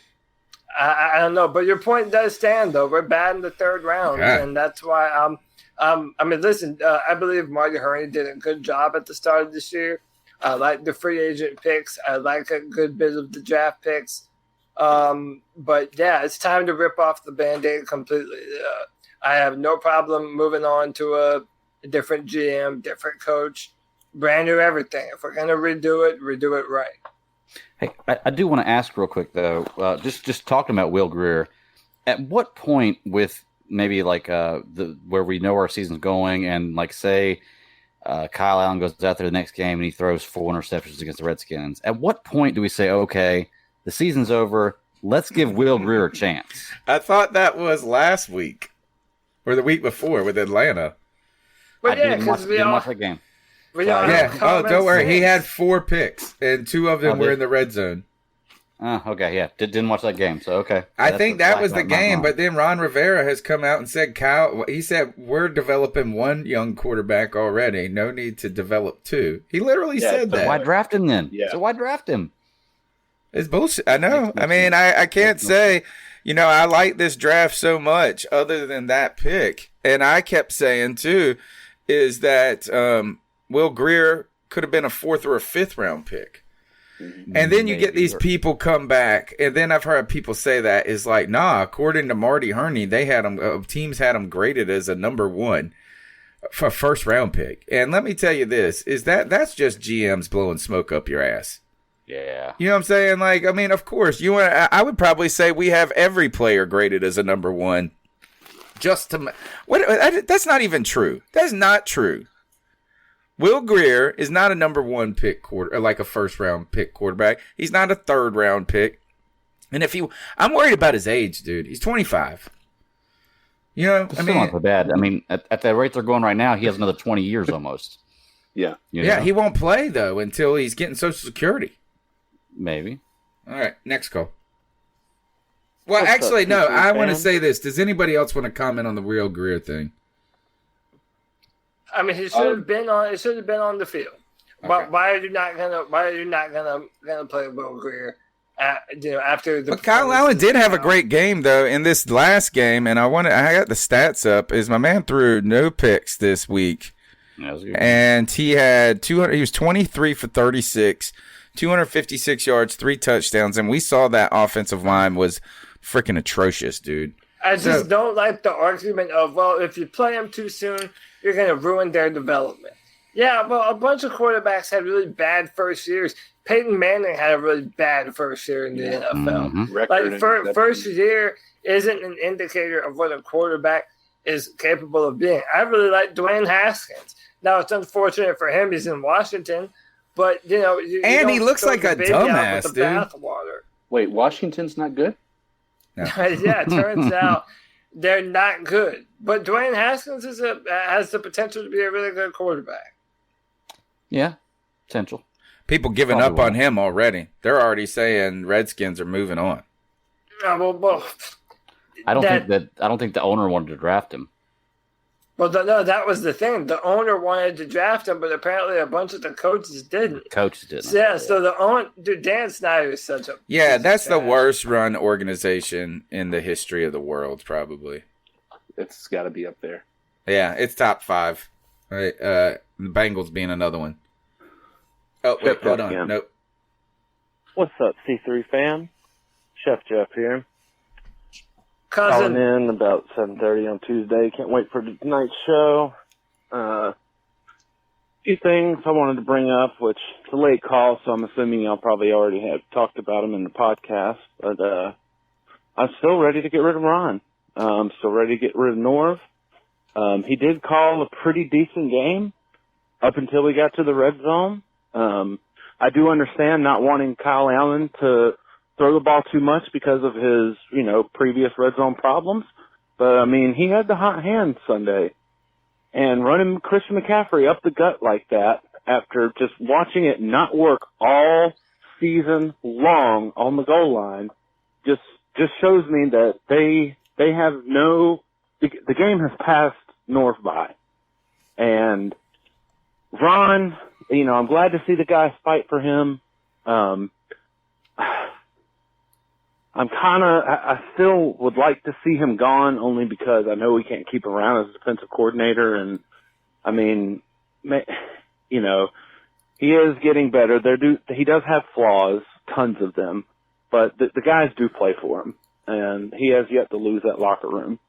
I don't know, but your point does stand though. We're bad in the third round, and that's why I believe Marty Hurney did a good job at the start of this year. I like the free agent picks. I like a good bit of the draft picks. But yeah, it's time to rip off the Band-Aid completely. I have no problem moving on to a different GM, different coach, brand new everything. If we're going to redo it right. Hey, I do want to ask real quick though, just talking about Will Grier, at what point with maybe where we know our season's going and say Kyle Allen goes out there the next game and he throws 4 interceptions against the Redskins, at what point do we say, okay, the season's over, let's give Will Grier a chance? I thought that was last week or the week before with Atlanta. But I didn't watch that game. Don't worry. He had 4 picks, and 2 of them were in the red zone. Okay, yeah. Didn't watch that game, so okay. I think that was the game, but then Ron Rivera has come out and said, he said, we're developing 1 young quarterback already. No need to develop 2. He literally said that. Why draft him then? Yeah. So why draft him? It's bullshit. I know. I mean, I can't say, I like this draft so much other than that pick. And I kept saying, too, is that Will Grier could have been a 4th or a 5th round pick. And then you get these people come back. And then I've heard people say that is according to Marty Hurney, they had him, teams had him graded as a number 1 for first round pick. And let me tell you this, is that's just GMs blowing smoke up your ass. Yeah. You know what I'm saying? Of course, I would probably say we have every player graded as a number 1. Just to that's not even true. That's not true. Will Grier is not a number 1 pick a first round pick quarterback. He's not a 3rd round pick. And I'm worried about his age, dude. He's 25. It's still not so bad. At the rate they're going right now, he has another 20 years almost. Yeah. He won't play though until he's getting Social Security. Maybe. All right, next call. Well, actually, no. I want to say this. Does anybody else want to comment on the Will Grier thing? He should have been on. It should have been on the field. Okay. Why are you not gonna play Will Grier After the. But Kyle Allen did have a great game though in this last game, and I got the stats up. Is my man threw no picks this week, and he had 200. He was 23 for 36, 256 yards, 3 touchdowns, and we saw that offensive line was freaking atrocious, dude. I just don't like the argument of, well, if you play them too soon, you're going to ruin their development. Yeah, well, a bunch of quarterbacks had really bad first years. Peyton Manning had a really bad first year in the NFL. Mm-hmm. First year isn't an indicator of what a quarterback is capable of being. I really like Dwayne Haskins. Now, it's unfortunate for him he's in Washington, but, and he looks like a dumbass, dude. Bathwater. Wait, Washington's not good? No. Yeah, it turns out they're not good. But Dwayne Haskins has the potential to be a really good quarterback. Yeah, potential. People giving up on him already. They're already saying Redskins are moving on. I don't think the owner wanted to draft him. Well, no, that was the thing. The owner wanted to draft him, but apparently a bunch of the coaches didn't. Coaches didn't. Yeah, so the owner, dude, Dan Snyder is such a... Yeah, that's the worst run organization in the history of the world, probably. It's got to be up there. Yeah, it's top 5. Right, the Bengals being another one. Oh, wait, hold on. Again. Nope. What's up, C3 fam? Chef Jeff here. Cousin. Calling in about 7:30 on Tuesday. Can't wait for tonight's show. Few things I wanted to bring up, which it's a late call, so I'm assuming y'all probably already have talked about them in the podcast. But I'm still ready to get rid of Ron. I'm still ready to get rid of Norv. He did call a pretty decent game up until we got to the red zone. I do understand not wanting Kyle Allen to throw the ball too much because of his, previous red zone problems. But, I mean, he had the hot hand Sunday. And running Christian McCaffrey up the gut like that after just watching it not work all season long on the goal line just shows me that they have the game has passed North by. And Ron, I'm glad to see the guys fight for him. I still would like to see him gone only because I know we can't keep him around as a defensive coordinator. And I mean, he is getting better. He does have flaws, tons of them, but the guys do play for him, and he has yet to lose that locker room.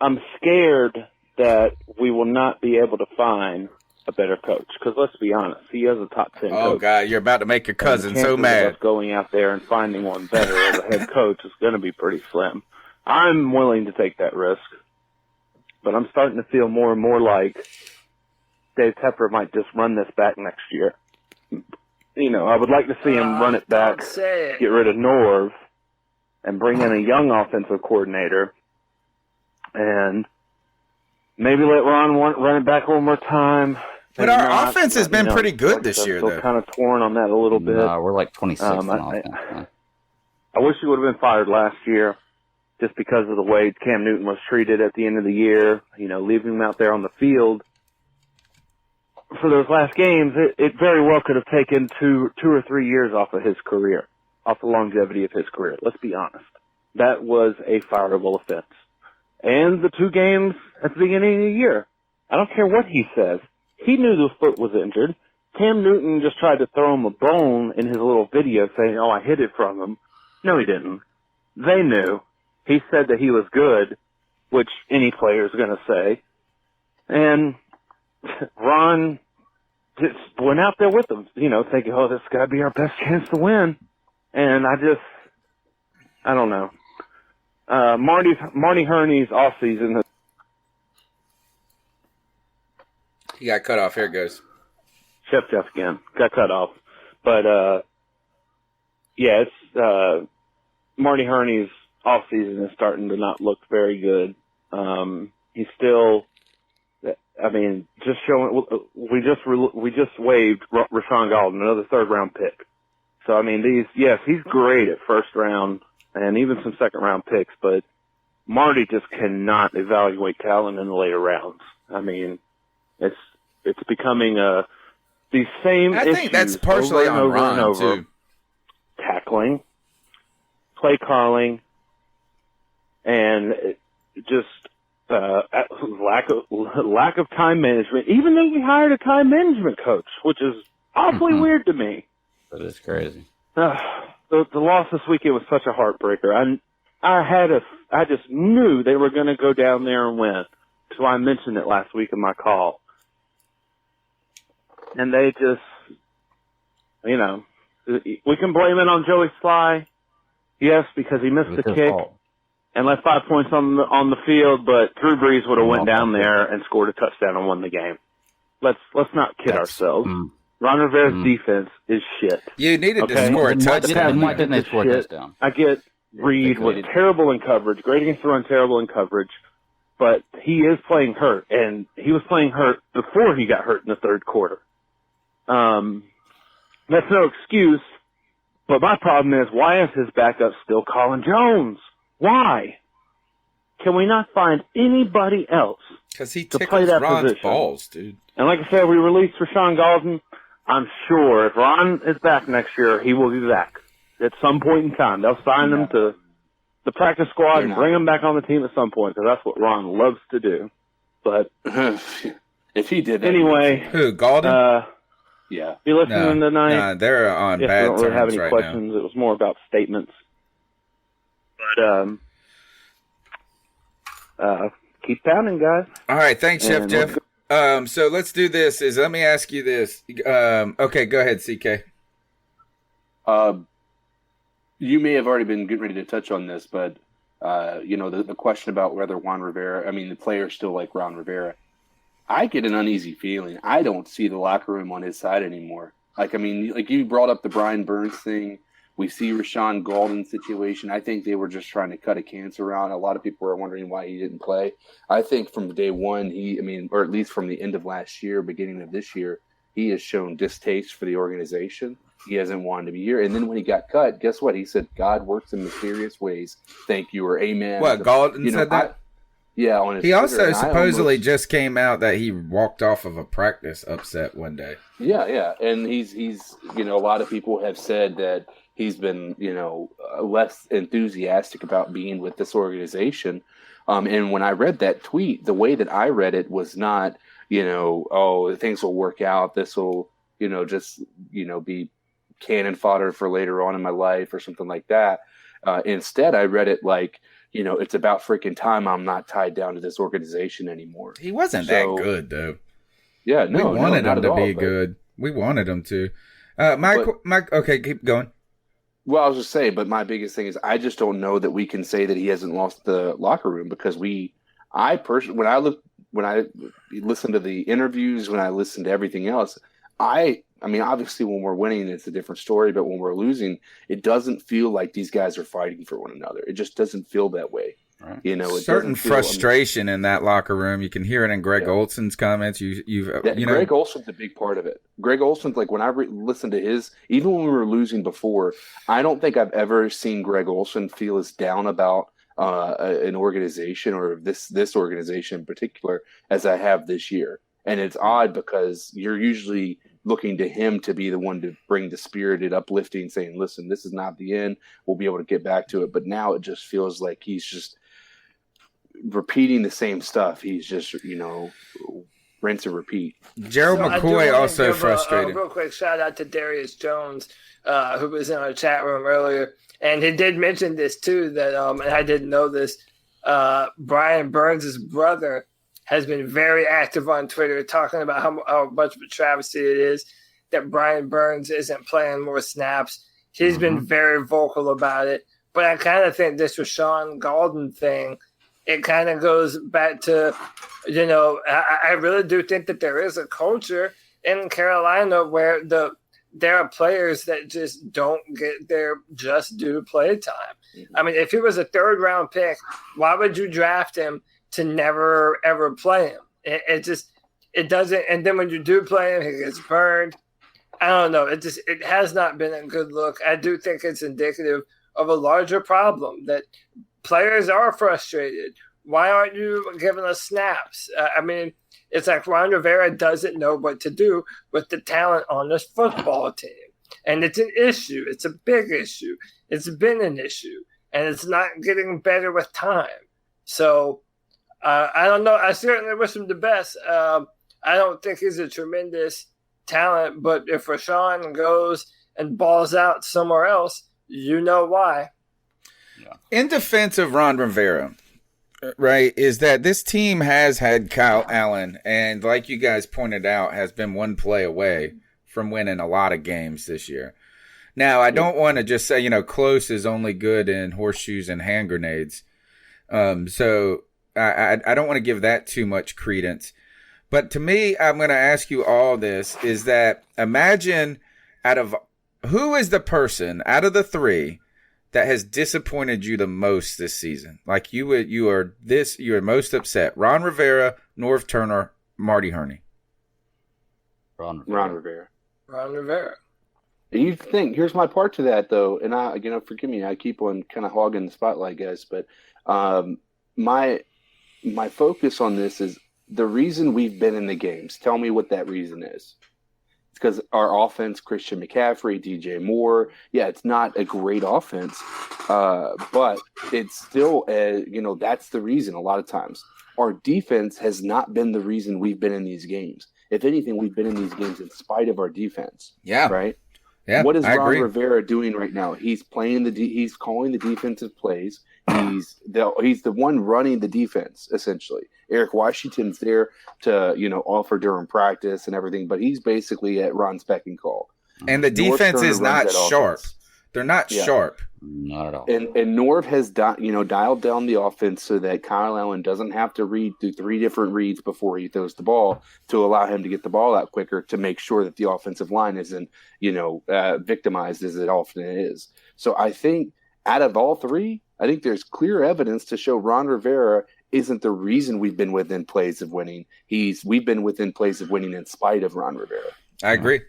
I'm scared that we will not be able to find a better coach. Because let's be honest, he is a top 10 coach. Oh, God, you're about to make your cousin so mad. Us going out there and finding one better as a head coach is going to be pretty slim. I'm willing to take that risk. But I'm starting to feel more and more like Dave Tepper might just run this back next year. I would like to see him run it back, get rid of Norv, and bring in a young offensive coordinator, and maybe let Ron run it back one more time. But our offense has been pretty good this year, though. though. Kind of torn on that a little bit. We're like 26th on offense. I wish he would have been fired last year just because of the way Cam Newton was treated at the end of the year. Leaving him out there on the field for those last games, it very well could have taken two or 3 years off of his career, off the longevity of his career. Let's be honest. That was a fireable offense. And the 2 games at the beginning of the year, I don't care what he says. He knew the foot was injured. Cam Newton just tried to throw him a bone in his little video saying, I hid it from him. No, he didn't. They knew. He said that he was good, which any player is going to say. And Ron just went out there with him, thinking, this got to be our best chance to win. And I don't know. Marty Herney's off season. He got cut off. Here it goes. Chef again. Got cut off. But, it's, Marty Herney's off season is starting to not look very good. He's still, just showing, we just waived Rashawn Golden, another 3rd round pick. So, he's great at 1st round and even some 2nd round picks, but Marty just cannot evaluate talent in the later rounds. It's becoming these same I issues think that's partially over and on over and Ron, over. too. Tackling, play calling, and just lack of time management. Even though we hired a time management coach, which is awfully weird to me. That is crazy. The loss this weekend was such a heartbreaker. I just knew they were going to go down there and win. So I mentioned it last week in my call. And they just, we can blame it on Joey Sly. Yes, because he missed the kick and left 5 points on the field, but Drew Brees would have went down there and scored a touchdown and won the game. Let's not kid ourselves. Ron Rivera's defense is shit. You needed to score a touchdown. Why didn't they score a touchdown? I get Reed was terrible in coverage, great against the run, terrible in coverage, but he is playing hurt, and he was playing hurt before he got hurt in the third quarter. That's no excuse, but my problem is, why is his backup still Colin Jones? Why? Can we not find anybody else Because he to play tickles that Ron's position? balls, dude. And like I said, we released Rashawn Golden. I'm sure if Ron is back next year, he will be back at some point in time. They'll sign him to the practice squad and bring him back on the team at some point, because that's what Ron loves to do. But if he did that, anyway, who Golden? Yeah. If you're listening tonight, No, they're on if bad you don't really have terms any right questions, it was more about statements. But keep pounding, guys. All right, thanks, Chef And Jeff. So let's do this. Let me ask you this. Okay, go ahead, CK. You may have already been getting ready to touch on this, but the question about whether the players still like Ron Rivera. I get an uneasy feeling. I don't see the locker room on his side anymore. Like you brought up the Brian Burns thing. We see Rashawn Golden's situation. I think they were just trying to cut a cancer around. A lot of people were wondering why he didn't play. I think from day one, or at least from the end of last year, beginning of this year, he has shown distaste for the organization. He hasn't wanted to be here. And then when he got cut, guess what? He said, God works in mysterious ways. Thank you, or amen. What, Golden said that? Yeah, on his He also Twitter, supposedly just came out that he walked off of a practice upset one day. Yeah, and he's a lot of people have said that he's been less enthusiastic about being with this organization. And when I read that tweet, the way that I read it was not things will work out. This will be cannon fodder for later on in my life or something like that. Instead, I read it like, it's about freaking time I'm not tied down to this organization anymore. He wasn't that good, though. Yeah, no, we wanted him to be but... good. We wanted him to. Mike, okay, keep going. Well, I was just saying, but my biggest thing is I just don't know that we can say that he hasn't lost the locker room, because when I listen to the interviews, when I listen to everything else, obviously when we're winning, it's a different story, but when we're losing, it doesn't feel like these guys are fighting for one another. It just doesn't feel that way. Right. It certain frustration in that locker room. You can hear it in Greg Olson's comments. Greg Olson's a big part of it. Greg Olson's when I listened to his, even when we were losing before, I don't think I've ever seen Greg Olson feel as down about an organization, or this organization in particular, as I have this year. And it's odd because you're usually looking to him to be the one to bring the spirited uplifting, saying, listen, this is not the end. We'll be able to get back to it. But now it just feels like he's just repeating the same stuff. He's just, rinse and repeat. Gerald McCoy also frustrated. A real quick shout out to Darius Jones, who was in our chat room earlier. And he did mention this too, that, and I didn't know this, Brian Burns' brother has been very active on Twitter, talking about how much of a travesty it is that Brian Burns isn't playing more snaps. He's been very vocal about it. But I kind of think this Rashawn Golden thing, it kind of goes back to, I really do think that there is a culture in Carolina where there are players that just don't get their just due play time. I mean, if he was a third-round pick, why would you draft him to never, ever play him? It doesn't. And then when you do play him, he gets burned. I don't know. It has not been a good look. I do think it's indicative of a larger problem that players are frustrated. Why aren't you giving us snaps? It's like Ron Rivera doesn't know what to do with the talent on this football team. And it's an issue. It's a big issue. It's been an issue. And it's not getting better with time. So I don't know. I certainly wish him the best. I don't think he's a tremendous talent, but if Rashawn goes and balls out somewhere else, you know why. In defense of Ron Rivera, right, is that this team has had Kyle Allen, and like you guys pointed out, has been one play away from winning a lot of games this year. Now, I don't want to just say, close is only good in horseshoes and hand grenades. So I don't want to give that too much credence. But to me, I'm going to ask you all this, is that imagine who is the person out of the three that has disappointed you the most this season? Like you are most upset. Ron Rivera, Norv Turner, Marty Herney. Ron Rivera. Ron Rivera. You think, here's my part to that though, and forgive me, I keep on kind of hogging the spotlight, guys, but my focus on this is the reason we've been in the games. Tell me what that reason is. It's because our offense, Christian McCaffrey, DJ Moore, it's not a great offense, but it's still, that's the reason a lot of times. Our defense has not been the reason we've been in these games. If anything, we've been in these games in spite of our defense. Yeah. Right? Yeah, what is I Ron agree. Rivera doing right now? He's playing he's calling the defensive plays. He's the one running the defense, essentially. Eric Washington's there to, offer during practice and everything, but he's basically at Ron's beck and call. And the defense is not sharp. Offense. They're not sharp. Not at all. And Norv has dialed down the offense so that Kyle Allen doesn't have to read through 3 different reads before he throws the ball to allow him to get the ball out quicker to make sure that the offensive line isn't, victimized as it often is. So I think out of all 3, I think there's clear evidence to show Ron Rivera isn't the reason we've been within plays of winning. We've been within plays of winning in spite of Ron Rivera. I agree.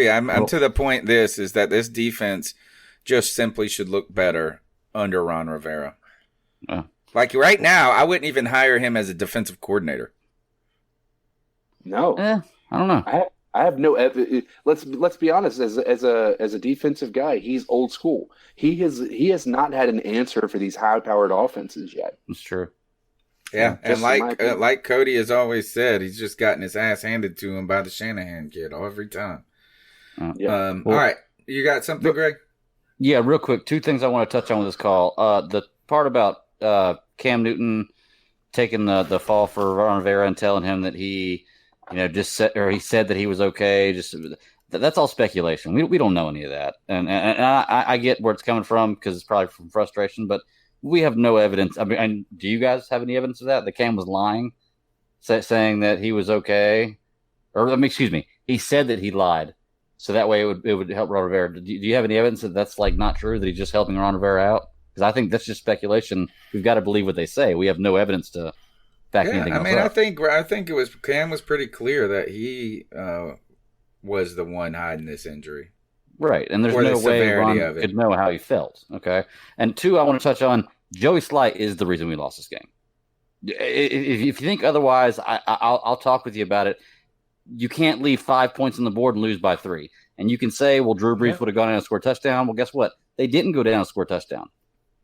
I'm to the point is that this defense just simply should look better under Ron Rivera. Like right now, I wouldn't even hire him as a defensive coordinator. No. I don't know. I have no evidence. Let's be honest. As a defensive guy, he's old school. He has not had an answer for these high-powered offenses yet. That's true. Yeah, and like Cody has always said, he's just gotten his ass handed to him by the Shanahan kid every time. All right, you got something, Greg? Yeah, real quick. 2 things I want to touch on with this call. The part about Cam Newton taking the fall for Ron Rivera and telling him that he, he said that he was okay. That's all speculation. We don't know any of that, and I get where it's coming from because it's probably from frustration, but we have no evidence. I mean, do you guys have any evidence of that? Cam was lying, saying that he was okay, excuse me, he said that he lied. So that way it would help Ron Rivera. Do you have any evidence that that's not true, that he's just helping Ron Rivera out? Because I think that's just speculation. We've got to believe what they say. We have no evidence to back anything else up. I think Cam was pretty clear that he was the one hiding this injury. Right, and there's no way Ron could know how he felt. Okay, and 2, I want to touch on Joey Slight is the reason we lost this game. If you think otherwise, I'll talk with you about it. You can't leave 5 points on the board and lose by 3. And you can say, well, Drew Brees would have gone down and scored a touchdown. Well, guess what? They didn't go down and score a touchdown.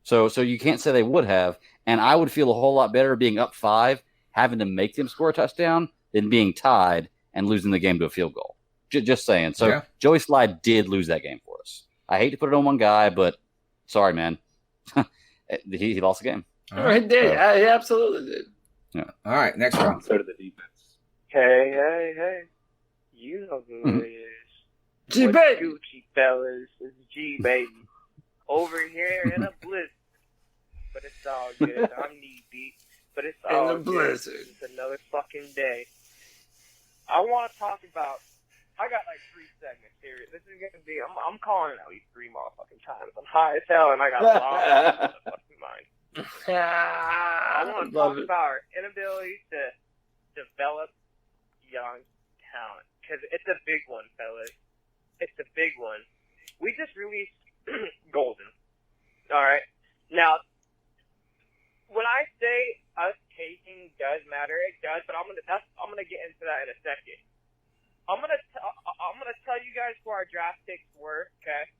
So you can't say they would have. And I would feel a whole lot better being up 5, having to make them score a touchdown, than being tied and losing the game to a field goal. Just saying. So Joey Slide did lose that game for us. I hate to put it on one guy, but sorry, man. he lost the game. He did. He absolutely did. Yeah. All right, next round. So to the defense. Hey. You know who it is. G-Baby. Gucci, fellas. It's G-Baby. Over here in a blizzard. But it's all good. I'm knee deep. But it's all in a blizzard. Good. It's another fucking day. I want to talk about... I got 3 segments here. This is going to be... I'm calling it at least 3 motherfucking times. I'm high as hell and I got a lot of fucking mind. I want to talk about our inability to develop young talent, because it's a big one, fellas. It's a big one. We just released Golden. All right. Now, when I say us taking does matter. It does, but I'm gonna get into that in a second. I'm gonna tell you guys who our draft picks were. Okay.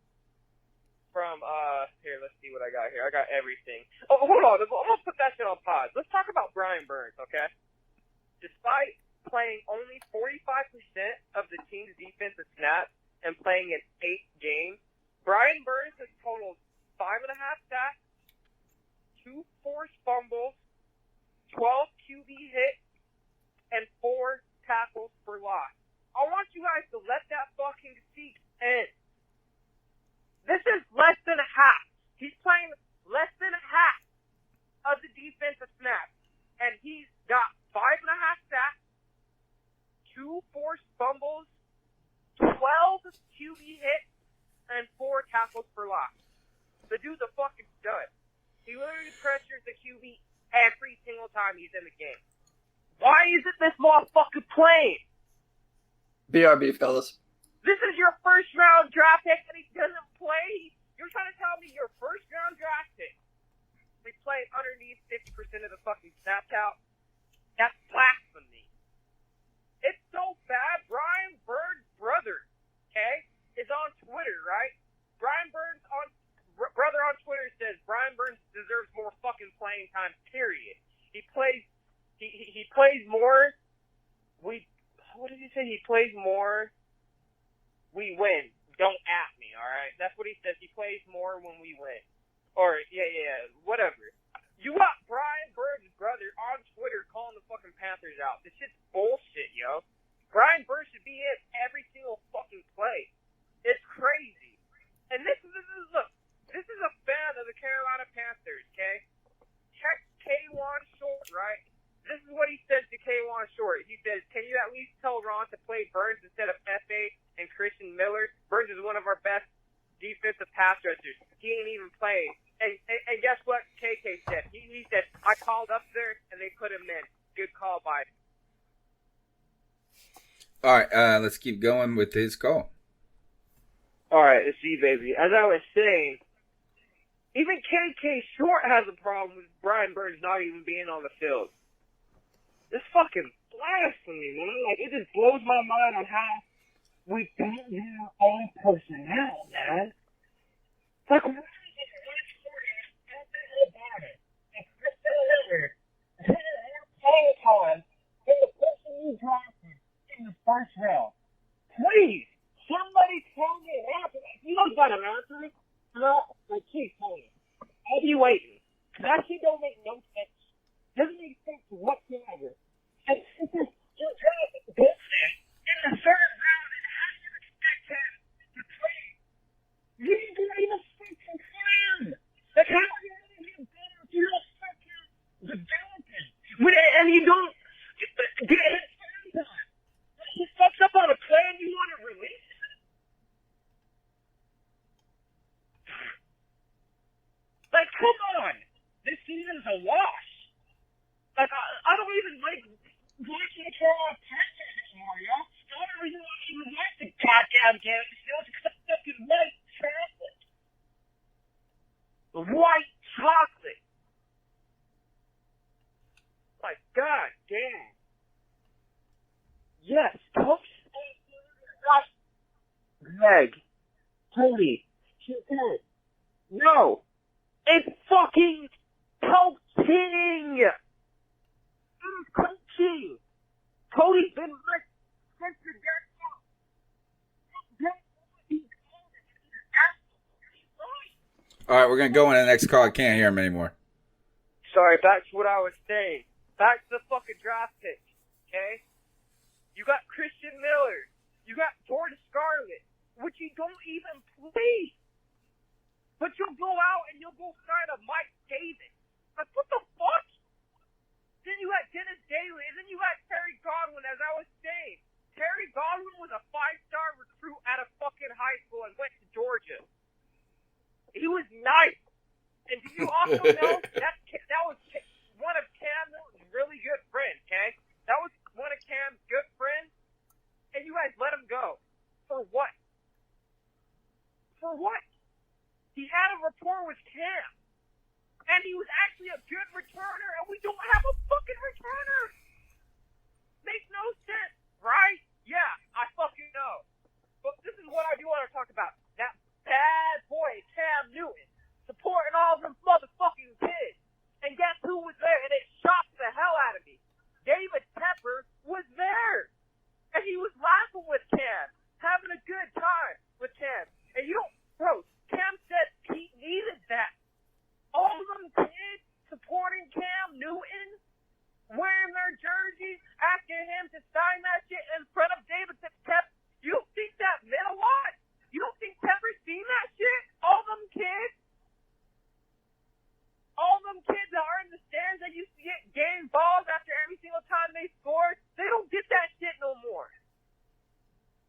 From here, let's see what I got here. I got everything. Oh, hold on. I'm gonna put that shit on pause. Let's talk about Brian Burns. Okay. Despite playing only 45% of the team's defensive snaps and playing in 8 games, Brian Burns has totaled 5.5 sacks, 2 forced fumbles, 12 QB hits, and 4 tackles for loss. I want you guys to let that fucking sink in. This is less than half. He's playing less than half of the defensive snaps, and he's got 5.5 sacks, 2 forced fumbles, 12 QB hits, and 4 tackles for loss. The dude's a fucking stud. He literally pressures the QB every single time he's in the game. Why isn't this motherfucker playing? BRB, fellas. This is your first round draft pick and he doesn't play? You're trying to tell me your first round draft pick we play underneath 50% of the fucking snap count? That's blasphemy. It's so bad. Brian Burns' brother, okay, is on Twitter, right? Brian Burns' brother on Twitter says Brian Burns deserves more fucking playing time, period. He plays more. What did he say? He plays more. We win. Don't at me, alright? That's what he says. He plays more when we win. Or, yeah, whatever. You got Brian Burns' brother on Twitter calling the fucking Panthers out. This shit's bullshit, yo. Brian Burns should be in every single fucking play. It's crazy. And this is a fan of the Carolina Panthers, okay? Check K1 Short, right? This is what he says to K1 Short. He says, can you at least tell Ron to play Burns instead of F.A. and Christian Miller? Burns is one of our best defensive pass rushers. He ain't even playing. And guess what KK said? He said, I called up there and they put him in. Good call by. All right, let's keep going with his call. All right, let's see, baby. As I was saying, even KK Short has a problem with Brian Burns not even being on the field. This fucking blasphemy, man. Like, it just blows my mind on how we don't have our own personnel, man. It's like, why is this one quarter nothing about it? And Christian Miller didn't have playing time than the person you drafted in the first round. Please, somebody tell me what happened. If you don't got an answer, like, please tell me. I'll be waiting. That shit don't make no sense. Doesn't make sense whatsoever. And you're drafting bullshit in the third round, and how do you expect him to play? You didn't even fucking play him. Like, how are you going to get better if you don't fucking develop him? And you don't get his time. He fucks up on a play and you want to release him? Like, come on. This season's a wash. Like, I don't even like watching the Carolina Panthers anymore, yo. The only reason why I even watch the goddamn game is because of fucking white chocolate. The white chocolate. My god damn. Yes, Coach Greg, Tony, no. It's fucking coaching. It is coaching. Cody's been right since the get-go. All right, we're going to go on to the next call. I can't hear him anymore. Sorry, back to what I was saying. Back to the fucking draft pick, okay? You got Christian Miller. You got George Scarlett, which you don't even play. But you'll go out and you'll go sign a Mike Davis. Like, what the fuck? Then you had Dennis Daly, and then you had Terry Godwin, as I was saying. Terry Godwin was a 5-star recruit out of fucking high school and went to Georgia. He was nice. And do you also know that was one of Cam Newton's really good friends, okay? That was one of Cam's good friends, and you guys let him go. For what? For what? He had a rapport with Cam. And he was actually a good returner, and we we don't have a fucking returner. Makes no sense, right? Yeah, I fucking know. But this is what I do want to talk about. That bad boy, Cam Newton, supporting all them motherfucking kids. And guess who was there? And it shocked the hell out of me. David Tepper was there. And he was laughing with Cam, having a good time with Cam. And you don't, bro, Cam said he needed that. All of them kids supporting Cam Newton, wearing their jerseys, asking him to sign that shit in front of David Tepper. You don't think that meant a lot? You don't think Tepper's seen that shit? All them kids? All them kids that are in the stands that used to get game balls after every single time they scored, they don't get that shit no more.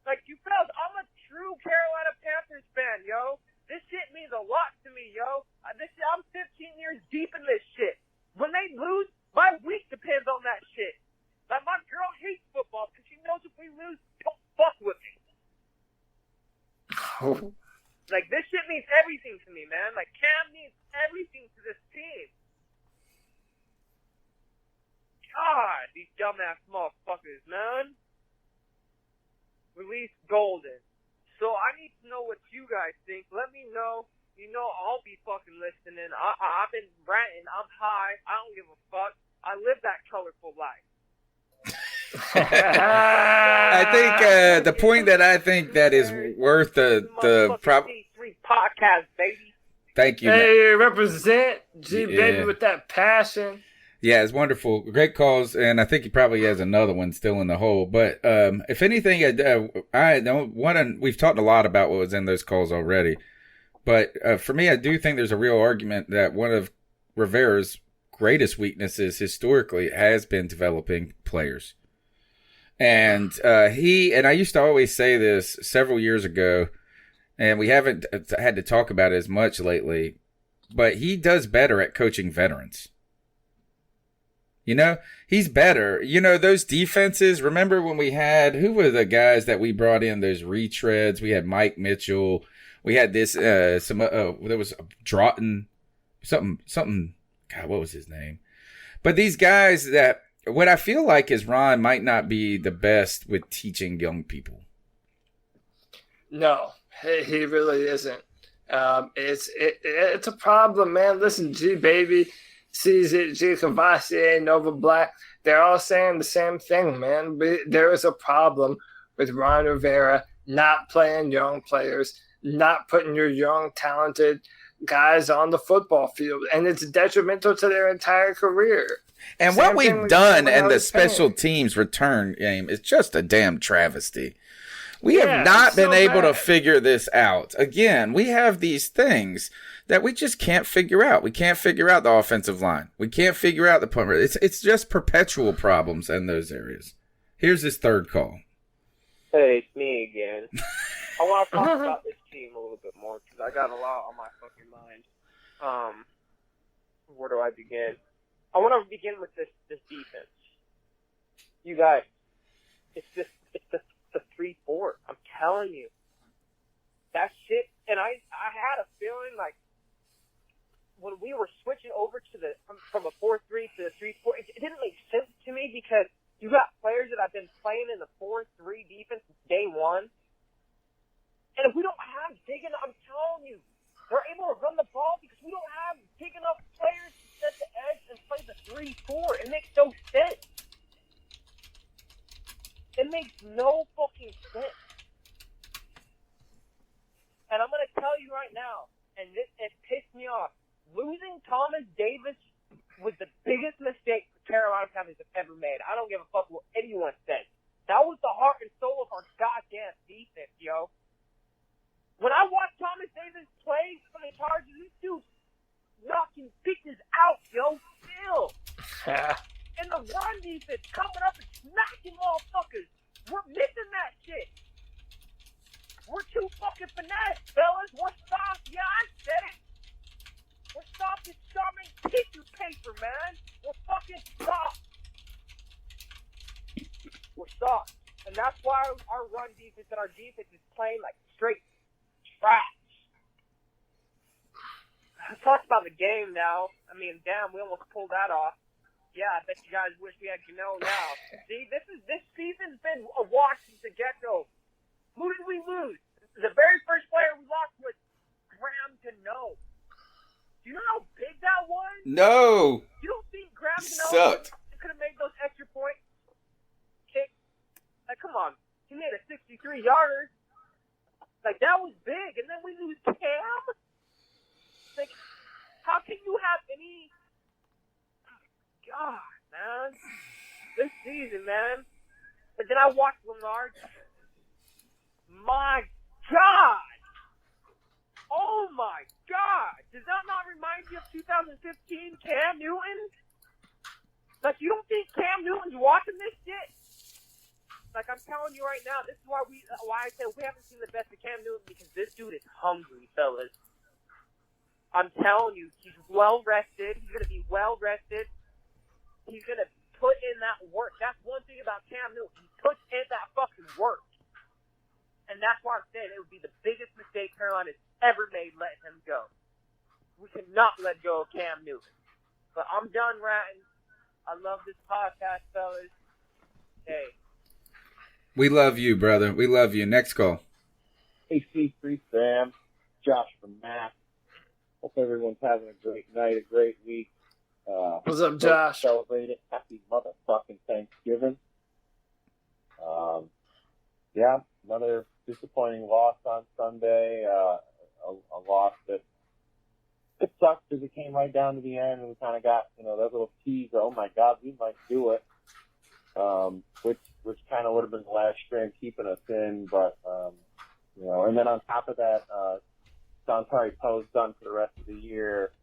Like, you fellas, I'm a true Carolina Panthers fan, yo. This shit means a lot to me, yo. I'm 15 years deep in this shit. When they lose, my week depends on that shit. Like, my girl hates football because she knows if we lose, don't fuck with me. Like, this shit means everything to me, man. Like, Cam means everything to this team. God, these dumbass motherfuckers, man. Release Golden. So I need to know what you guys think. Let me know. You know, I'll be fucking listening. I've been ranting. I'm high. I don't give a fuck. I live that colorful life. I think the point that I think that is worth the D3 podcast, baby. Thank you. Hey, represent G Yeah. baby with that passion. Yeah, it's wonderful. Great calls, and I think he probably has another one still in the hole. But if anything, I don't want to. We've talked a lot about what was in those calls already. But for me, I do think there's a real argument that one of Rivera's greatest weaknesses historically has been developing players. And I used to always say this several years ago, and we haven't had to talk about it as much lately, but he does better at coaching veterans. You know, he's better. You know, those defenses, remember when we had, who were the guys that we brought in, those retreads? We had Mike Mitchell. We had this, there was Draughton, something, God, what was his name? But these guys that, what I feel like is Ron might not be the best with teaching young people. No, he really isn't. It's a problem, man. Listen, G Baby sees it, G Cavassier, Nova Black. They're all saying the same thing, man. There is a problem with Ron Rivera not playing young players, not putting your young, talented guys on the football field, and it's detrimental to their entire career. And what we've done in the special teams return game is just a damn travesty. We have not been able to figure this out. Again, we have these things that we just can't figure out. We can't figure out the offensive line. We can't figure out the punter. It's just perpetual problems in those areas. Here's his third call. Hey, it's me again. I want to talk about this team a little bit more because I got a lot on my fucking mind. Where do I begin? I want to begin with this defense. You guys, it's the 3-4. I'm telling you, that shit. And I had a feeling like when we were switching over to from a 4-3 to the 3-4, it didn't make sense to me because you got players that have been playing in the 4-3 defense since day one. And if we don't have big enough, I'm telling you, we're able to run the ball because we don't have big enough players to set the edge and play the 3-4. It makes no sense. It makes no fucking sense. And I'm going to tell you right now, and it pissed me off, losing Thomas Davis was the biggest mistake Carolina Panthers have ever made. I don't give a fuck what anyone says. That was the heart and soul of our goddamn defense, yo. When I watch Thomas Davis play for the Chargers, this dude's knocking pitches out, yo, still. And the run defense coming up and smacking motherfuckers. We're missing that shit. We're too fucking finesse, fellas. We're soft. Yeah, I said it. We're soft as sharpening tissue paper, man. We're fucking soft. We're soft. And that's why our run defense and our defense is playing like straight trash. Let's talk about the game now. I mean, damn, we almost pulled that off. Yeah, I bet you guys wish we had Cano now. See, this season's been a wash since the get-go. Who did we lose? The very first player we lost was Graham Cano. Do you know how big that was? No. You don't think Graham Cano Sucked. could have made those extra point kicks? Like, come on. He made a 63-yarder. Like, that was big. And then we lose Cam? Like, how can you have any... God, man. This season, man. And then I watched Leonard. My God. Oh, my God. Does that not remind you of 2015 Cam Newton? Like, you don't think Cam Newton's watching this shit? Like, I'm telling you right now, this is why I said we haven't seen the best of Cam Newton, because this dude is hungry, fellas. I'm telling you, he's well-rested. He's going to be well-rested. He's going to put in that work. That's one thing about Cam Newton. He puts in that fucking work. And that's why I'm saying it would be the biggest mistake Carolina's ever made letting him go. We cannot let go of Cam Newton. But I'm done ranting. I love this podcast, fellas. Hey. We love you, brother. We love you. Next call. Hey, C3 Sam. Josh from Mac. Hope everyone's having a great night, a great week. What's up, Josh? Celebrate it. Happy motherfucking Thanksgiving. Yeah, another disappointing loss on Sunday. A loss that it sucked because it came right down to the end, and we kind of got that little tease. Oh my God, we might do it. Which kind of would have been the last strand keeping us in, but and then on top of that, Dontari Poe's done for the rest of the year.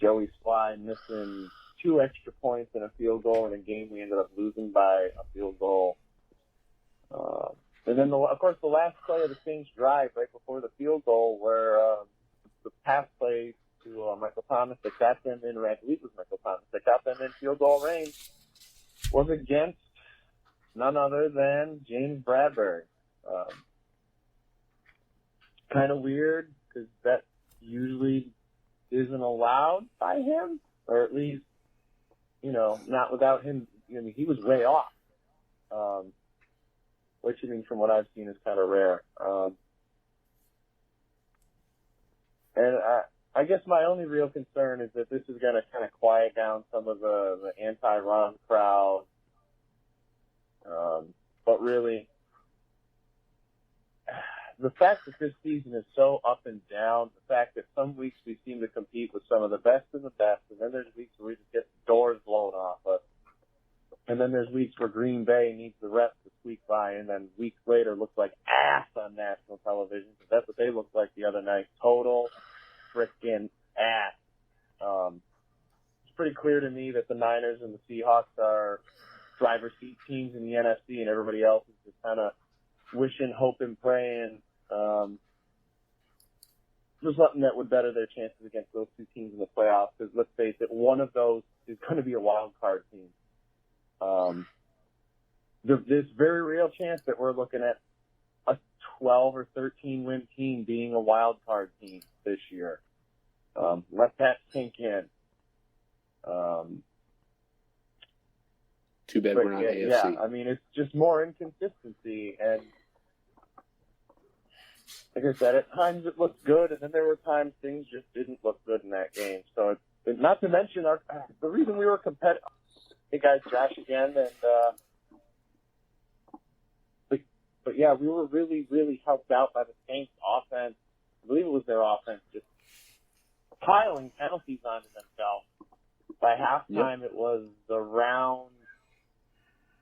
Joey Sly missing 2 extra points and a field goal in a game we ended up losing by a field goal. And then, of course, the last play of the Saints drive right before the field goal where the pass play to Michael Thomas that got them in, I believe it was Michael Thomas, that got them in field goal range was against none other than James Bradbury. Kind of weird because that usually isn't allowed by him, or at least, not without him. He was way off, which, from what I've seen is kind of rare. And I guess my only real concern is that this is going to kind of quiet down some of the anti-Ron crowd. But really, the fact that this season is so up and down, the fact that some weeks we seem to compete with some of the best of the best, and then there's weeks where we just get doors blown off us, and then there's weeks where Green Bay needs the rest to squeak by, and then weeks later looks like ass on national television, because that's what they looked like the other night. Total frickin' ass. It's pretty clear to me that the Niners and the Seahawks are driver's seat teams in the NFC, and everybody else is just kind of wishing, hoping, praying for something that would better their chances against those two teams in the playoffs. Because let's face it, one of those is going to be a wild card team. There's very real chance that we're looking at a 12 or 13 win team being a wild card team this year. Let that sink in. Too bad we're not AFC. Yeah, it's just more inconsistency. And like I said, at times it looked good, and then there were times things just didn't look good in that game. So, not to mention the reason we were competitive. Hey guys, Josh again, and but yeah, we were really, really helped out by the Saints' offense. I believe it was their offense just piling penalties onto themselves. By halftime, It was around.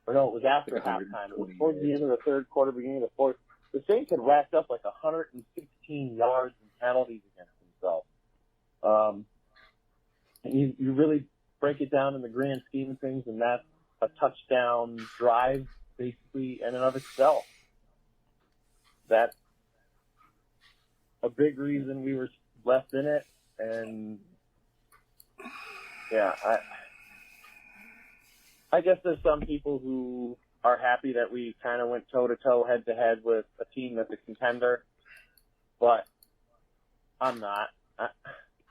Or no, it was after halftime. It was towards the end of the third quarter, beginning of the fourth. The Saints had racked up like 116 yards in penalties against themselves. And you really break it down in the grand scheme of things, and that's a touchdown drive, basically, in and of itself. That's a big reason we were left in it, and yeah, I guess there's some people who are happy that we kind of went toe-to-toe, head-to-head with a team that's a contender, but I'm not.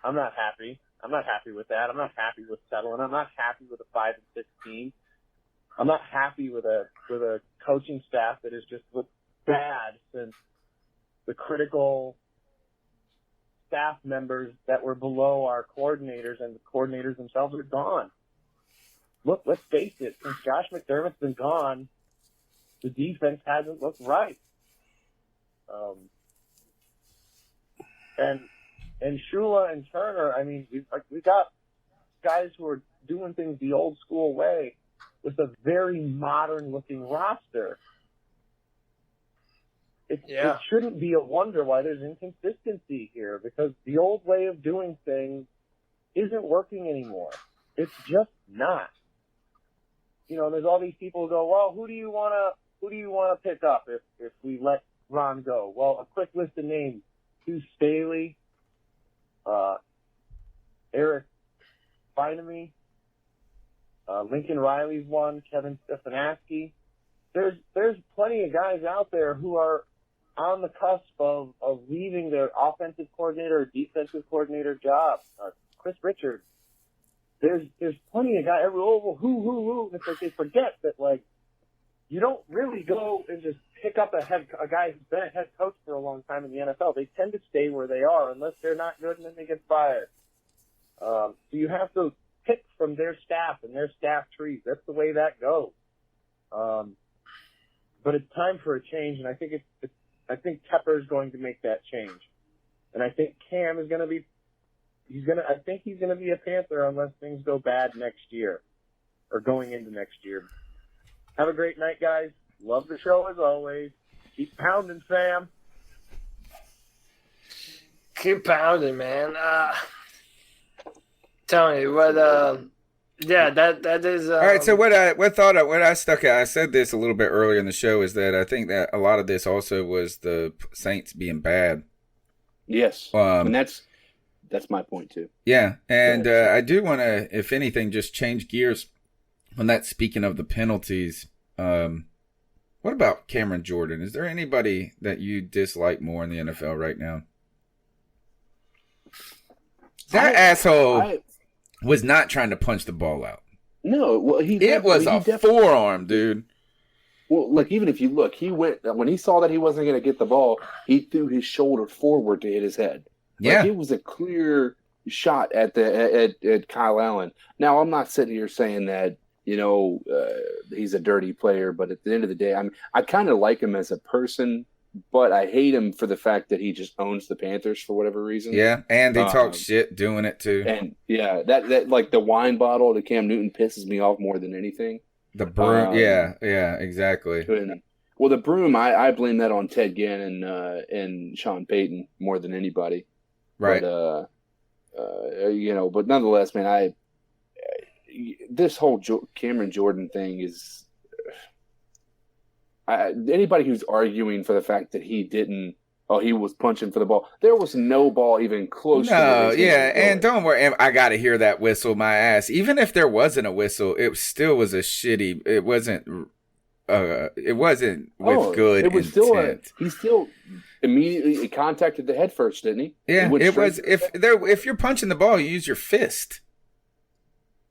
I'm not happy. I'm not happy with that. I'm not happy with settling. I'm not happy with a 5-6 team. I'm not happy with a coaching staff that has just looked bad since the critical staff members that were below our coordinators and the coordinators themselves are gone. Look, let's face it, since Josh McDermott's been gone, the defense hasn't looked right. And Shula and Turner, I mean, we got guys who are doing things the old school way with a very modern looking roster. It shouldn't be a wonder why there's inconsistency here, because the old way of doing things isn't working anymore. It's just not. You know, there's all these people who go, well, who do you want to pick up if we let Ron go? Well, a quick list of names: Hugh Staley, Eric Bieniemy, Lincoln Riley's one, Kevin Stefanski. There's plenty of guys out there who are on the cusp of leaving their offensive coordinator or defensive coordinator job. Chris Richards. There's plenty of guys. Who? And it's like they forget that, like, you don't really go and just pick up a guy who's been a head coach for a long time in the NFL. They tend to stay where they are unless they're not good, and then they get fired. So you have to pick from their staff and their staff trees. That's the way that goes. But it's time for a change, and I think I think Tepper's going to make that change, and I think Cam is going to be. I think he's going to be a Panther unless things go bad next year, or going into next year. Have a great night, guys. Love the show as always. Keep pounding, Sam. Keep pounding, man. Tony, what? Yeah, that is. All right. So what I stuck out. I said this a little bit earlier in the show, is that I think that a lot of this also was the Saints being bad. Yes, and that's my point too. Yeah, and I do want to, if anything, just change gears on that. Speaking of the penalties, what about Cameron Jordan? Is there anybody that you dislike more in the NFL right now? That asshole was not trying to punch the ball out. No, well, it was a forearm, dude. Well, like, even if you look, he went when he saw that he wasn't going to get the ball, he threw his shoulder forward to hit his head. Yeah, like, it was a clear shot at Kyle Allen. Now, I'm not sitting here saying that he's a dirty player, but at the end of the day, I kind of like him as a person, but I hate him for the fact that he just owns the Panthers for whatever reason. Yeah, and they talk shit doing it too. And yeah, that like the wine bottle to Cam Newton pisses me off more than anything. The broom, yeah, exactly. Well, the broom, I blame that on Ted Ginn and Sean Payton more than anybody. Right. But, but nonetheless, man, this whole Cameron Jordan thing is anybody who's arguing for the fact that he was punching for the ball. There was no ball even close to the and don't worry, I got to hear that whistle my ass. Even if there wasn't a whistle, it still was a shitty. It wasn't with good it was intent. He still immediately contacted the head first, didn't he? Yeah, it was. If you're punching the ball, you use your fist.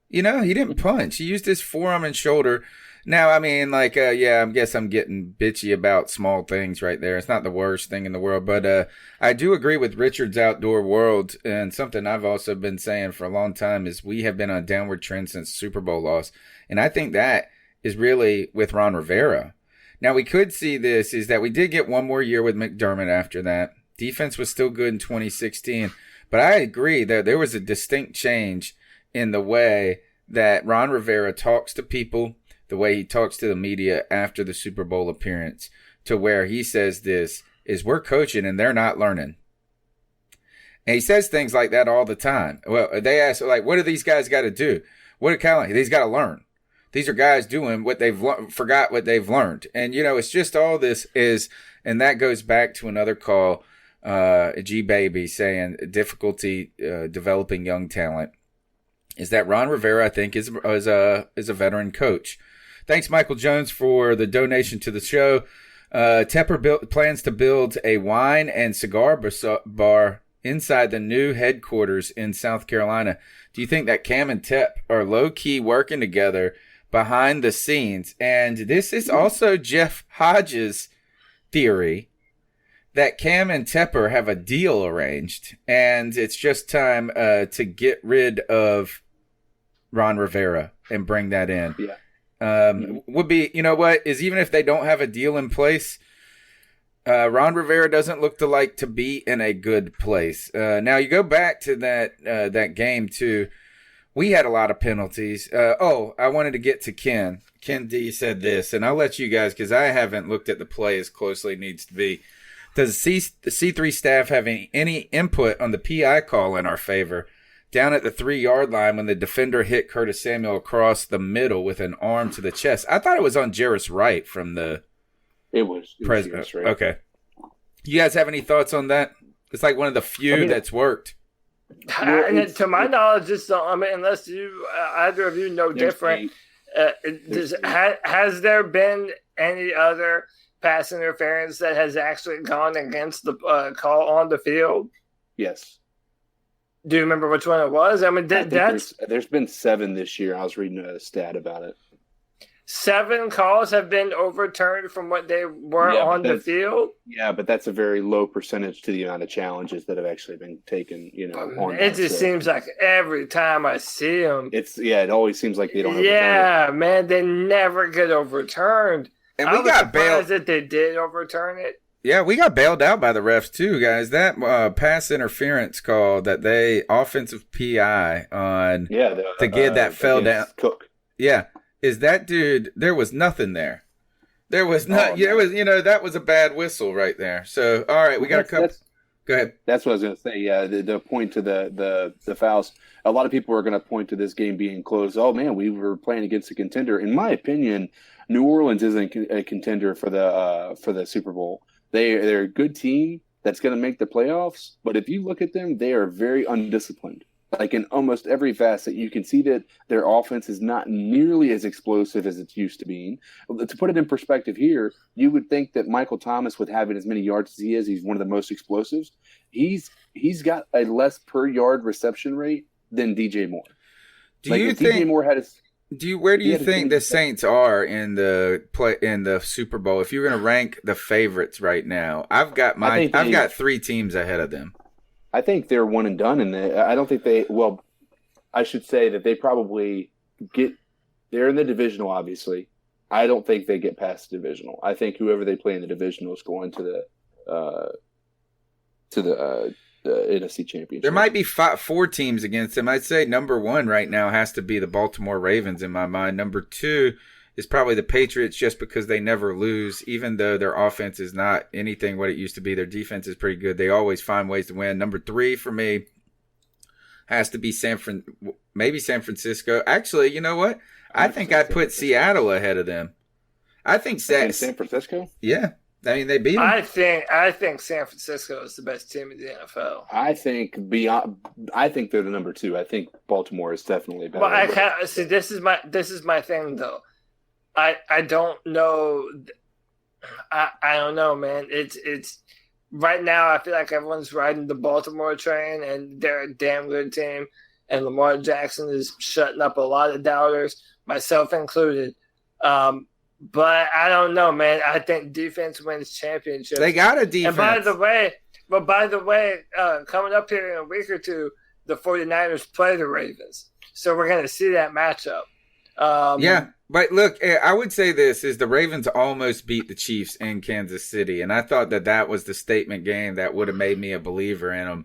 He didn't punch. He used his forearm and shoulder. Now, I mean, I guess I'm getting bitchy about small things right there. It's not the worst thing in the world, but I do agree with Richard's Outdoor World, and something I've also been saying for a long time is we have been on a downward trend since Super Bowl loss, and I think that is really with Ron Rivera. Now, we could see this is that we did get one more year with McDermott after that. Defense was still good in 2016, but I agree that there was a distinct change in the way that Ron Rivera talks to people, the way he talks to the media after the Super Bowl appearance, to where he says this is we're coaching and they're not learning. And he says things like that all the time. Well, they ask, like, what do these guys got to do? What did Kyle? These got to learn. These are guys doing what they've forgot what they've learned. And, it's just all this is, and that goes back to another call, G-Baby saying difficulty developing young talent, is that Ron Rivera, I think, is a veteran coach. Thanks, Michael Jones, for the donation to the show. Tepper plans to build a wine and cigar bar inside the new headquarters in South Carolina. Do you think that Cam and Tep are low-key working together behind the scenes? And this is also Jeff Hodges' theory that Cam and Tepper have a deal arranged, and it's just time to get rid of Ron Rivera and bring that in. Yeah. Would be, you know what, is even if they don't have a deal in place, Ron Rivera doesn't look to be in a good place. Now you go back to that game too. We had a lot of penalties. I wanted to get to Ken. Ken D said this, and I'll let you guys, because I haven't looked at the play as closely as it needs to be. Does the C3 staff have any input on the PI call in our favor? Down at the 3-yard line when the defender hit Curtis Samuel across the middle with an arm to the chest. I thought it was on Jarris Wright from the president. Jarris Wright. Okay. You guys have any thoughts on that? It's like one of the few that's worked. And to my knowledge, unless either of you know different, has there been any other pass interference that has actually gone against the call on the field? Yes. Do you remember which one it was? I mean, there's been 7 this year. I was reading a stat about it. 7 calls have been overturned from what they were on the field. Yeah, but that's a very low percentage to the amount of challenges that have actually been taken. It just seems like every time I see them, it always seems like they don't. Yeah, man, they never get overturned. And we got bailed that they did overturn it. Yeah, we got bailed out by the refs too, guys. That pass interference call that they offensive PI on the kid that fell down. Cook. Yeah, is that dude? There was nothing there. There was not. It was that was a bad whistle right there. So all right, we got a couple. Go ahead. That's what I was going to say. Yeah, the point to the fouls. A lot of people are going to point to this game being close. Oh man, we were playing against a contender. In my opinion, New Orleans isn't a contender for the Super Bowl. They're a good team that's going to make the playoffs. But if you look at them, they are very undisciplined. Like in almost every facet, you can see that their offense is not nearly as explosive as it's used to being. To put it in perspective here, you would think that Michael Thomas, with having as many yards as he is, he's one of the most explosives. He's got a less per yard reception rate than DJ Moore. Do you think DJ Moore had his? Where do you think the Saints are in the Super Bowl? If you're going to rank the favorites right now, I've got 3 teams ahead of them. I think they're one and done, and I don't think they. Well, I should say that they probably get. They're in the divisional, obviously. I don't think they get past the divisional. I think whoever they play in the divisional is going to the NFC Championship. There might be 4 teams against them. I'd say number 1 right now has to be the Baltimore Ravens in my mind. Number 2 is probably the Patriots, just because they never lose, even though their offense is not anything what it used to be. Their defense is pretty good. They always find ways to win. Number 3 for me has to be maybe San Francisco. Actually, you know what? I think I'd put Seattle ahead of them. I think San Francisco? Yeah. I mean, they beat them. I think San Francisco is the best team in the NFL. I think they're the number 2. I think Baltimore is definitely better. Well, see, this is my thing though. I don't know. I don't know, man. It's right now. I feel like everyone's riding the Baltimore train, and they're a damn good team. And Lamar Jackson is shutting up a lot of doubters, myself included. But I don't know, man. I think defense wins championships. They got a defense. And by the way, coming up here in a week or two, the 49ers play the Ravens. So we're going to see that matchup. Yeah, but look, I would say this is the Ravens almost beat the Chiefs in Kansas City, and I thought that was the statement game that would have made me a believer in them.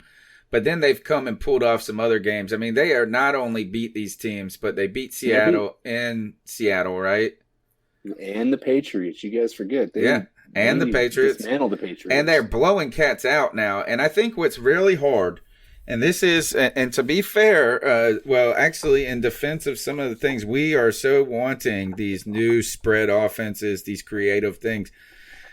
But then they've come and pulled off some other games. I mean, they are not only beat these teams, but they beat Seattle in Seattle, right? And the Patriots. You guys forget. The Patriots. Dismantled the Patriots. And they're blowing cats out now. And I think what's really hard, and this is, and to be fair, actually, in defense of some of the things, we are so wanting these new spread offenses, these creative things.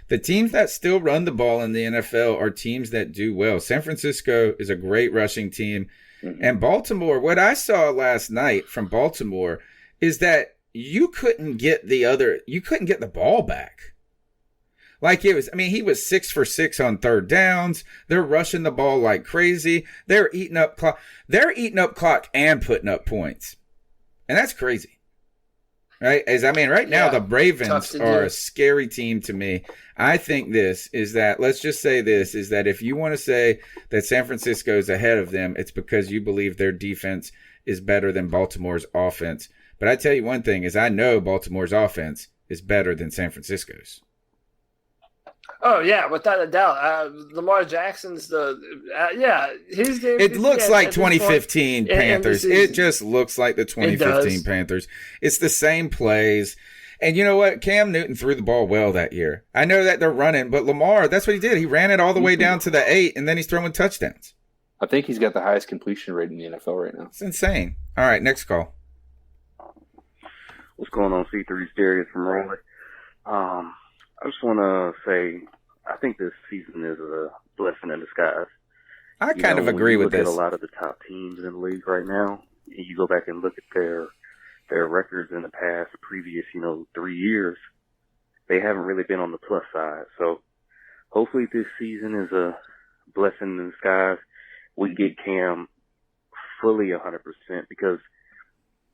The teams that still run the ball in the NFL are teams that do well. San Francisco is a great rushing team. Mm-hmm. And Baltimore, what I saw last night from Baltimore is that you couldn't get the ball back. Like it was, I mean, he was 6 for 6 on third downs. They're rushing the ball like crazy. They're eating up clock. They're eating up clock and putting up points. And that's crazy. Right? Right now, the Ravens are a scary team to me. I think this is that, let's just say this, is that if you want to say that San Francisco is ahead of them, it's because you believe their defense is better than Baltimore's offense. But I tell you one thing is I know Baltimore's offense is better than San Francisco's. Oh, yeah, without a doubt. Lamar Jackson's he's it looks like 2015 Panthers. It just looks like the 2015 Panthers. It's the same plays. And you know what? Cam Newton threw the ball well that year. I know that they're running, but Lamar, that's what he did. He ran it all the way down to the 8, and then he's throwing touchdowns. I think he's got the highest completion rate in the NFL right now. It's insane. All right, next call. What's going on, C3 Darius from Raleigh? I just want to say I think this season is a blessing in disguise. I kind of agree with this. Look at a lot of the top teams in the league right now, and you go back and look at their records in the previous 3 years, they haven't really been on the plus side. So hopefully this season is a blessing in disguise. We get Cam fully 100% because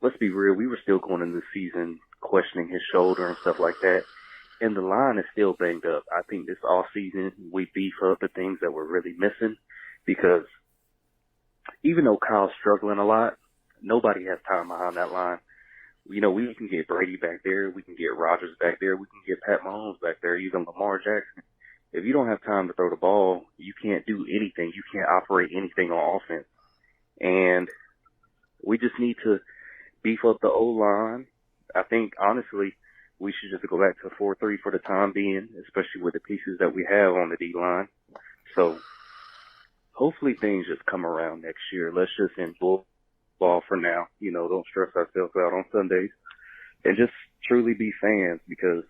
let's be real, we were still going into the season questioning his shoulder and stuff like that. And the line is still banged up. I think this off season we beef up the things that we're really missing because even though Kyle's struggling a lot, nobody has time behind that line. We can get Brady back there. We can get Rodgers back there. We can get Pat Mahomes back there, even Lamar Jackson. If you don't have time to throw the ball, you can't do anything. You can't operate anything on offense. And we just need to beef up the O-line. I think, honestly, we should just go back to 4-3 for the time being, especially with the pieces that we have on the D-line. So hopefully things just come around next year. Let's just end ball for now. Don't stress ourselves out on Sundays and just truly be fans because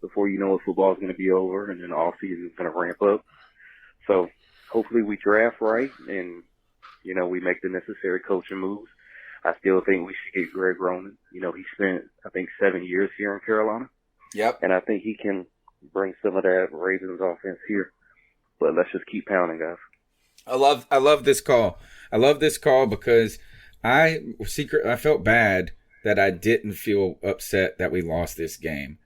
before you know it, football is going to be over and then all season is going to ramp up. So hopefully we draft right and, we make the necessary coaching moves. I still think we should get Greg Roman. He spent, I think, 7 years here in Carolina. Yep. And I think he can bring some of that Ravens offense here. But let's just keep pounding, guys. I love this call. I love this call because I felt bad that I didn't feel upset that we lost this game.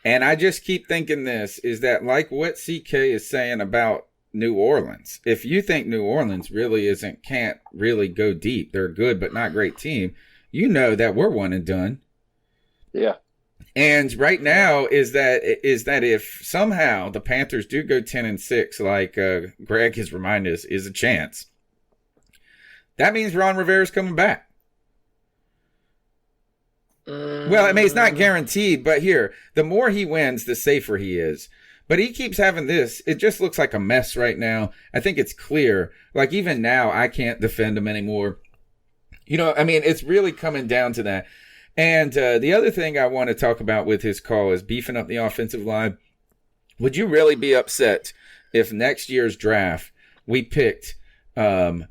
And I just keep thinking this is that like what CK is saying about New Orleans. If you think New Orleans really can't really go deep, they're a good but not great team, you know that we're one and done. Yeah. And right now is that if somehow the Panthers do go 10-6, like Greg has reminded us, is a chance. That means Ron Rivera's coming back. Well, I mean, it's not guaranteed, but here, the more he wins, the safer he is. But he keeps having this. It just looks like a mess right now. I think it's clear. Like, even now, I can't defend him anymore. It's really coming down to that. And the other thing I want to talk about with his call is beefing up the offensive line. Would you really be upset if next year's draft we picked, for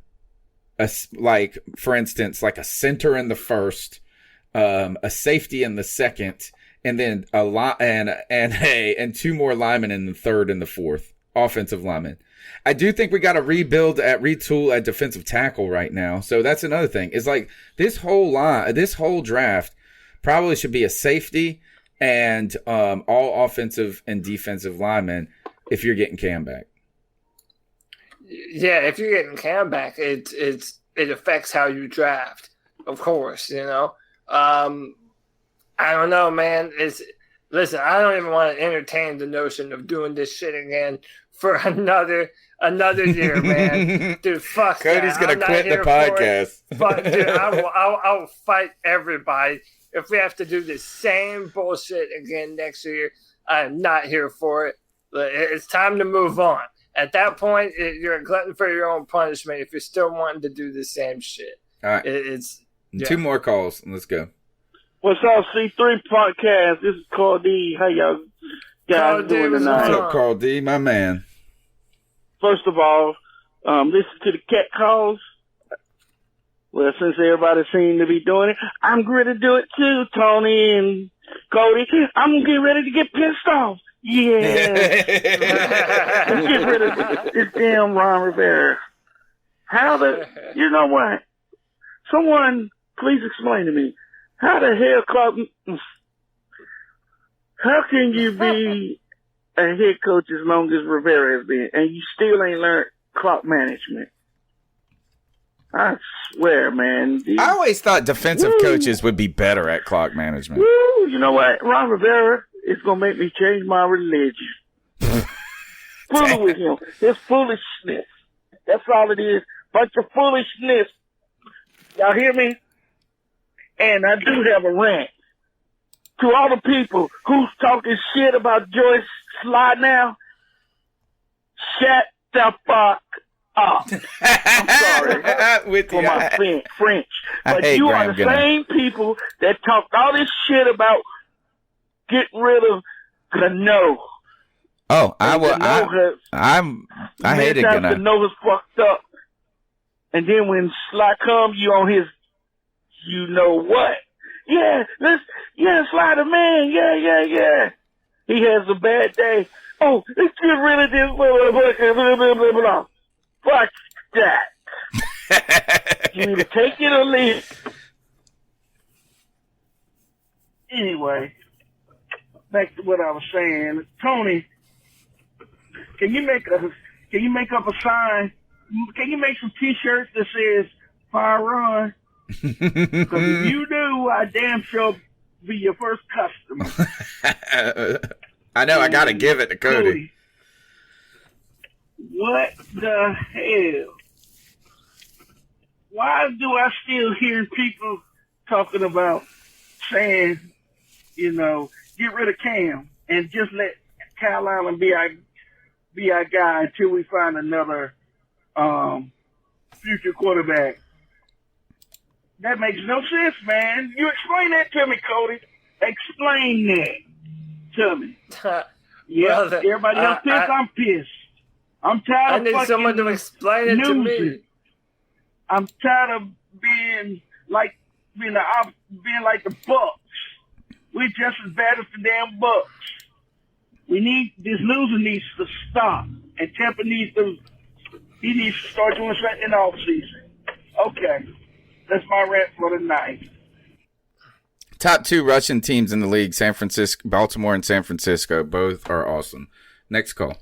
instance, like a center in the first, a safety in the second, and then and two more linemen in the third and the fourth, offensive linemen? I do think we got to retool at defensive tackle right now. So that's another thing. It's like this whole draft probably should be a safety and all offensive and defensive linemen if you're getting Cam back. Yeah, if you're getting Cam back, it affects how you draft, of course. I don't know, man. Listen, I don't even want to entertain the notion of doing this shit again for another year, man. Dude, fuck Cody's that. Gonna quit the podcast. Fuck, dude, I'll fight everybody. If we have to do the same bullshit again next year, I'm not here for it. It's time to move on. At that point, you're a glutton for your own punishment if you're still wanting to do the same shit. All right. Two more calls. Let's go. What's up, C3 Podcast? This is Carl D. How y'all guys doing tonight? What's up, Carl D, my man? First of all, listen to the cat calls. Well, since everybody seemed to be doing it, I'm going to do it too, Tony and Cody, I'm gonna get ready to get pissed off. Yeah. Let's get rid of this damn Ron Rivera. You know what? Someone, please explain to me, how the hell, how can you be a head coach as long as Rivera has been, and you still ain't learned clock management? I swear, man. I always thought defensive coaches would be better at clock management. Woo, you know what? Ron Rivera is going to make me change my religion. Fooling with him. His foolishness. That's all it is. Bunch of foolishness. Y'all hear me? And I do have a rant. To all the people who's talking shit about Joyce Slide now, shut the fuck up. I'm sorry for my French. But you are the same people that talked all this shit about getting rid of Gano. Oh, I hated Gano. Gano is fucked up. And then when Sly comes, you on his, you know what? Yeah, Sly the man. Yeah. He has a bad day. Oh, let's get rid of this. Blah, blah, blah. Fuck that. You either take it or leave it. Anyway, back to what I was saying. Tony, can you make up a sign? Can you make some T-shirts that says "Fire Run"? Because if you do, I damn sure be your first customer. I know. I gotta give it to Cody. What the hell? Why do I still hear people talking about saying, get rid of Cam and just let Kyle Allen be our guy until we find another future quarterback? That makes no sense, man. You explain that to me, Cody. Explain that to me. Yeah, everybody else pissed. I'm pissed. I'm tired of fucking someone to explain it to me. I'm tired of being like the Bucks. We're just as bad as the damn Bucks. This losing needs to stop, and Tampa needs to start doing something in the off season. Okay, that's my rant for tonight. Top 2 Russian teams in the league: Baltimore and San Francisco. Both are awesome. Next call.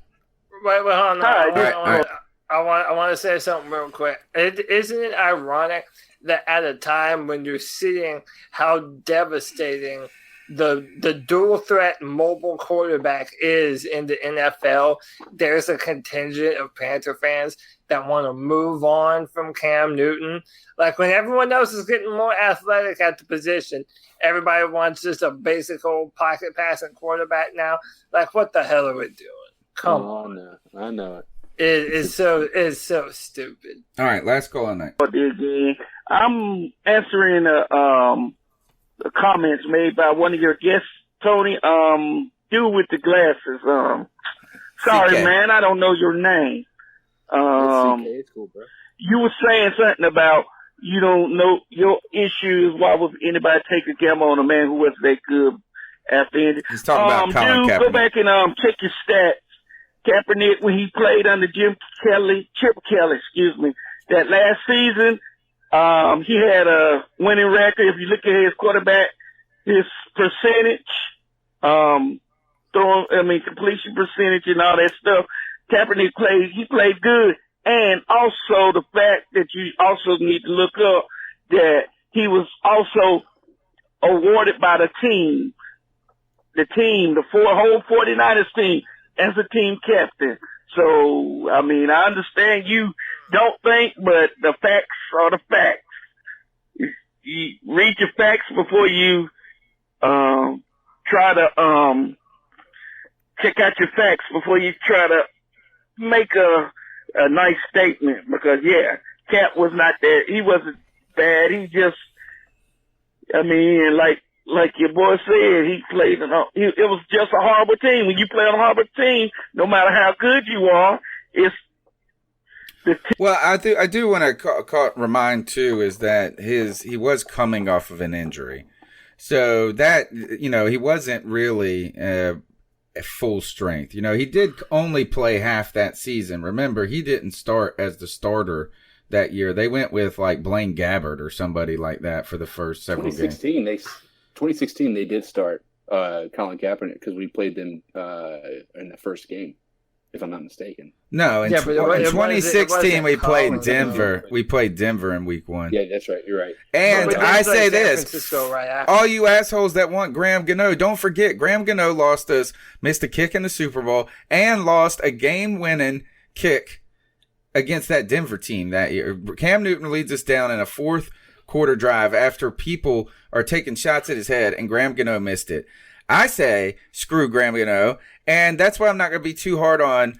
Wait, hold on. All right. I want to say something real quick. Isn't it ironic that at a time when you're seeing how devastating the dual threat mobile quarterback is in the NFL, there's a contingent of Panther fans that want to move on from Cam Newton? Like, when everyone else is getting more athletic at the position, everybody wants just a basic old pocket passing quarterback now. Like, what the hell are we doing? Come on. I know it. It's so stupid. All right, last call on that. I'm answering the comments made by one of your guests, Tony. Dude with the glasses. Sorry, CK. man, I don't know your name. It's cool, bro. You were saying something about you don't know your issues. Why would anybody take a gamble on a man who wasn't that good after injury? He's talking about Colin Kaepernick. Go back and check your stats. Kaepernick, when he played under Chip Kelly, that last season, he had a winning record. If you look at his quarterback, his percentage, completion percentage and all that stuff, Kaepernick played good. And also the fact that you also need to look up that he was also awarded by the team, the whole 49ers team, as a team captain. So, I understand you don't think, but the facts are the facts. You read your facts before you try to check out your facts before you try to make a nice statement. Because, Cap was not there. He wasn't bad. He just, like your boy said, he played it was just a horrible team. When you play on a horrible team, no matter how good you are, it's well, I do want to remind too is that he was coming off of an injury, So that, he wasn't really at full strength. He did only play half that season. Remember, he didn't start as the starter that year. They went with like Blaine Gabbert or somebody like that for the first several games. 2016, they did start Colin Kaepernick because we played them in the first game, if I'm not mistaken. No, in 2016 we played Denver. We played Denver in week 1. Yeah, that's right. You're right. And I say this, right all you assholes that want Graham Gano, don't forget Graham Gano missed a kick in the Super Bowl and lost a game-winning kick against that Denver team that year. Cam Newton leads us down in a fourth quarter drive after people are taking shots at his head, and Graham Gano missed it. I say screw Graham Gano, and that's why I'm not going to be too hard on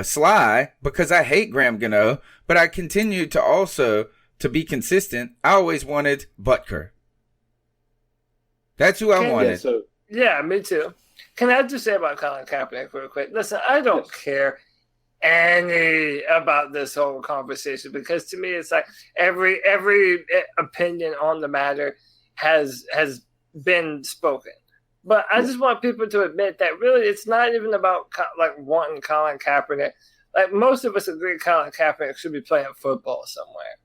Sly, because I hate Graham Gano, but I continue to be consistent. I always wanted Butker. That's who I wanted. Yeah, me too. Can I just say about Colin Kaepernick real quick? Listen, I don't care any about this whole conversation, because to me it's like every opinion on the matter has been spoken. But I just want people to admit that really it's not even about like wanting Colin Kaepernick. Like most of us agree Colin Kaepernick should be playing football somewhere.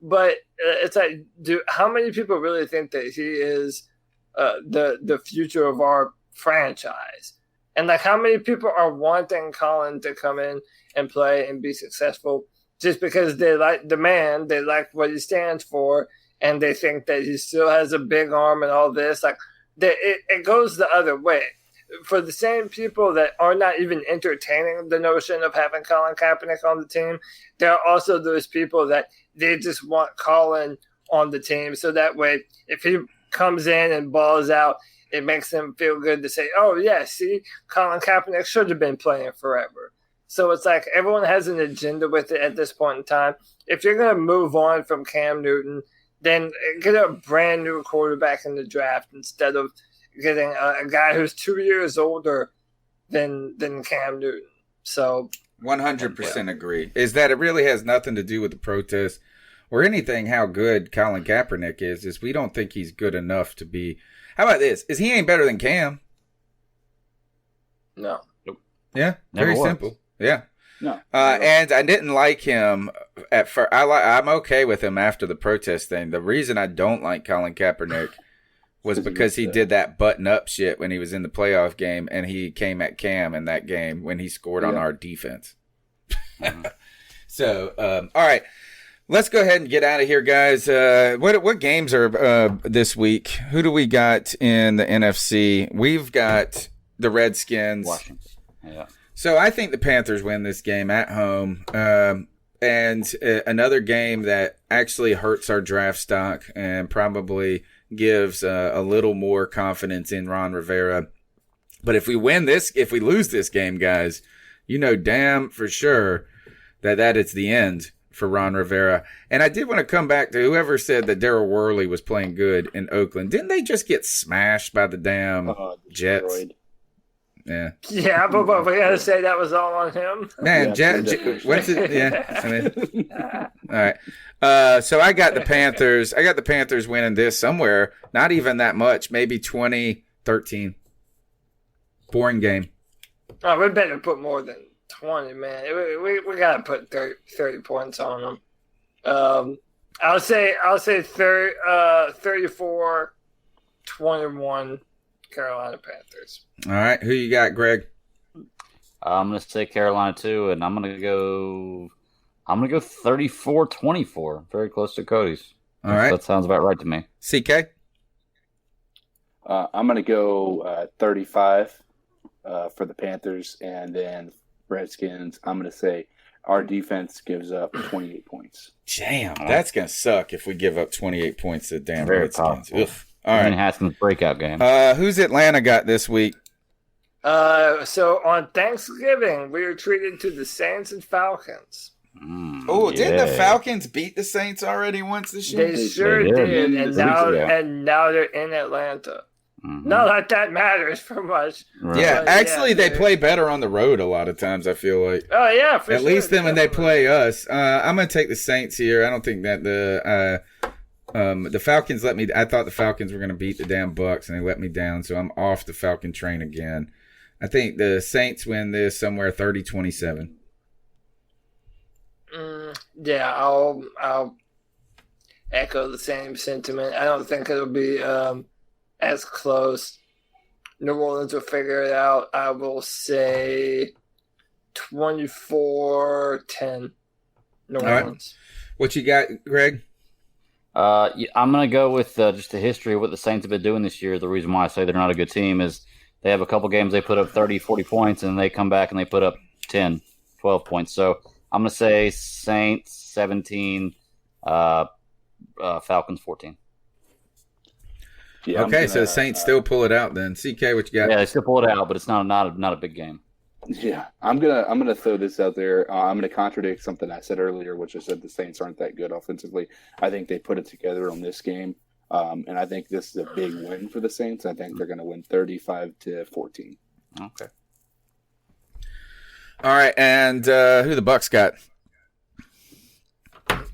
But it's like, how many people really think that he is the future of our franchise? And like, how many people are wanting Colin to come in and play and be successful just because they like the man, they like what he stands for, and they think that he still has a big arm and all this? Like, it goes the other way. For the same people that are not even entertaining the notion of having Colin Kaepernick on the team, there are also those people that they just want Colin on the team. So that way, if he comes in and balls out, it makes them feel good to say, oh, yeah, see, Colin Kaepernick should have been playing forever. So it's like everyone has an agenda with it at this point in time. If you're going to move on from Cam Newton, then get a brand new quarterback in the draft instead of getting a guy who's 2 years older than Cam Newton. So 100% agree. Is that it really has nothing to do with the protest or anything how good Colin Kaepernick is we don't think he's good enough to be. How about this? Is he ain't better than Cam? No. Nope. Yeah, Never very was. simple. Yeah. No. And I didn't like him at first. I'm okay with him after the protest thing. The reason I don't like Colin Kaepernick was because he did that button-up shit when he was in the playoff game, and he came at Cam in that game when he scored on our defense. So, all right. Let's go ahead and get out of here, guys. What games are this week? Who do we got in the NFC? We've got the Redskins. Washington. Yeah. So I think the Panthers win this game at home. And another game that actually hurts our draft stock and probably gives a little more confidence in Ron Rivera. But if we lose this game, guys, damn for sure that it's the end for Ron Rivera. And I did want to come back to whoever said that Darryl Worley was playing good in Oakland. Didn't they just get smashed by the damn Jets? Yeah. Yeah, but we gotta say that was all on him. Man, what's it? Yeah. I mean, all right. So I got the Panthers. I got the Panthers winning this somewhere. Not even that much. Maybe 20-13. Boring game. Oh, we better put more than 20, man. We gotta put 30 points on them. I'll say 34-21 Carolina Panthers. All right, who you got, Greg? I'm gonna say Carolina too, and I'm gonna go 34-24. Very close to Cody's. All right, that sounds about right to me. CK? I'm gonna go 35 for the Panthers, and then Redskins. I'm gonna say our defense gives up 28 points. Damn, that's gonna suck if we give up 28 points to the damn Redskins. Oof. All right. Haskins' breakout game. Who's Atlanta got this week? So on Thanksgiving, we were treated to the Saints and Falcons. Didn't the Falcons beat the Saints already once this year? They sure did, and now they're in Atlanta. Mm-hmm. Not that matters for much. Right. Yeah, actually, they play better on the road a lot of times, I feel like. Oh, yeah, for At sure. least then when they play us. I'm going to take the Saints here. I don't think that The Falcons let me. I thought the Falcons were going to beat the damn Bucks, and they let me down. So I'm off the Falcon train again. I think the Saints win this somewhere 30-27. Yeah, I'll echo the same sentiment. I don't think it'll be as close. New Orleans will figure it out. I will say 24-10. New Orleans. Right. What you got, Greg? I'm going to go with just the history of what the Saints have been doing this year. The reason why I say they're not a good team is they have a couple games they put up 30, 40 points, and they come back and they put up 10, 12 points. So I'm going to say Saints 17, Falcons 14. Yeah, okay, so the Saints still pull it out then. CK, what you got? Yeah, they still pull it out, but it's not a big game. Yeah, I'm gonna throw this out there. I'm gonna contradict something I said earlier, which I said the Saints aren't that good offensively. I think they put it together on this game, and I think this is a big win for the Saints. I think they're gonna win 35-14. Okay. All right, and who the Bucks got?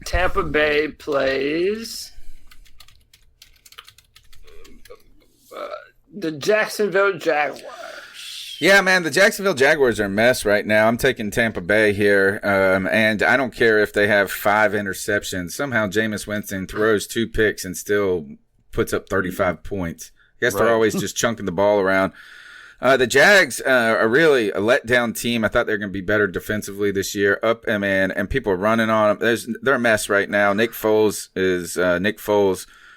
Tampa Bay plays the Jacksonville Jaguars. Yeah, man, the Jacksonville Jaguars are a mess right now. I'm taking Tampa Bay here, and I don't care if they have 5 interceptions. Somehow Jameis Winston throws 2 picks and still puts up 35 points. I guess they're always just chunking the ball around. The Jags are really a letdown team. I thought they were going to be better defensively this year. And people are running on them. They're a mess right now. Nick Foles.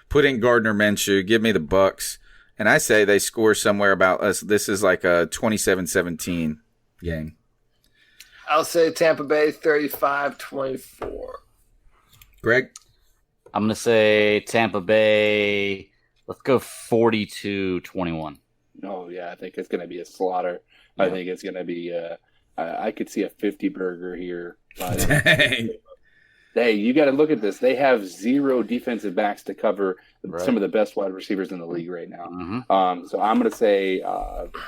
Put in Gardner Minshew. Give me the Bucks. And I say they score somewhere about us. This is like a 27-17 game. I'll say Tampa Bay 35-24. Greg? I'm going to say Tampa Bay, let's go 42-21. Oh, yeah, I think it's going to be a slaughter. Yeah. I think it's going to be I could see a 50 burger here. Hey, you got to look at this. They have 0 defensive backs to cover some of the best wide receivers in the league right now. Mm-hmm. So I'm going to say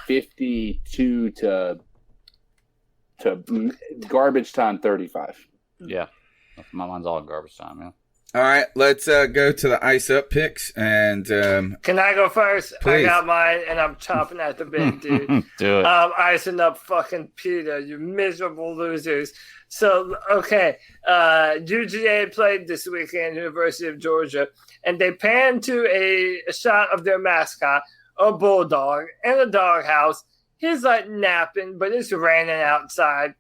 52 to garbage time 35. Yeah, my mind's all garbage time. Yeah. All right, let's go to the ice up picks. And can I go first? Please. I got mine, and I'm chomping at the bit, dude. Do it. Icing up fucking Peter, you miserable losers. So, okay, UGA played this weekend, University of Georgia, and they panned to a shot of their mascot, a bulldog, in a doghouse. He's like napping, but it's raining outside.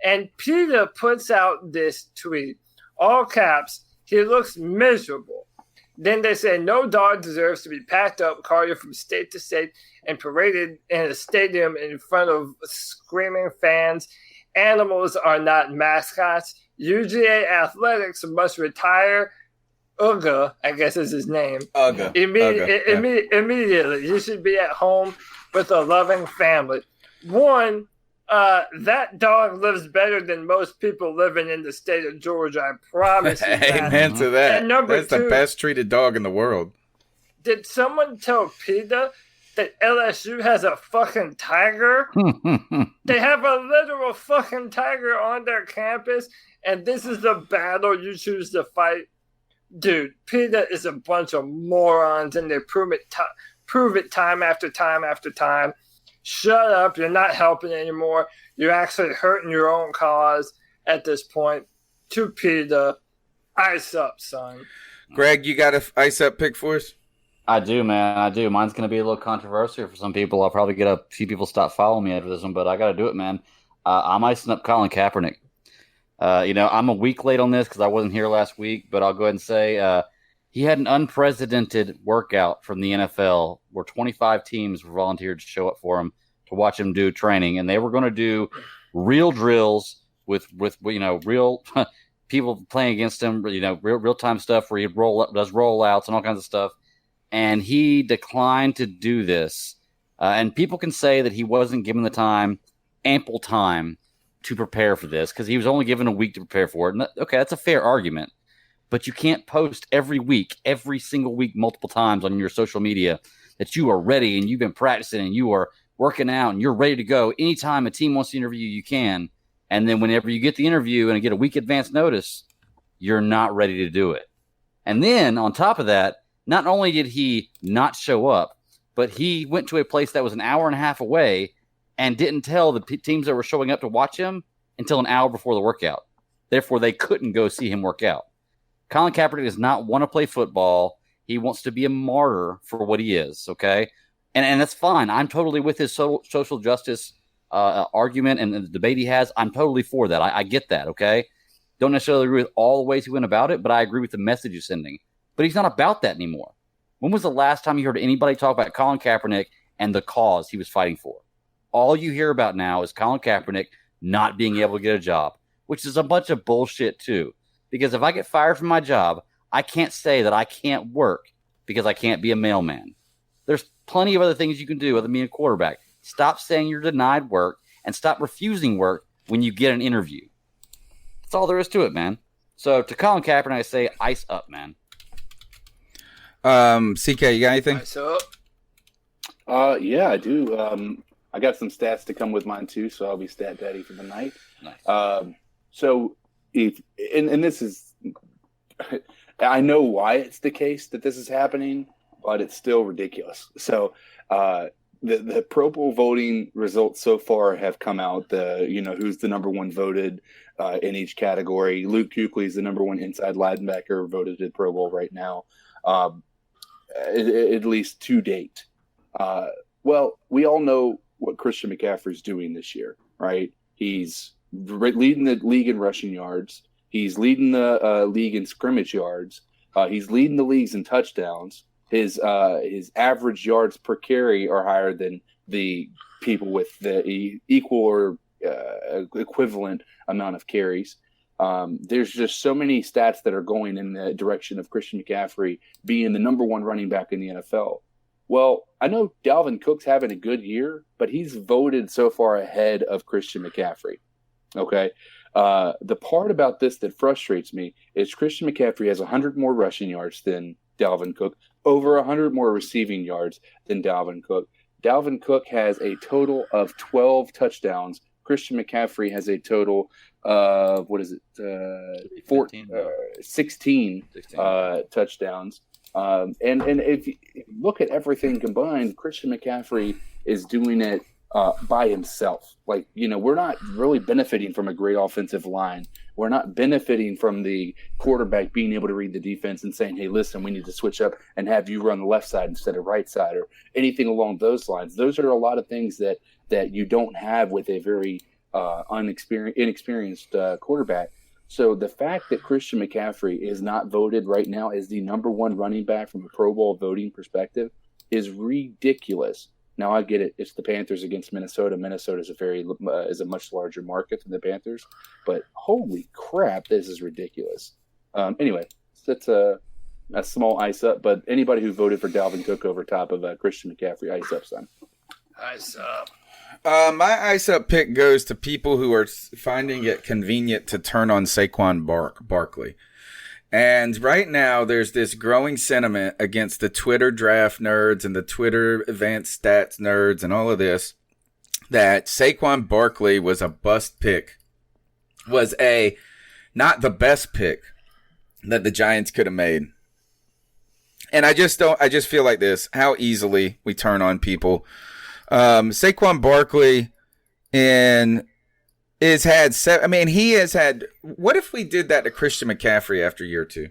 And Peter puts out this tweet, all caps, he looks miserable. Then they say no dog deserves to be packed up, carted from state to state, and paraded in a stadium in front of screaming fans. Animals are not mascots. UGA Athletics must retire Uga, I guess is his name. Uga. Immediately. You should be at home with a loving family. One, that dog lives better than most people living in the state of Georgia. I promise you that. Amen to that. And number That's 2, the best treated dog in the world. Did someone tell PETA that LSU has a fucking tiger? They have a literal fucking tiger on their campus, and this is the battle you choose to fight? Dude, PETA is a bunch of morons, and they prove it time after time after time. Shut up. You're not helping anymore. You're actually hurting your own cause at this point. To PETA, ice up, son. Greg, you got an ice up pick for us? I do, man. I do. Mine's going to be a little controversial for some people. I'll probably get a few people stop following me after this one, but I got to do it, man. I'm icing up Colin Kaepernick. I'm a week late on this because I wasn't here last week, but I'll go ahead and say he had an unprecedented workout from the NFL where 25 teams volunteered to show up for him to watch him do training, and they were going to do real drills with real people playing against him, real time stuff where he does rollouts and all kinds of stuff. And he declined to do this. And people can say that he wasn't given the ample time to prepare for this because he was only given a week to prepare for it. And okay, that's a fair argument. But you can't post every single week, multiple times on your social media that you are ready and you've been practicing and you are working out and you're ready to go. Anytime a team wants to interview you, you can. And then whenever you get the interview and get a week advance notice, you're not ready to do it. And then on top of that, not only did he not show up, but he went to a place that was an hour and a half away and didn't tell the teams that were showing up to watch him until an hour before the workout. Therefore, they couldn't go see him work out. Colin Kaepernick does not want to play football. He wants to be a martyr for what he is, okay? And that's fine. I'm totally with his social justice argument and the debate he has. I'm totally for that. I get that, okay? Don't necessarily agree with all the ways he went about it, but I agree with the message he's sending. But he's not about that anymore. When was the last time you heard anybody talk about Colin Kaepernick and the cause he was fighting for? All you hear about now is Colin Kaepernick not being able to get a job, which is a bunch of bullshit too. Because if I get fired from my job, I can't say that I can't work because I can't be a mailman. There's plenty of other things you can do other than being a quarterback. Stop saying you're denied work and stop refusing work when you get an interview. That's all there is to it, man. So to Colin Kaepernick, I say ice up, man. CK, you got anything? Ice up. Yeah, I do. I got some stats to come with mine too, so I'll be stat daddy for the night. Nice. So if and this is, I know why it's the case that this is happening, but it's still ridiculous. So the Pro Bowl voting results so far have come out. Who's the number one voted in each category. Luke Kuechly is the number one inside linebacker voted at Pro Bowl right now, at least to date. Well, we all know what Christian McCaffrey's doing this year, right? He's leading the league in rushing yards. He's leading the league in scrimmage yards. He's leading the leagues in touchdowns. His average yards per carry are higher than the people with the equal or equivalent amount of carries. There's just so many stats that are going in the direction of Christian McCaffrey being the number one running back in the NFL. Well, I know Dalvin Cook's having a good year, but he's voted so far ahead of Christian McCaffrey. Okay. The part about this that frustrates me is Christian McCaffrey has 100 more rushing yards than Dalvin Cook, over 100 more receiving yards than Dalvin Cook. Dalvin Cook has a total of 12 touchdowns. Christian McCaffrey has a total of, 16 touchdowns. And if you look at everything combined, Christian McCaffrey is doing it by himself. Like, we're not really benefiting from a great offensive line. We're not benefiting from the quarterback being able to read the defense and saying, hey, listen, we need to switch up and have you run the left side instead of right side or anything along those lines. Those are a lot of things that you don't have with a very inexperienced quarterback. So the fact that Christian McCaffrey is not voted right now as the number one running back from a Pro Bowl voting perspective is ridiculous. Now I get it; it's the Panthers against Minnesota. Minnesota is a much larger market than the Panthers, but holy crap, this is ridiculous. Anyway, that's a small ice up. But anybody who voted for Dalvin Cook over top of Christian McCaffrey, ice up, son. Ice up. My ice up pick goes to people who are finding it convenient to turn on Saquon Barkley. And right now, there's this growing sentiment against the Twitter draft nerds and the Twitter advanced stats nerds and all of this, that Saquon Barkley was a bust pick, was not the best pick that the Giants could have made. And I just feel like this, how easily we turn on people. Saquon Barkley he has had, what if we did that to Christian McCaffrey after year 2?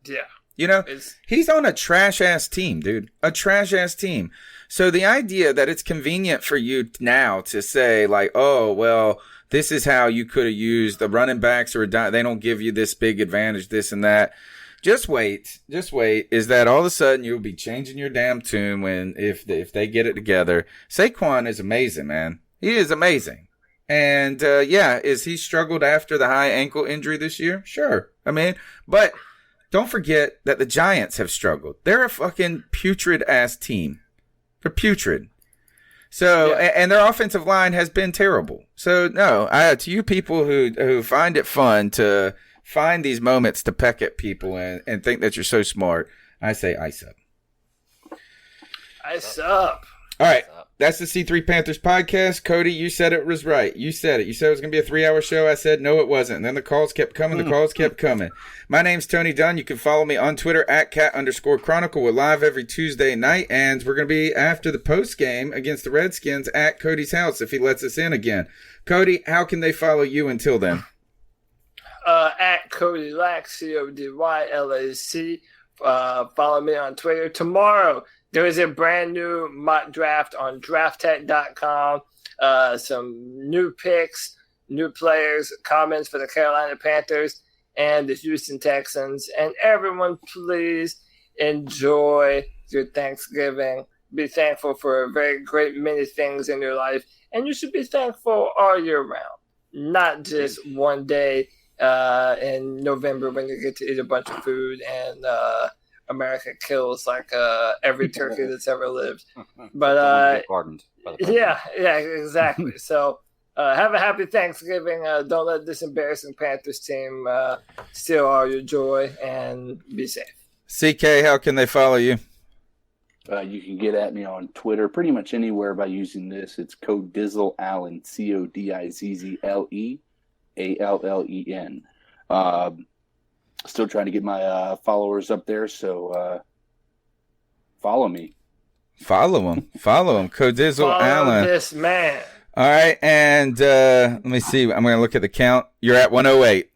Yeah. He's on a trash-ass team, dude. A trash-ass team. So the idea that it's convenient for you now to say, like, oh, well, this is how you could have used the running backs, or they don't give you this big advantage, this and that. Just wait. Is that all of a sudden you'll be changing your damn tune if they get it together. Saquon is amazing, man. He is amazing. And, is he struggled after the high ankle injury this year? Sure. But don't forget that the Giants have struggled. They're a fucking putrid-ass team. They're putrid. So, and their offensive line has been terrible. So, no, to you people who find it fun to find these moments to peck at people and think that you're so smart, I say ice up. Ice up. All right. That's the C3 Panthers podcast. Cody, you said it was right. You said it. You said it was going to be a 3-hour show. I said, no, it wasn't. And then the calls kept coming. The calls kept coming. My name's Tony Dunn. You can follow me on Twitter at @cat_chronicle. We're live every Tuesday night, and we're going to be after the post game against the Redskins at Cody's house if he lets us in again. Cody, how can they follow you until then? At Cody Lack, CODYLAC. Follow me on Twitter. Tomorrow, there is a brand new mock draft on drafttech.com. Some new picks, new players, comments for the Carolina Panthers and the Houston Texans. And everyone, please enjoy your Thanksgiving. Be thankful for a very great many things in your life. And you should be thankful all year round, not just one day in November when you get to eat a bunch of food and America kills like every turkey that's ever lived. But yeah, exactly. So have a happy Thanksgiving. Don't let this embarrassing Panthers team steal all your joy, and be safe. CK, how can they follow you? You can get at me on Twitter pretty much anywhere by using this. It's code DizzleAllen, CODIZZLEALLEN. Still trying to get my followers up there, so follow me. Follow him. Code DizzleAllen. Follow this man. All right, and let me see. I'm going to look at the count. You're at 108.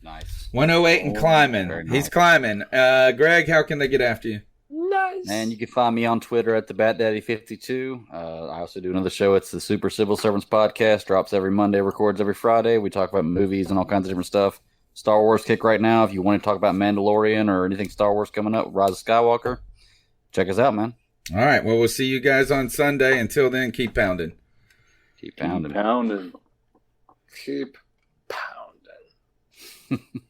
Nice. 108 and climbing. Nice. He's climbing. Greg, how can they get after you? Nice. And you can find me on Twitter at thebatdaddy52. I also do another show. It's the Super Civil Servants podcast. Drops every Monday, records every Friday. We talk about movies and all kinds of different stuff. Star Wars kick right now. If you want to talk about Mandalorian or anything Star Wars coming up, Rise of Skywalker, check us out, man. All right. Well, we'll see you guys on Sunday. Until then, keep pounding. Keep pounding. Keep pounding. Keep pounding.